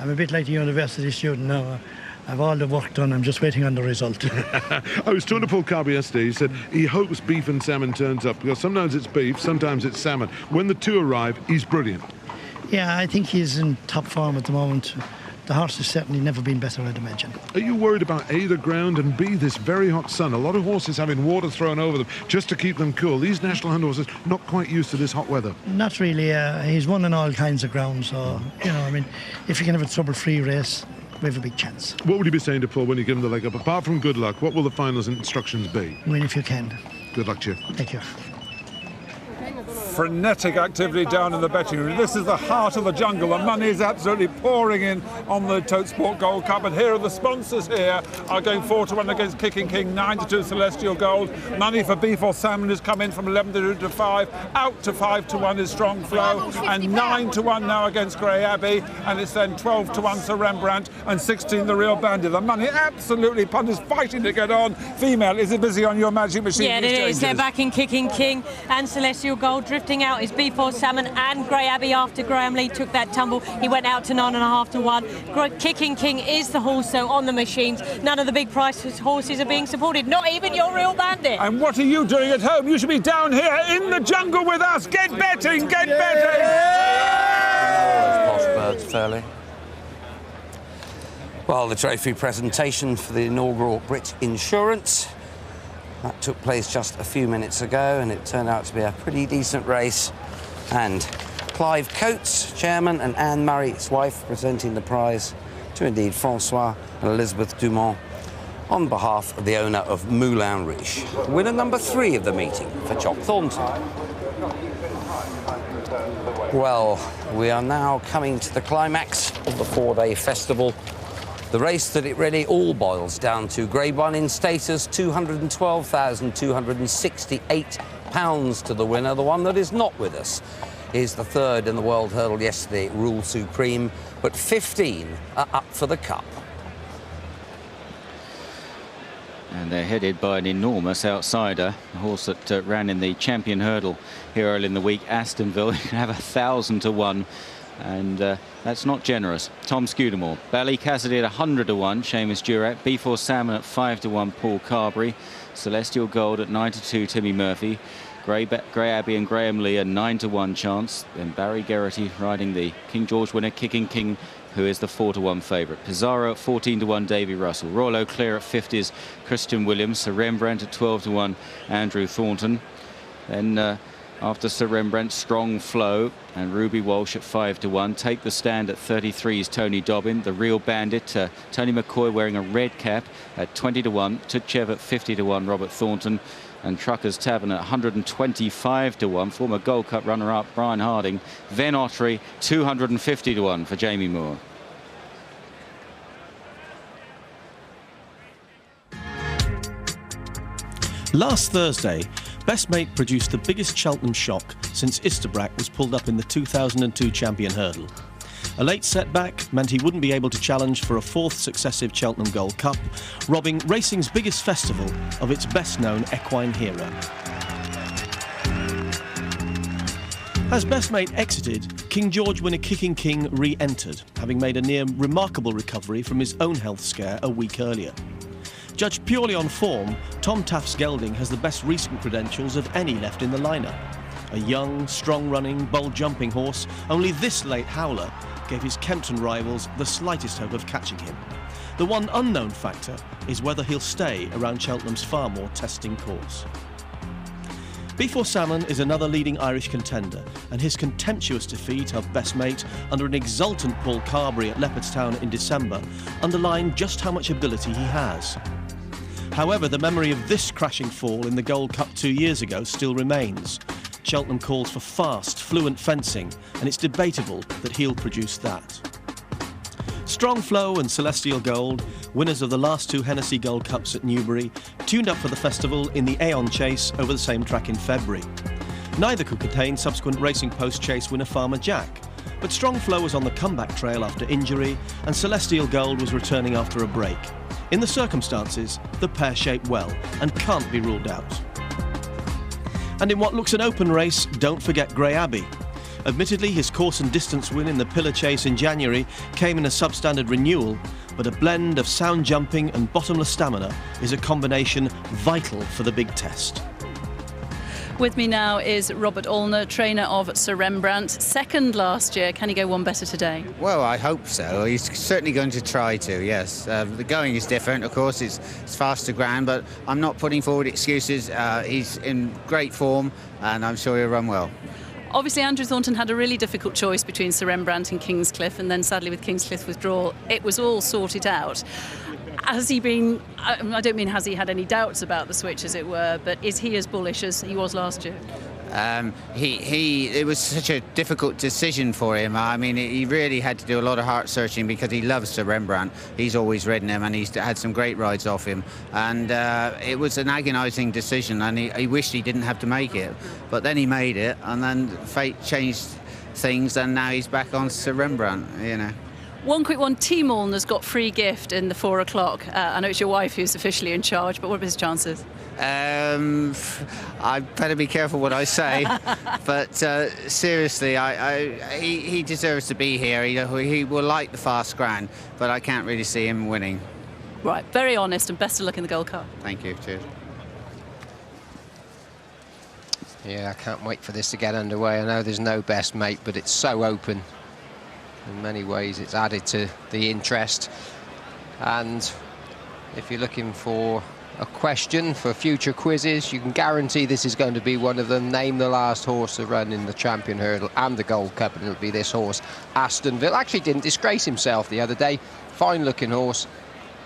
I'm a bit like a university student now. I've all the work done, I'm just waiting on the result. I was talking to Paul Carby yesterday. He said he hopes beef and salmon turns up, because sometimes it's beef, sometimes it's salmon. When the 2 arrive, he's brilliant. Yeah, I think he's in top form at the moment. The horse has certainly never been better, I'd imagine. Are you worried about A, the ground, and B, this very hot sun? A lot of horses having water thrown over them just to keep them cool. These National Hunt horses not quite used to this hot weather. Not really. He's won on all kinds of ground, so, you know, I mean, if you can have a trouble-free race, we have a big chance. What would you be saying to Paul when you give him the leg up? Apart from good luck, what will the finals instructions be? Win if you can. Good luck to you. Thank you. Frenetic activity down in the betting room. This is the heart of the jungle. The money is absolutely pouring in on the Tote Sport Gold Cup, and here are the sponsors here are going 4-1 against Kicking King, 9-2 Celestial Gold. Money for beef or salmon has come in from 11-2 to 5, out to 5-1 is Strong Flow, and 9-1 now against Grey Abbey, and it's then 12-1 Sir Rembrandt and 16 the Real Bandit. The money absolutely punters fighting to get on. Female, is it busy on your magic machine? Yeah, it is. They're back in Kicking King and Celestial Gold. Drift drifting out is B4 Salmon and Grey Abbey after Graham Lee took that tumble. He went out to 9.5 to 1. Kicking King is the horse, so on the machines. None of the big price horses are being supported, not even your Real Bandit. And what are you doing at home? You should be down here in the jungle with us. Get betting, get betting! Posh birds, fairly. Well, the trophy presentation for the inaugural Brit Insurance. That took place just a few minutes ago, and it turned out to be a pretty decent race. And Clive Coates, chairman, and Anne Murray, his wife, presenting the prize to indeed Francois and Elizabeth Dumont on behalf of the owner of Moulin Rouge. Winner number 3 of the meeting for Robert Thornton. Well, we are now coming to the climax of the 4-day festival. The race that it really all boils down to. Grade 1 in status, £212,268 to the winner. The one that is not with us is the 3rd in the World Hurdle yesterday, Rule Supreme, but 15 are up for the Cup. And they're headed by an enormous outsider, a horse that ran in the Champion Hurdle here early in the week, Astonville. You can have 1,000 to 1. And that's not generous. Tom Scudamore, Bally Cassidy at 100 to 1, Seamus Durack, B4 Salmon at 5 to 1, Paul Carberry, Celestial Gold at 9 to 2, Timmy Murphy, Grey Abbey and Graham Lee a 9 to 1 chance. Then Barry Geraughty riding the King George winner, Kicking King, who is the 4 to 1 favourite. Pizarro at 14 to 1, Davy Russell. Royal Eau Claire at 50s, Christian Williams. Sir Rembrandt at 12 to 1, Andrew Thornton. Then after Sir Rembrandt, Strong Flow and Ruby Walsh at 5 to 1. Take the Stand at 33's Tony Dobbin. The Real Bandit, Tony McCoy wearing a red cap at 20 to 1. Tutchev at 50 to 1, Robert Thornton. And Truckers Tavern at 125 to 1. Former Gold Cup runner-up Brian Harding. Ven Ottery 250 to 1 for Jamie Moore. Last Thursday, Best Mate produced the biggest Cheltenham shock since Isterbrack was pulled up in the 2002 Champion Hurdle. A late setback meant he wouldn't be able to challenge for a 4th successive Cheltenham Gold Cup, robbing racing's biggest festival of its best-known equine hero. As Best Mate exited, King George winner Kicking King re-entered, having made a near remarkable recovery from his own health scare a week earlier. Judged purely on form, Tom Taafe's gelding has the best recent credentials of any left in the lineup. A young, strong-running, bold-jumping horse, only this late howler gave his Kempton rivals the slightest hope of catching him. The one unknown factor is whether he'll stay around Cheltenham's far more testing course. B4 Salmon is another leading Irish contender, and his contemptuous defeat of Best Mate under an exultant Paul Carberry at Leopardstown in December underlined just how much ability he has. However, the memory of this crashing fall in the Gold Cup 2 years ago still remains. Cheltenham calls for fast, fluent fencing, and it's debatable that he'll produce that. Strong Flow and Celestial Gold, winners of the last 2 Hennessy Gold Cups at Newbury, tuned up for the festival in the Aeon Chase over the same track in February. Neither could contain subsequent Racing Post Chase winner Farmer Jack, but Strong Flow was on the comeback trail after injury, and Celestial Gold was returning after a break. In the circumstances, the pair shape well and can't be ruled out. And in what looks an open race, don't forget Grey Abbey. Admittedly, his course and distance win in the Pillar Chase in January came in a substandard renewal, but a blend of sound jumping and bottomless stamina is a combination vital for the big test. With me now is Robert Allner, trainer of Sir Rembrandt. 2nd last year. Can he go one better today? Well, I hope so. He's certainly going to try to, yes. The going is different, of course. It's faster ground, but I'm not putting forward excuses. He's in great form, and I'm sure he'll run well. Obviously, Andrew Thornton had a really difficult choice between Sir Rembrandt and Kingscliff, and then sadly with Kingscliff withdrawal, it was all sorted out. Has he been, I don't mean has he had any doubts about the switch, as it were, but is he as bullish as he was last year? It was such a difficult decision for him. I mean, he really had to do a lot of heart searching because he loves Sir Rembrandt. He's always ridden him, and he's had some great rides off him. And it was an agonising decision, and he wished he didn't have to make it. But then he made it, and then fate changed things, and now he's back on Sir Rembrandt, you know. One quick one, Team Allner's got free gift in the 4 o'clock. I know it's your wife who's officially in charge, but what are his chances? I better be careful what I say, but seriously, he deserves to be here. He will like the fast ground, but I can't really see him winning. Right, very honest, and best of luck in the Gold Cup. Thank you, cheers. Yeah, I can't wait for this to get underway. I know there's no best mate, but it's so open. In many ways, it's added to the interest. And if you're looking for a question for future quizzes, you can guarantee this is going to be one of them. Name the last horse to run in the Champion Hurdle and the Gold Cup, and it'll be this horse, Astonville. Actually didn't disgrace himself the other day. Fine looking horse,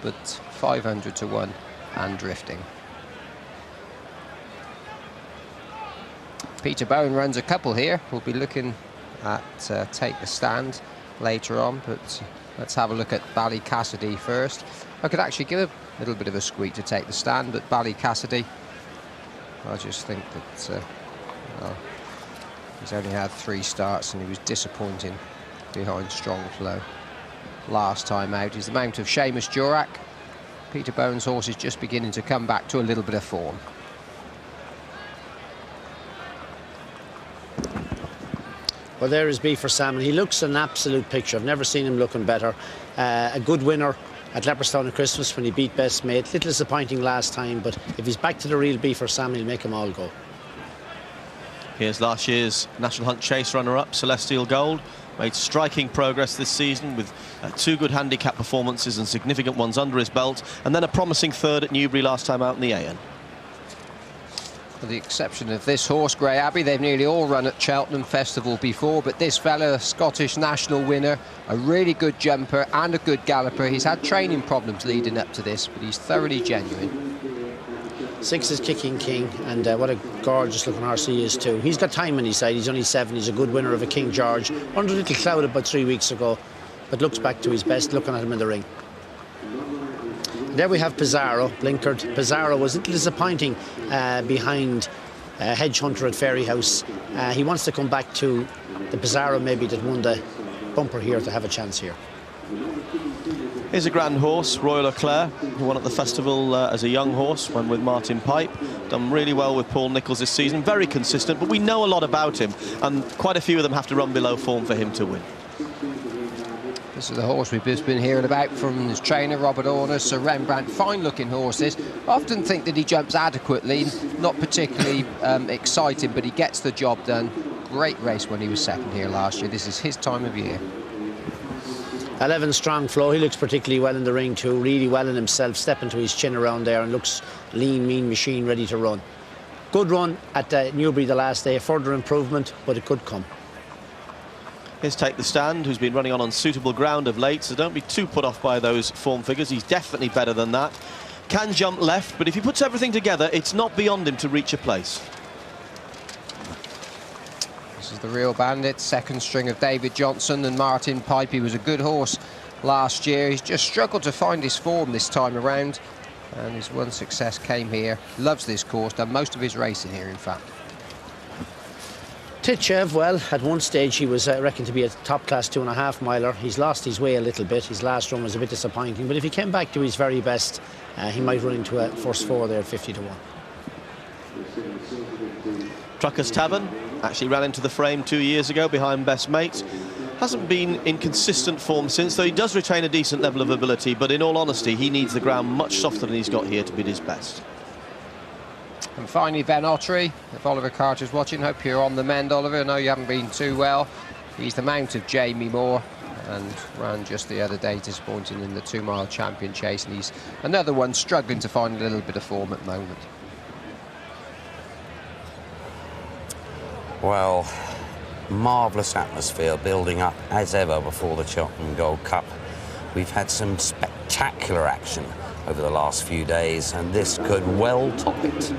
but 500 to 1 and drifting. Peter Bowen runs a couple here. We'll be looking at Take the Stand later on, but let's have a look at Ballycassidy first. I could actually give a little bit of a squeak to Take the Stand, but Ballycassidy, I just think that well, he's only had 3 starts and he was disappointing behind Strong Flow last time out. He's the mount of Seamus Durack. Peter Bowen's horse is just beginning to come back to a little bit of form. Well, there is B for Salmon. He looks an absolute picture. I've never seen him looking better. A good winner at Leopardstown at Christmas when he beat Best Mate. Little disappointing last time, but if he's back to the real B for Salmon, he'll make them all go. Here's last year's National Hunt Chase runner-up, Celestial Gold. Made striking progress this season with 2 good handicap performances and significant ones under his belt, and then a promising third at Newbury last time out in the AN. With the exception of this horse, Grey Abbey, they've nearly all run at Cheltenham Festival before, but this fella, a Scottish national winner, a really good jumper and a good galloper. He's had training problems leading up to this, but he's thoroughly genuine. 6 is Kicking King, and what a gorgeous looking horse he is too. He's got time on his side. He's only 7. He's a good winner of a King George. Under a little cloud about 3 weeks ago, but looks back to his best, looking at him in the ring. There we have Pizarro, blinkered. Pizarro was a little disappointing behind Hedge Hunter at Fairyhouse. He wants to come back to the Pizarro maybe that won the bumper here to have a chance here. Here's a grand horse, Royal Eclair, who won at the festival as a young horse, won with Martin Pipe. Done really well with Paul Nicholls this season, very consistent, but we know a lot about him, and quite a few of them have to run below form for him to win. This is the horse we've just been hearing about from his trainer, Robert Thornton. Sir Rembrandt, fine-looking horses. I often think that he jumps adequately, not particularly exciting, but he gets the job done. Great race when he was second here last year. This is his time of year. 11 Strong Flow. He looks particularly well in the ring too, really well in himself, stepping to his chin around there and looks lean, mean machine, ready to run. Good run at Newbury the last day, further improvement, but it could come. Here's Take the Stand, who's been running on unsuitable ground of late, so don't be too put off by those form figures. He's definitely better than that. Can jump left, but if he puts everything together, it's not beyond him to reach a place. This is the Real Bandit, second string of David Johnson and Martin Pipe. He was a good horse last year. He's just struggled to find his form this time around, and his one success came here. Loves this course, done most of his racing here, in fact. Titchev, well, at one stage he was reckoned to be a top-class 2.5 miler. He's lost his way a little bit. His last run was a bit disappointing, but if he came back to his very best, he might run into a first 4 there at 50 to 1. Trucker's Tavern actually ran into the frame 2 years ago behind Best Mate. Hasn't been in consistent form since, though he does retain a decent level of ability, but in all honesty, he needs the ground much softer than he's got here to be his best. And finally, Ben Ottery, if Oliver Carter's watching, hope you're on the mend, Oliver. I know you haven't been too well. He's the mount of Jamie Moore and ran just the other day, disappointing in the 2-mile champion chase, and he's another one struggling to find a little bit of form at the moment. Well, marvellous atmosphere building up as ever before the Cheltenham Gold Cup. We've had some spectacular action over the last few days, and this could well top it.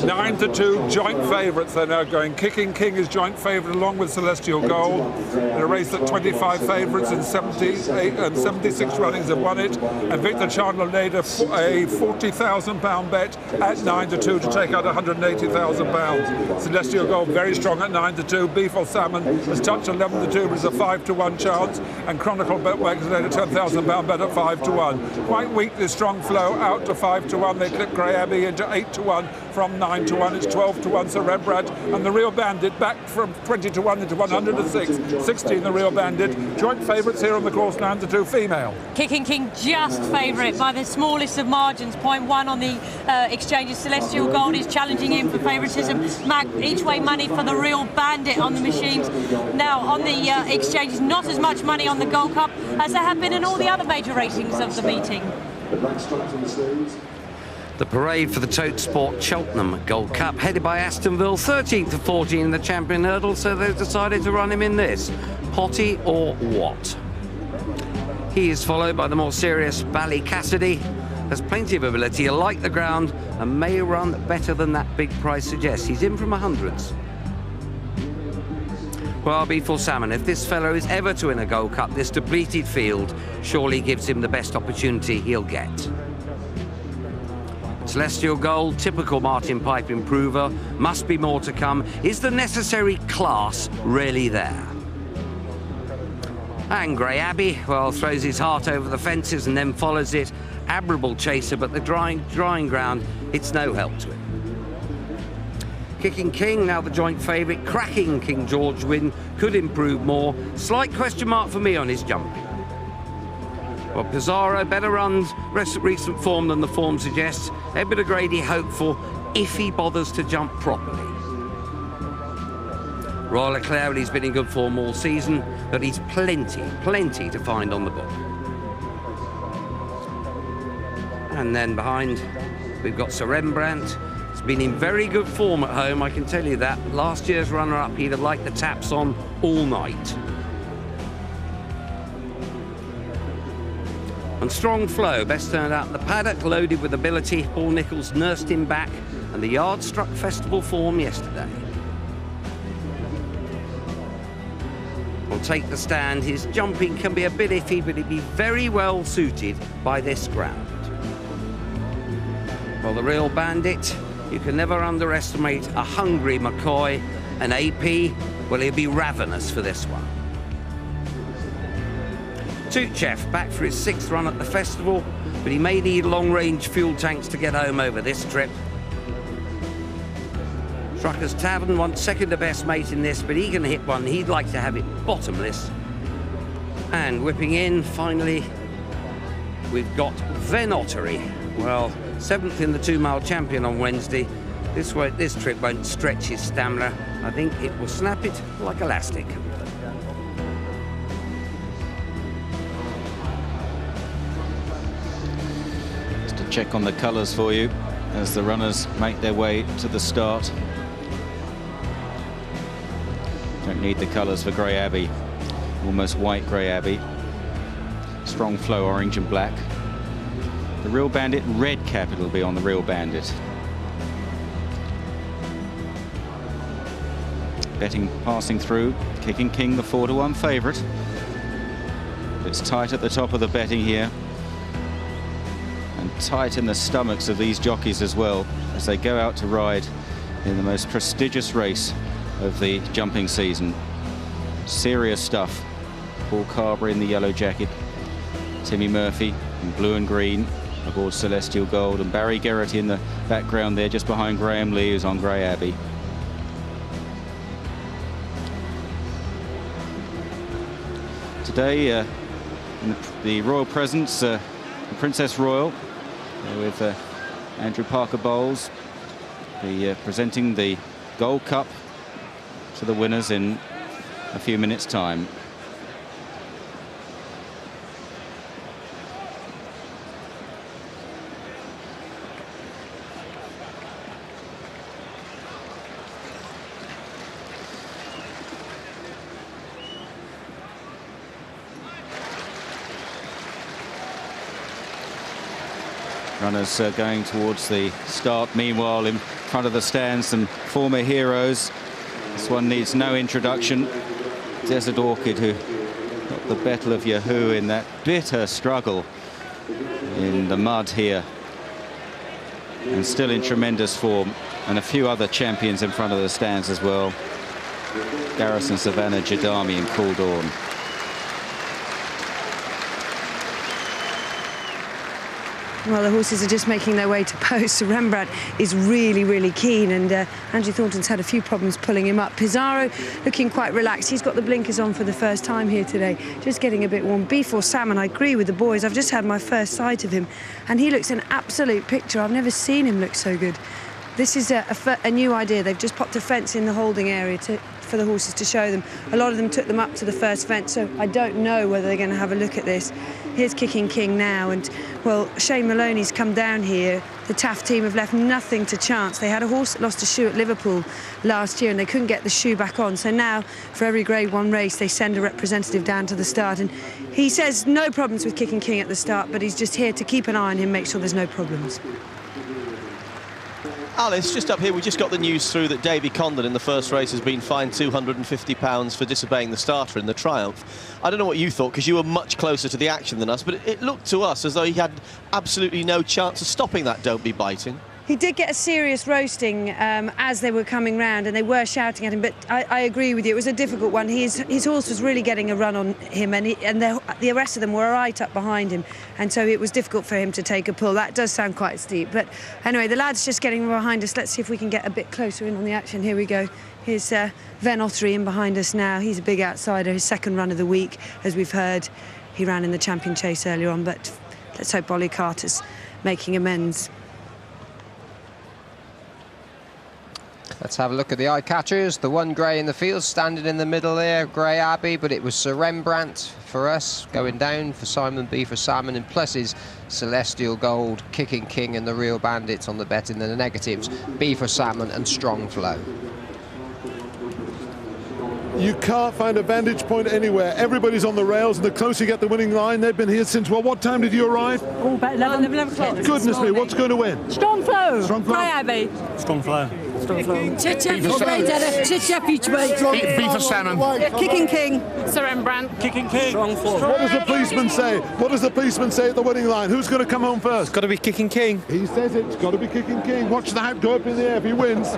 9-2 joint favourites. They're now going. Kicking King is joint favourite along with Celestial Gold. In a race that 25 favourites and 78 and 76 runnings have won it. And Victor Chandler laid a £40,000 bet at 9-2 to take out £180,000. Celestial Gold very strong at 9-2. Beef or Salmon has touched 11-2, but it's a 5-1 chance. And Chronicle Betworks laid a £10,000 bet at 5-1. Quite weak, this strong flow out to 5-1. They clip Grey Abbey into 8-1 from 9-1. It's 12-1 Sir Rembrandt, and the Real Bandit back from 20-1 into 106. 16 the Real Bandit. Joint favourites here on the course, 9-2 female. Kicking King just favourite by the smallest of margins. 0.1 on the exchanges. Celestial Gold is challenging him for favouritism. Mac each way money for the Real Bandit on the machines. Now on the exchanges, not as much money on the Gold Cup as there have been in all the other major ratings of the meeting. The parade for the Tote Sport Cheltenham Gold Cup, headed by Astonville, 13th to 14 in the champion hurdle, so they've decided to run him in this. Potty or what? He is followed by the more serious Bally Cassidy. Has plenty of ability, he'll like the ground, and may run better than that big price suggests. He's in from 100s. Well, Beef or Salmon, if this fellow is ever to win a Gold Cup, this depleted field surely gives him the best opportunity he'll get. Celestial Gold, typical Martin Pipe improver, must be more to come. Is the necessary class really there? And Grey Abbey, well, throws his heart over the fences and then follows it. Admirable chaser, but the drying ground, it's no help to him. Kicking King, now the joint favourite. Cracking King George win, could improve more. Slight question mark for me on his jumping. Well, Pizarro, better runs, recent form than the form suggests. Edward O'Grady hopeful if he bothers to jump properly. Royal Eclair, he's been in good form all season, but he's plenty to find on the book. And then behind, we've got Sir Rembrandt. He's been in very good form at home, I can tell you that. Last year's runner-up, he'd have liked the taps on all night. And Strong Flow, best turned out in the paddock, loaded with ability. Paul Nicholls nursed him back, and the yard struck festival form yesterday. Will take the stand. His jumping can be a bit iffy, but he'd be very well suited by this ground. Well, the Real Bandit, you can never underestimate a hungry McCoy. An AP, well, he'll be ravenous for this one. Tuchef back for his 6th run at the festival, but he may need long-range fuel tanks to get home over this trip. Trucker's Tavern wants second to best mate in this, but he can hit one. He'd like to have it bottomless. And whipping in, finally, we've got Venottery. Well, 7th in the 2-mile champion on Wednesday. This trip won't stretch his stamina. I think it will snap it like elastic. Just a check on the colours for you as the runners make their way to the start. Don't need the colours for Grey Abbey. Almost white Grey Abbey. Strong Flow, orange and black. The Real Bandit, red cap it'll be on the Real Bandit. Betting passing through. Kicking King, the 4-1 favourite. It's tight at the top of the betting here. And tight in the stomachs of these jockeys as well, as they go out to ride in the most prestigious race of the jumping season. Serious stuff. Paul Carberry in the yellow jacket. Timmy Murphy in blue and green aboard Celestial Gold, and Barry Geraughty in the background there just behind Graham Lee, who's on Grey Abbey. Today in the royal presence, the Princess Royal with Andrew Parker Bowles presenting the Gold Cup to the winners in a few minutes' time. Runners going towards the start. Meanwhile, in front of the stands, some former heroes. This one needs no introduction. Desert Orchid, who got the better of Yahoo in that bitter struggle in the mud here. And still in tremendous form. And a few other champions in front of the stands as well. Garrison, Savannah, Jadami and Cool Dawn. Well, the horses are just making their way to post. So Rembrandt is really, really keen, and Andrew Thornton's had a few problems pulling him up. Pizarro looking quite relaxed. He's got the blinkers on for the first time here today, just getting a bit warm. B4 Salmon, I agree with the boys. I've just had my first sight of him, and he looks an absolute picture. I've never seen him look so good. This is a new idea. They've just popped a fence in the holding area for the horses to show them. A lot of them took them up to the first fence, so I don't know whether they're going to have a look at this. Here's Kicking King now, and, well, Shane Maloney's come down here. The Taafe team have left nothing to chance. They had a horse that lost a shoe at Liverpool last year, and they couldn't get the shoe back on. So now, for every Grade 1 race, they send a representative down to the start. And he says no problems with Kicking King at the start, but he's just here to keep an eye on him, make sure there's no problems. Alice, just up here, we just got the news through that Davy Condon in the first race has been fined £250 for disobeying the starter in the Triumph. I don't know what you thought, because you were much closer to the action than us, but it looked to us as though he had absolutely no chance of stopping that Don't Be Biting. He did get a serious roasting as they were coming round, and they were shouting at him, but I agree with you, it was a difficult one. His horse was really getting a run on him, and the rest of them were right up behind him, and so it was difficult for him to take a pull. That does sound quite steep, but anyway, the lad's just getting behind us. Let's see if we can get a bit closer in on the action. Here we go. Here's Van Ottery in behind us now. He's a big outsider, his second run of the week, as we've heard. He ran in the Champion Chase earlier on, but let's hope Bolly Carter's making amends. Let's have a look at the eye catchers. The one grey in the field, standing in the middle there, Grey Abbey, but it was Sir Rembrandt for us, going down for Simon B for Salmon, and pluses Celestial Gold, Kicking King and the Real Bandits on the bet, in the negatives, B for Salmon and Strong Flow. You can't find a vantage point anywhere. Everybody's on the rails, and the closer you get the winning line, they've been here since, well, what time did you arrive? Oh, about 11 o'clock. Goodness me, what's going to win? Strong Flow. Strong Flow. Grey Abbey. Strong Flow. Chip each way. B for Salmon. Kicking King. Sir Rembrandt. Kicking King. Strong Flow. What does the policeman say? What does the policeman say at the winning line? Who's going to come home first? It's got to be Kicking King. He says it's got to be Kicking King. Watch the hat go up in the air if he wins.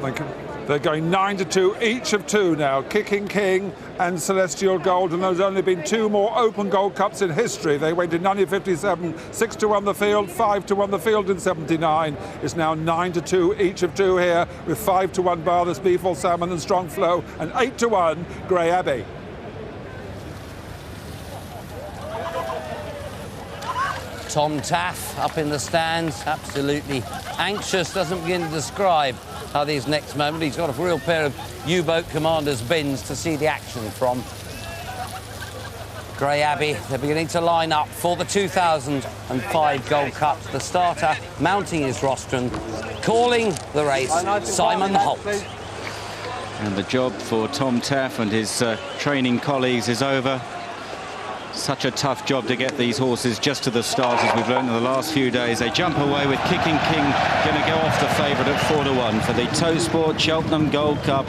Thank you. They're going 9-2, each of two now, Kicking King and Celestial Gold, and there's only been two more Open Gold Cups in history. They went in 1957, 6-1 the field, 5-1 the field in 79. It's now 9-2, each of two here, with 5-1 Barthas, B4 Salmon and Strong Flow, and 8-1 Grey Abbey. Tom Taafe up in the stands, absolutely anxious, doesn't begin to describe how these next moment. He's got a real pair of U-boat commander's bins to see the action from. Grey Abbey, they're beginning to line up for the 2005 Gold Cup. The starter mounting his rostrum, calling the race, Simon Holt. And the job for Tom Taafe and his training colleagues is over. Such a tough job to get these horses just to the start, as we've learned in the last few days. They jump away with Kicking King going to go off the favourite at 4-1 for the Toe Sport Cheltenham Gold Cup.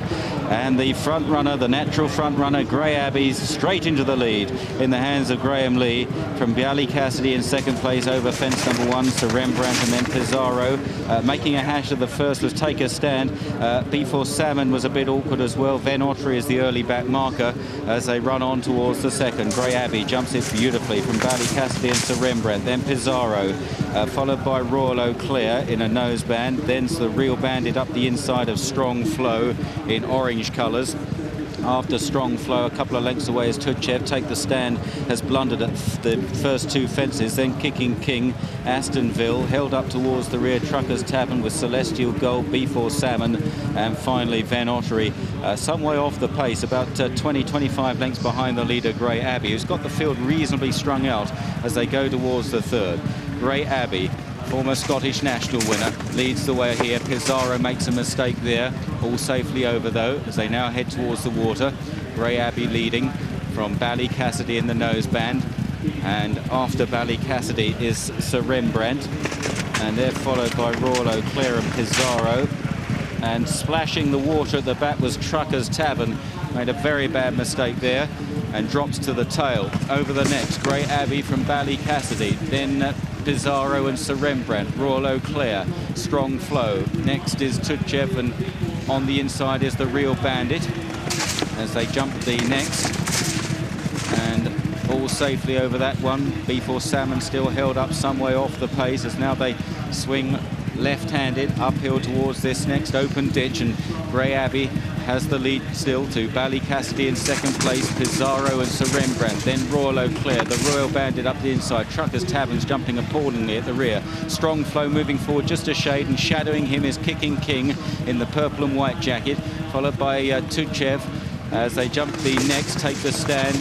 And the front runner, the natural front runner, Grey Abbey, straight into the lead in the hands of Graham Lee. From Bialy Cassidy in second place over fence number 1, Sir Rembrandt, and then Pizarro. Making a hash of the first was Take a Stand. B4 Salmon was a bit awkward as well. Van Ottery is the early back marker as they run on towards the second. Grey Abbey jumps it beautifully from Bialy Cassidy and Sir Rembrandt. Then Pizarro, followed by Royal Eau Claire in a noseband. Then the Real Bandit up the inside of Strong Flow in orange colours. After Strong Flow, a couple of lengths away is Tutchev. Take the Stand has blundered at the first two fences. Then Kicking King, Astonville, held up towards the rear Truckers Tavern with Celestial Gold, B4 Salmon, and finally Van Ottery, some way off the pace, about 20-25 lengths behind the leader Grey Abbey, who's got the field reasonably strung out as they go towards the third. Grey Abbey, former Scottish national winner, leads the way here. Pizarro makes a mistake there. All safely over, though, as they now head towards the water. Grey Abbey leading from Bialy Cassidy in the noseband. And after Ballycassidy is Sir Rembrandt. And they're followed by Royal Eau Claire and Pizarro. And splashing the water at the back was Trucker's Tavern. Made a very bad mistake there and drops to the tail. Over the next, Grey Abbey from Ballycassidy. Then Pizarro and Sir Rembrandt. Royal Eau Claire, Strong Flow. Next is Tutchev, and on the inside is the Real Bandit as they jump the next. And all safely over that one. B4 Salmon still held up some way off the pace as now they swing left-handed uphill towards this next open ditch, and Grey Abbey has the lead still to Ballycassidy in second place, Pizarro and Sir Rembrandt, then Royal Eau Claire, the Royal Bandit up the inside, Trucker's Taverns jumping appallingly at the rear, Strong Flow moving forward just a shade, and shadowing him is Kicking King in the purple and white jacket, followed by Tutchev. As they jump the next, Take the Stand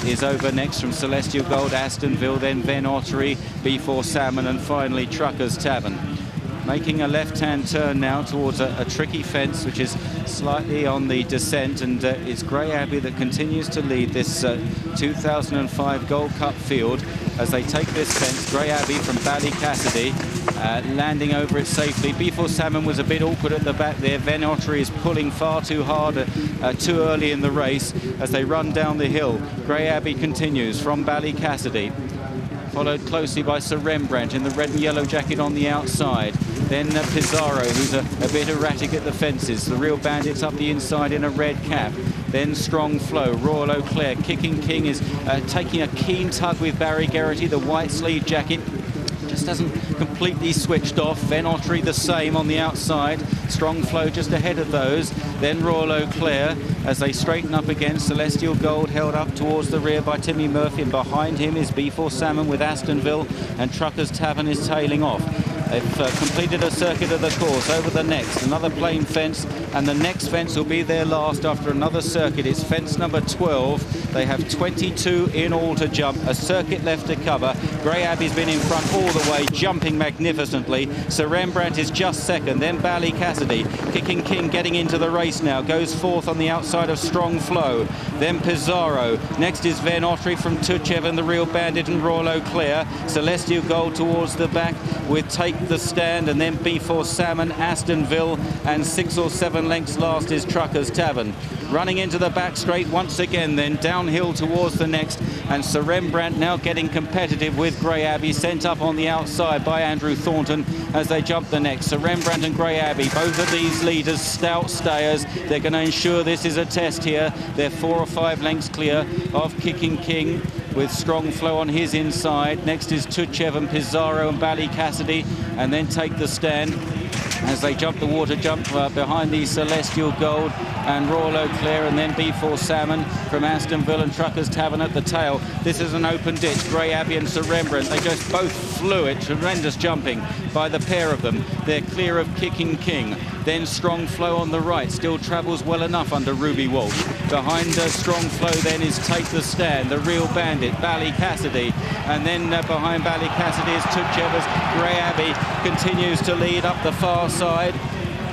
is over next from Celestial Gold, Astonville, then Ven Ottery, B4 Salmon, and finally Trucker's Tavern. Making a left-hand turn now towards a tricky fence, which is slightly on the descent, and it's Grey Abbey that continues to lead this 2005 Gold Cup field as they take this fence. Grey Abbey from Ballycassidy landing over it safely. B4 Salmon was a bit awkward at the back there. Ven Ottery is pulling far too hard too early in the race as they run down the hill. Grey Abbey continues from Ballycassidy, followed closely by Sir Rembrandt in the red and yellow jacket on the outside. Then Pizarro, who's a bit erratic at the fences. The Real Bandits up the inside in a red cap. Then Strong Flow, Royal Eau Claire. Kicking King is taking a keen tug with Barry Geraughty, the white sleeve jacket. Just hasn't completely switched off. Ven Ottery the same on the outside. Strong Flow just ahead of those. Then Royal Eau Claire as they straighten up again. Celestial Gold held up towards the rear by Timmy Murphy, and behind him is B4 Salmon with Astonville, and Trucker's Tavern is tailing off. They've completed a circuit of the course. Over the next, another plain fence, and the next fence will be their last after another circuit. It's fence number 12. They have 22 in all to jump, a circuit left to cover. Grey Abbey's been in front all the way, jumping magnificently. Sir Rembrandt is just second, then Ballycassidy. Kicking King getting into the race now, goes fourth on the outside of Strong Flow. Then Pizarro. Next is Ven Ottery from Tutchev and the Real Bandit and Royal Eau Claire. Celestial Gold towards the back with Take the Stand, and then B4 Salmon, Astonville, and 6 or 7 lengths last is Trucker's Tavern. Running into the back straight once again, then downhill towards the next, and Sir Rembrandt now getting competitive with Grey Abbey, sent up on the outside by Andrew Thornton as they jump the next. Sir Rembrandt and Grey Abbey, both of these leaders, stout stayers. They're going to ensure this is a test here. They're 4 or 5 lengths clear of Kicking King, with Strong Flow on his inside. Next is Tutchev and Pizarro and Ballycassidy, and then Take the Stand as they jump the water jump behind the Celestial Gold and Royal Eau Claire, and then B4 Salmon from Astonville and Trucker's Tavern at the tail. This is an open ditch. Grey Abbey and Sir Rembrandt, they just both flew it. Tremendous jumping by the pair of them. They're clear of Kicking King. Then Strong Flow on the right still travels well enough under Ruby Walsh. Behind Strong Flow then is Take the Stand, the Real Bandit, Ballycassidy, and then behind Ballycassidy is Tutchev as Grey Abbey continues to lead up the far side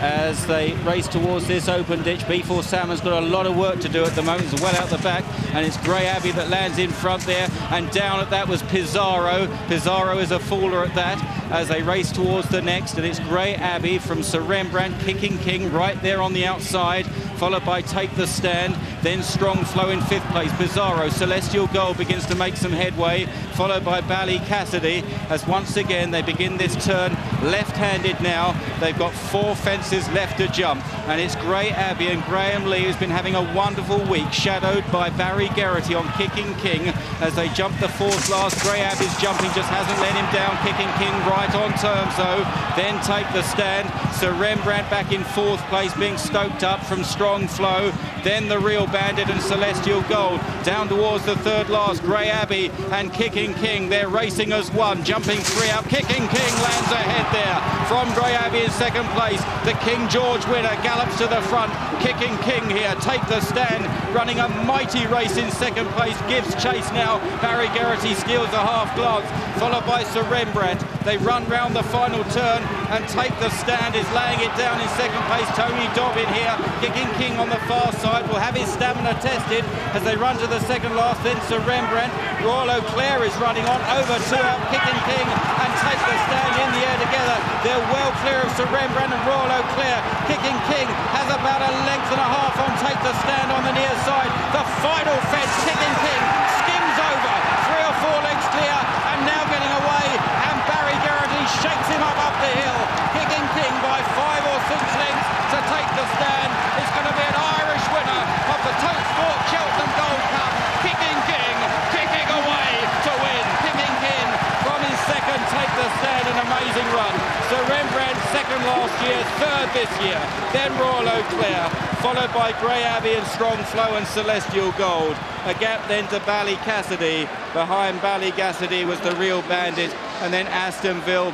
as they race towards this open ditch. B4 Salmon's got a lot of work to do at the moment. It's well out the back, and it's Grey Abbey that lands in front there, and down at that was Pizarro. Pizarro is a faller at that as they race towards the next, and it's Grey Abbey from Sir Rembrandt, Kicking King right there on the outside, followed by Take the Stand, then Strong Flow in 5th place. Pizarro, Celestial Gold begins to make some headway, followed by Ballycassidy as once again they begin this turn left-handed now. They've got 4 fences left to jump, and it's Grey Abbey and Graham Lee, who's been having a wonderful week, shadowed by Barry Geraughty on Kicking King as they jump the 4th last. Grey Abbey's jumping just hasn't let him down. Kicking King right on terms though, then Take the Stand. Sir Rembrandt back in 4th place, being stoked up from Strong Flow, then the Real Bandit and Celestial Gold down towards the 3rd last. Grey Abbey and Kicking King, they're racing as one, jumping 3 out. Kicking King lands ahead there from Grey Abbey in 2nd place. The King George winner gallops to the front. Kicking King here, Take the Stand running a mighty race in second place, gives chase now. Barry Geraughty steals a half glance, followed by Sir Rembrandt. They run round the final turn and take the stand, is laying it down in second place. Tony Dobbin here, Kicking King on the far side, will have his stamina tested as they run to the second last. Then Sir Rembrandt, Royal Eau Claire is running on over to Kicking King and take the stand in the air together. They're well clear of Sir Rembrandt and Royal Eau Claire. Kicking King has about a length and a half on take the stand on the near side. The final fence, Kicking King skims over 3 or 4 lengths clear and now getting away, and Barry Geraughty shakes him up the hill. Kicking King by 5 or 6 lengths to take the stand. It's going to be an Irish winner of the Tote Sport Cheltenham Gold Cup. Kicking King kicking away to win. Kicking King from his second take the stand, an amazing run. Sir Rembrandt second last year, third this year. Then Royal Eau Claire, followed by Grey Abbey and Strong Flow and Celestial Gold. A gap then to Ballycassidy. Behind Ballycassidy was the Real Bandit, and then Astonville.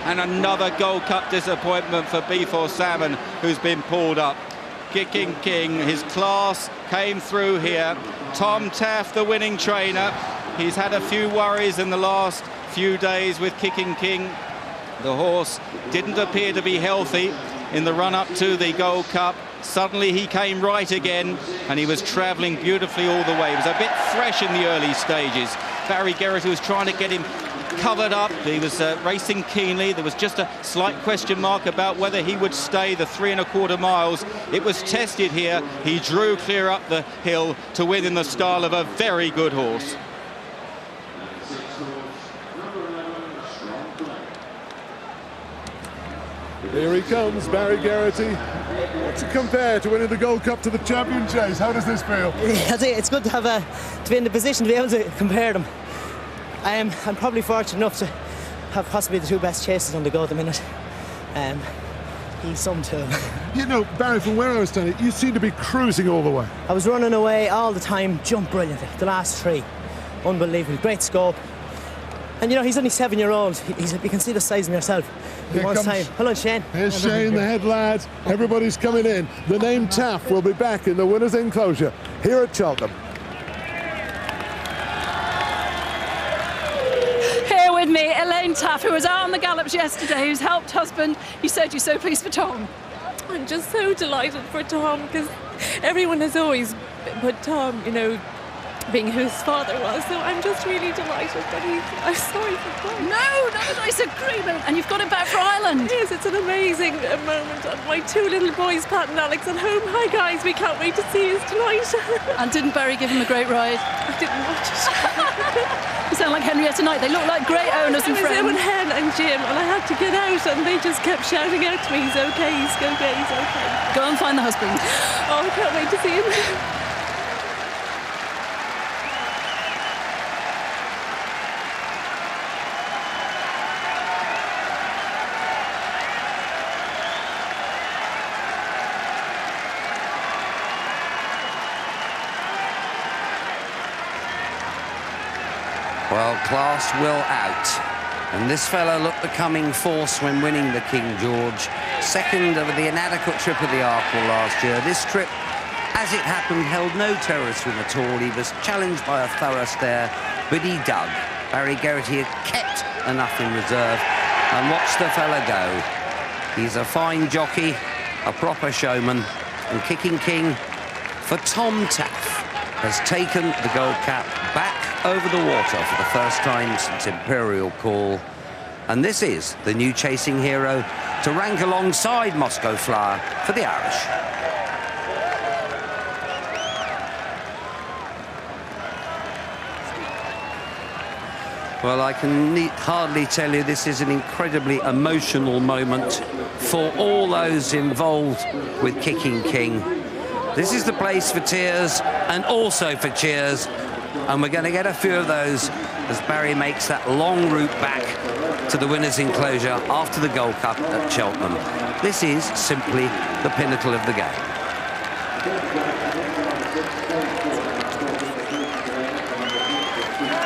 And another Gold Cup disappointment for Beef or Salmon, who's been pulled up. Kicking King, his class came through here. Tom Taafe, the winning trainer. He's had a few worries in the last few days with Kicking King. The horse didn't appear to be healthy in the run-up to the Gold Cup. Suddenly he came right again, and he was travelling beautifully all the way. He was a bit fresh in the early stages. Barry Geraughty was trying to get him covered up. He was racing keenly. There was just a slight question mark about whether he would stay the 3 1/4 miles. It was tested here. He drew clear up the hill to win in the style of a very good horse. Here he comes, Barry Geraughty. What's it compare to winning the Gold Cup to the Champion Chase? How does this feel? I think it's good to have to be in the position to be able to compare them. I'm probably fortunate enough to have possibly the 2 best chases on the go at the minute. He's some too. You know, Barry, from where I was standing, you seem to be cruising all the way. I was running away all the time, jumped brilliantly. The last 3, unbelievable, great scope. And you know, he's only 7-year-old. You can see the size of him yourself. Hello, Shane. Here's Shane, the head lad. Everybody's coming in. The name Taafe will be back in the winner's enclosure here at Cheltenham. Here with me, Elaine Taafe, who was out on the gallops yesterday, who's helped husband. You said you're so pleased for Tom. I'm just so delighted for Tom, because everyone has always put Tom, you know, being who his father was, so I'm just really delighted that I'm sorry for Tom. No, it's a great moment, and you've got it back for Ireland. Yes, it's an amazing moment. And my 2 little boys, Pat and Alex, at home. Hi guys, we can't wait to see you tonight. And didn't Barry give him a great ride? I didn't watch it. You sound like Henrietta Knight. They look like great owners and friends. I was there with Hen and Jim, and I had to get out, and they just kept shouting out to me, he's okay, he's okay, he's okay. Go and find the husband. Oh, I can't wait to see him. Well, class will out. And this fellow looked the coming force when winning the King George. Second over the inadequate trip of the Arkle last year. This trip, as it happened, held no terror swim at all. He was challenged by a thorough stare, but he dug. Barry Geraughty had kept enough in reserve. And watch the fella go. He's a fine jockey, a proper showman. And Kicking King for Tom Taafe has taken the Gold Cap back over the water for the first time since Imperial Call. And this is the new chasing hero to rank alongside Moscow Flower for the Irish. Well, I can hardly tell you this is an incredibly emotional moment for all those involved with Kicking King. This is the place for tears and also for cheers, and we're going to get a few of those as Barry makes that long route back to the winner's enclosure after the Gold Cup at Cheltenham. This is simply the pinnacle of the game.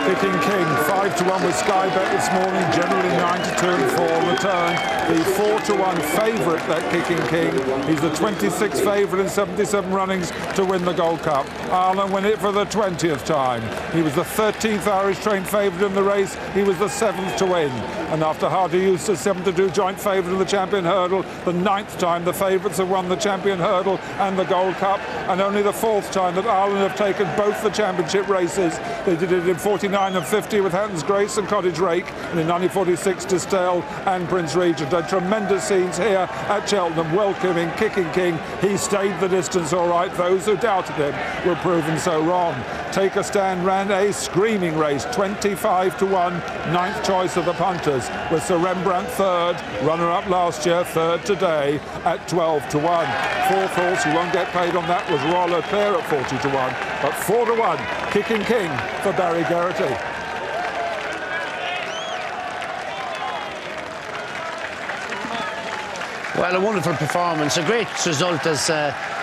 Kicking King, 5-1 with Sky Bet this morning, generally 9-2 and 4 returned. The 4-1 favourite, that Kicking King. He's the 26th favourite in 77 runnings to win the Gold Cup. Ireland win it for the 20th time. He was the 13th Irish trained favourite in the race. He was the 7th to win. And after Hardy Eustace, 7-2 joint favourite in the Champion Hurdle, the 9th time the favourites have won the Champion Hurdle and the Gold Cup, and only the 4th time that Ireland have taken both the championship races. They did it in 49 and 50 with Hatton's Grace and Cottage Rake, and in 1946 to Stell and Prince Regent. And tremendous scenes here at Cheltenham, welcoming Kicking King. He stayed the distance all right. Those who doubted him were proven so wrong. Take a Stand ran a screaming race, 25-1, 9th choice of the punters, with Sir Rembrandt third, runner-up last year, third today at 12-1. 4th horse who won't get paid on that was Royal Leclerc at 40-1, but 4-1, Kicking King for Barry Geraughty. Well, a wonderful performance, a great result, as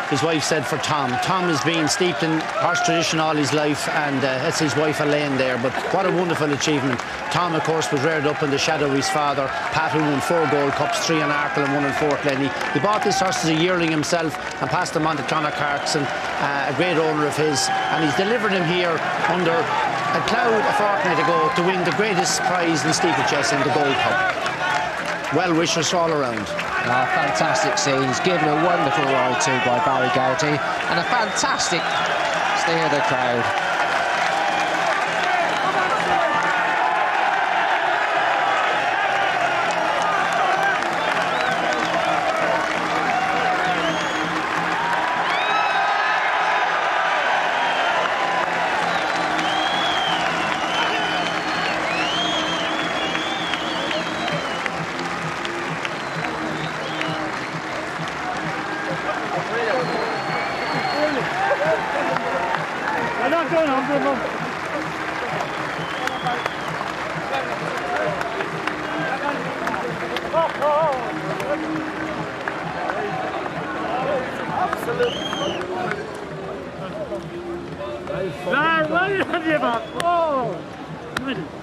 his wife said, for Tom. Tom has been steeped in horse tradition all his life, and that's his wife Elaine there, but what a wonderful achievement. Tom, of course, was reared up in the shadow of his father. Taafe won 4 Gold Cups, 3 in Arkle and 1 in Fort Glennie. He bought this horse as a yearling himself and passed him on to Conor Clarkson, a great owner of his, and he's delivered him here under a cloud a fortnight ago to win the greatest prize in steeplechase in the Gold Cup. Well wishes all around. Fantastic scenes, given a wonderful ride too by Barry Geraughty, and a fantastic stay of the crowd.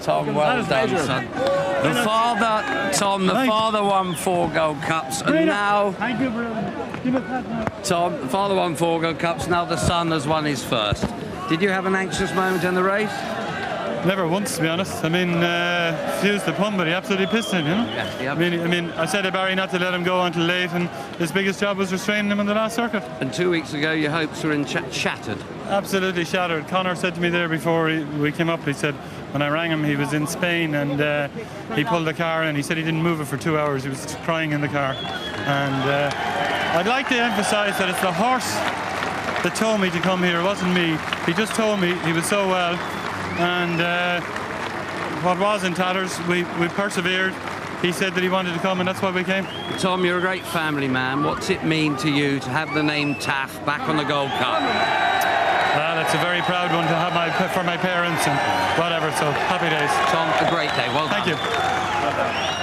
Tom, well done, son. The father won 4 Gold Cups, and now Tom, the father won 4 Gold Cups, now the son has won his first. Did you have an anxious moment in the race? Never once, to be honest. I mean, fused the pun, but he absolutely pissed him, you know? Yeah, I mean, I said to Barry not to let him go until late, and his biggest job was restraining him in the last circuit. And 2 weeks ago, your hopes were shattered. Absolutely shattered. Connor said to me there before we came up, he said, when I rang him, he was in Spain, and he pulled the car, and he said he didn't move it for 2 hours. He was crying in the car. And I'd like to emphasise that it's the horse that told me to come here. It wasn't me. He just told me. He was so well. And what was in tatters, we persevered. He said that he wanted to come, and that's why we came. Tom, you're a great family man. What's it mean to you to have the name Taafe back on the Gold Cup? Well, it's a very proud one to have for my parents and whatever, so happy days. Tom, a great day. Well done. Thank you. Well done.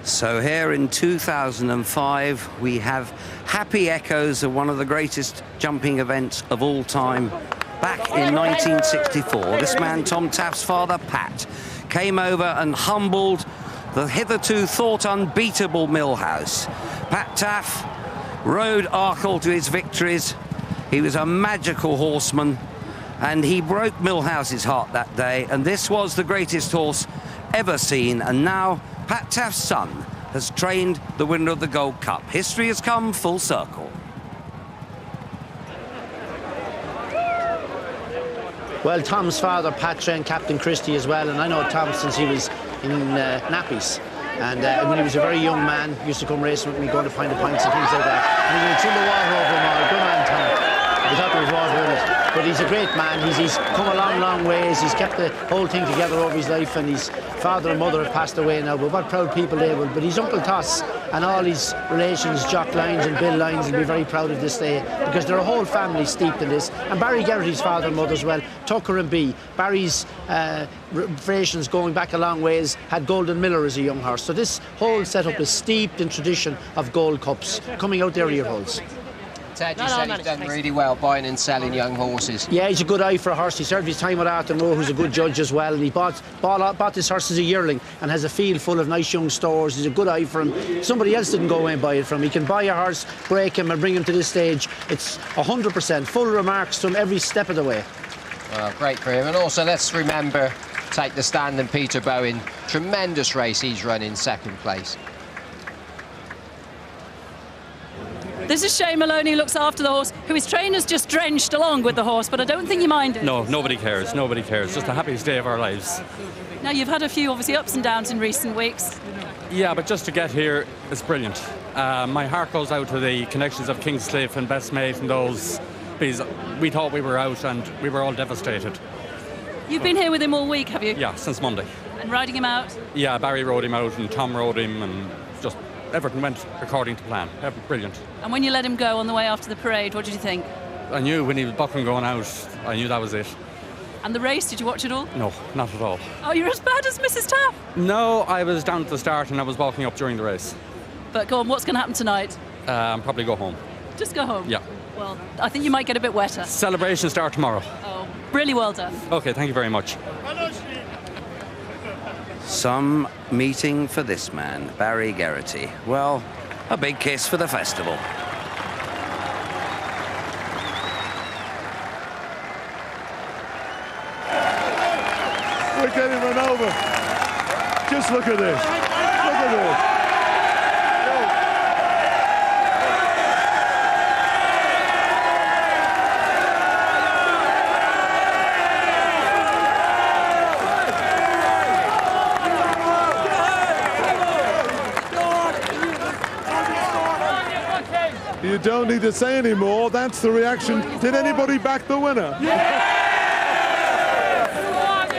So here in 2005, we have happy echoes of one of the greatest jumping events of all time. Back in 1964, this man, Tom Taafe's father, Pat, came over and humbled the hitherto thought unbeatable Millhouse. Pat Taafe rode Arkle to his victories. He was a magical horseman, and he broke Millhouse's heart that day, and this was the greatest horse ever seen. And now Pat Taafe's son has trained the winner of the Gold Cup. History has come full circle. Well, Tom's father, Pat, trained Captain Christie as well, and I know Tom since he was in nappies. And when he was a very young man, he used to come racing with me, going to find the pints and things like that. And he would throw the water over them all. Good man, Tom. I thought there was water in it. But he's a great man. He's come a long, long ways. He's kept the whole thing together over his life, and his father and mother have passed away now. But what proud people they will. But his Uncle Toss and all his relations, Jock Lyons and Bill Lyons, will be very proud of this day, because they're a whole family steeped in this. And Barry Geraughty's father and mother as well, Tucker and Bee. Barry's relations going back a long ways had Golden Miller as a young horse. So this whole setup is steeped in tradition of Gold Cups coming out their ear holes. Ted, you said he's done really well buying and selling young horses. Yeah, he's a good eye for a horse. He served his time with Arthur Moore, who's a good judge as well. And he bought this horse as a yearling and has a field full of nice young stores. He's a good eye for him. Somebody else didn't go away and buy it from him. He can buy a horse, break him and bring him to this stage. It's 100%. Full remarks from every step of the way. Well, great career. And also, let's remember, take the stand and Peter Bowen. Tremendous race he's run in second place. This is Shane Maloney, who looks after the horse, who his trainer's just drenched along with the horse, but I don't think you mind it. No, nobody cares. Nobody cares. Just the happiest day of our lives. Now, you've had a few, obviously, ups and downs in recent weeks. Yeah, but just to get here is brilliant. My heart goes out to the connections of Kingscliff and Bestmate and those, because we thought we were out and we were all devastated. You've been here with him all week, have you? Yeah, since Monday. And riding him out? Yeah, Barry rode him out and Tom rode him, and just everything went according to plan. Brilliant. And when you let him go on the way after the parade, what did you think? I knew when he was bucking going out, I knew that was it. And the race, did you watch it all? No, not at all. Oh, you're as bad as Mrs. Taafe. No, I was down at the start and I was walking up during the race. But go on, what's going to happen tonight? Probably go home. Just go home? Yeah. Well, I think you might get a bit wetter. Celebrations start tomorrow. Oh, really well done. Okay, thank you very much. Some meeting for this man, Barry Geraughty. Well, a big kiss for the festival. We're getting run over. Just look at this. Look at this. You don't need to say any more. That's the reaction. Did anybody back the winner?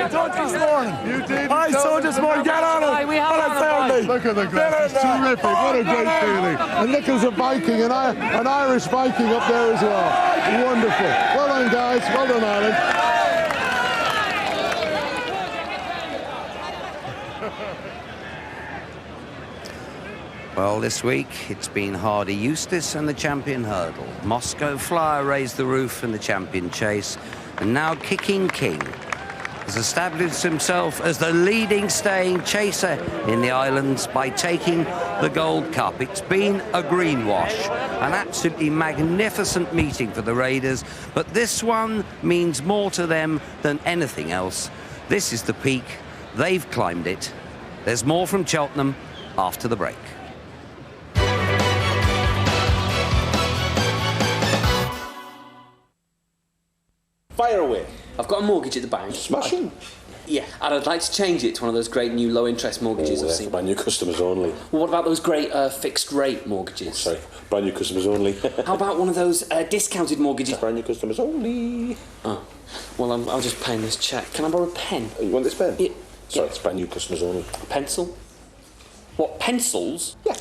I told you this morning. You did. I told you this morning. Get on it. Look at the glass. It's terrific. What a great feeling. And look, there's a Viking, an Irish Viking up there as well. Wonderful. Well done, guys. Well done, Ireland. Well, this week it's been Hardy Eustace and the Champion Hurdle. Moscow Flyer raised the roof in the Champion Chase. And now Kicking King has established himself as the leading staying chaser in the islands by taking the Gold Cup. It's been a greenwash, an absolutely magnificent meeting for the Raiders, but this one means more to them than anything else. This is the peak. They've climbed it. There's more from Cheltenham after the break. Fire away. I've got a mortgage at the bank. Smashing. Yeah, and I'd like to change it to one of those great new low-interest mortgages I've seen. Brand new customers only. Well, what about those great fixed-rate mortgages? Sorry, brand new customers only. How about one of those discounted mortgages? Brand new customers only. Oh, well, I'll just pay in this cheque. Can I borrow a pen? Oh, you want this pen? Yeah. Sorry, it's brand new customers only. A pencil? What, pencils? Yeah.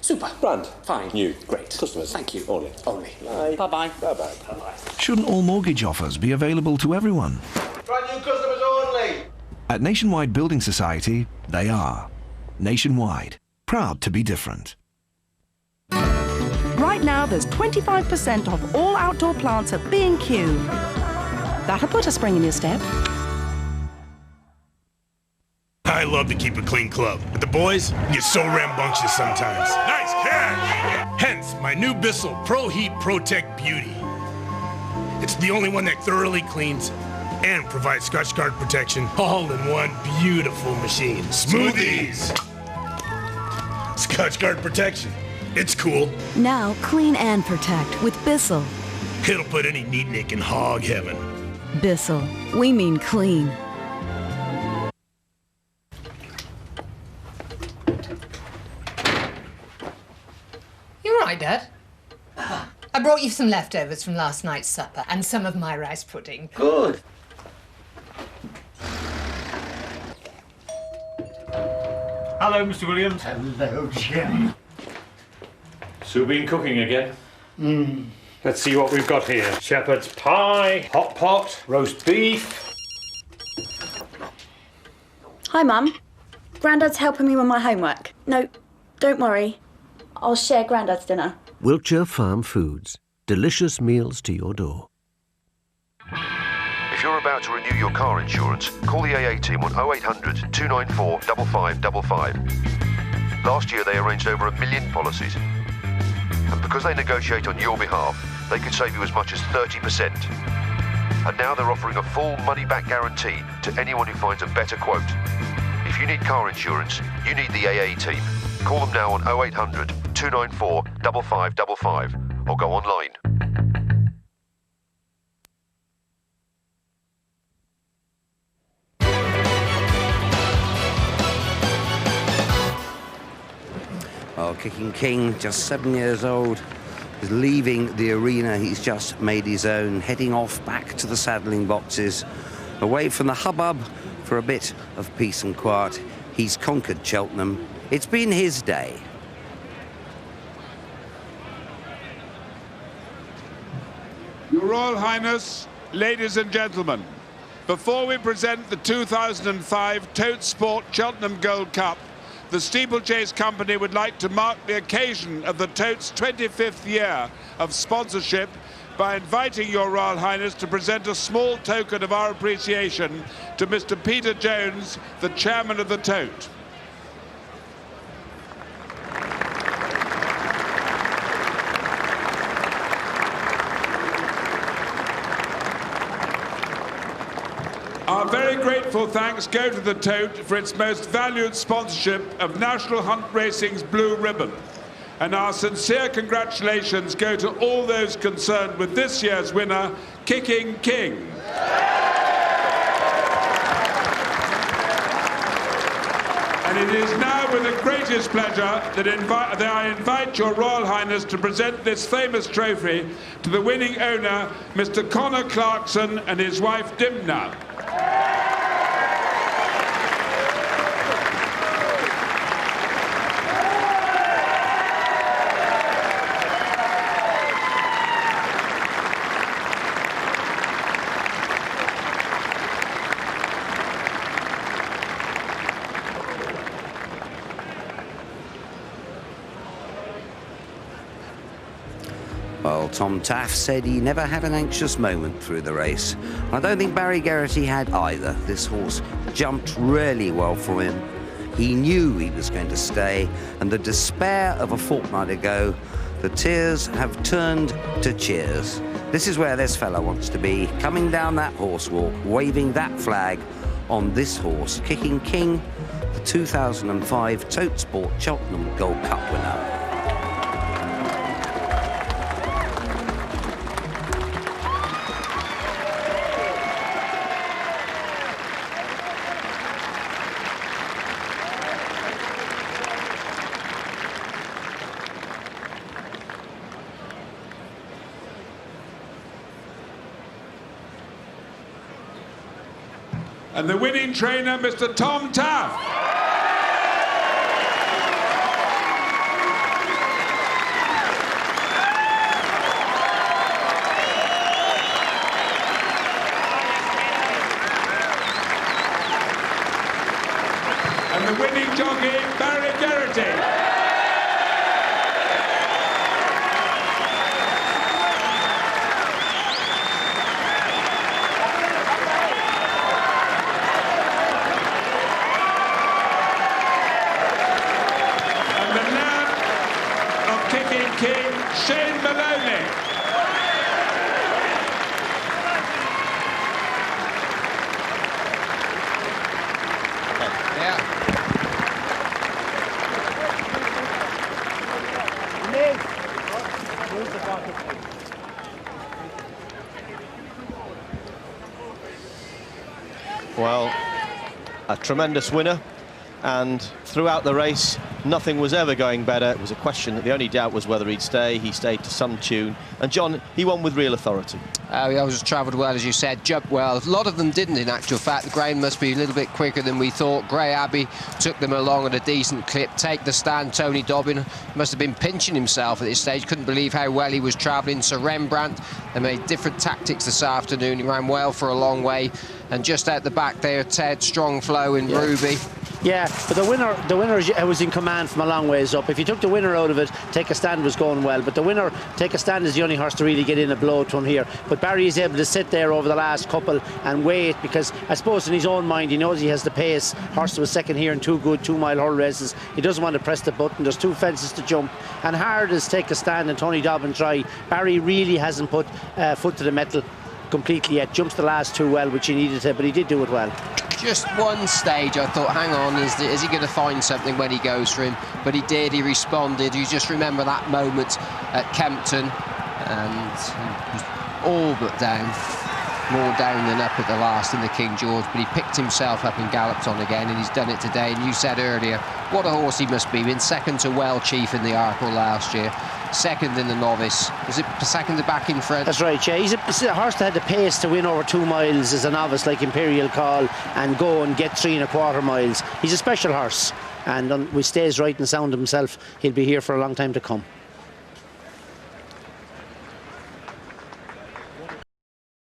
Super. Brand. Fine. New. Great. Customers. Thank you. Only. Only. Bye. Bye-bye. Bye-bye. Bye-bye. Shouldn't all mortgage offers be available to everyone? Brand new customers only. At Nationwide Building Society, they are. Nationwide. Proud to be different. Right now, there's 25% off all outdoor plants at B&Q. That'll put a spring in your step. I love to keep a clean club, but the boys get so rambunctious sometimes. Nice catch! Hence, my new Bissell Pro Heat Protect Beauty. It's the only one that thoroughly cleans and provides Scotch Guard protection all in one beautiful machine. Smoothies! Scotch Guard protection. It's cool. Now clean and protect with Bissell. It'll put any neatnik in hog heaven. Bissell. We mean clean. You all right, Dad? I brought you some leftovers from last night's supper and some of my rice pudding. Good. Hello, Mr. Williams. Hello, Jim. So been cooking again? Let's see what we've got here. Shepherd's pie, hot pot, roast beef. Hi, Mum. Grandad's helping me with my homework. No, don't worry. I'll share Grandad's dinner. Wiltshire Farm Foods. Delicious meals to your door. If you're about to renew your car insurance, call the AA team on 0800 294 5555. Last year they arranged over 1 million policies. And because they negotiate on your behalf, they could save you as much as 30%. And now they're offering a full money-back guarantee to anyone who finds a better quote. If you need car insurance, you need the AA team. Call them now on 0800 294 5555 or go online. Well, Kicking King, just 7 years old, is leaving the arena he's just made his own, heading off back to the saddling boxes, away from the hubbub for a bit of peace and quiet. He's conquered Cheltenham. It's been his day. Your Royal Highness, ladies and gentlemen, before we present the 2005 Tote Sport Cheltenham Gold Cup, the Steeplechase Company would like to mark the occasion of the Tote's 25th year of sponsorship by inviting Your Royal Highness to present a small token of our appreciation to Mr. Peter Jones, the chairman of the Tote. Our very grateful thanks go to the Tote for its most valued sponsorship of National Hunt Racing's Blue Ribbon. And our sincere congratulations go to all those concerned with this year's winner, Kicking King. And it is now with the greatest pleasure that I invite Your Royal Highness to present this famous trophy to the winning owner, Mr. Connor Clarkson, and his wife, Dimna. Well, Tom Taafe said he never had an anxious moment through the race. I don't think Barry Geraughty had either. This horse jumped really well for him. He knew he was going to stay, and the despair of a fortnight ago, the tears have turned to cheers. This is where this fella wants to be, coming down that horse walk, waving that flag on this horse, Kicking King, the 2005 Tote Sport Cheltenham Gold Cup winner. And the winning trainer, Mr. Tom Taafe. And the winning jockey, Barry Geraughty. Yeah. Well, a tremendous winner, and throughout the race nothing was ever going better. It was a question that the only doubt was whether he'd stay. He stayed to some tune, and John, he won with real authority. He always travelled well, as you said, jumped well. A lot of them didn't, in actual fact. The ground must be a little bit quicker than we thought. Grey Abbey took them along at a decent clip. Take the stand, Tony Dobbin must have been pinching himself at this stage. Couldn't believe how well he was travelling. Sir Rembrandt, they made different tactics this afternoon. He ran well for a long way. And just out the back there, Ted, strong flow in Ruby. Yeah, but the winner was in command from a long ways up. If you took the winner out of it, Take a Stand was going well. But the winner, Take a Stand, is the only horse to really get in a blow from here. But Barry is able to sit there over the last couple and wait, because I suppose in his own mind he knows he has the pace. Horse was second here in 2 good 2-mile hurdle races. He doesn't want to press the button. There's 2 fences to jump. And hard as Take a Stand and Tony Dobbin try, Barry really hasn't put foot to the metal completely yet. Jumps the last 2 well, which he needed to, but he did do it well. Just one stage I thought, hang on, is he going to find something when he goes for him? But he did, he responded. You just remember that moment at Kempton, and he was all but down, more down than up at the last in the King George, but he picked himself up and galloped on again, and he's done it today. And you said earlier, what a horse he must be. Been second to Well Chief in the Arkle last year, second in the novice. Was it second to back in French? That's right, yeah. He's a horse that had the pace to win over 2 miles as a novice, like Imperial Call, and go and get 3 1/4 miles. He's a special horse, and we stays right and sound himself. He'll be here for a long time to come.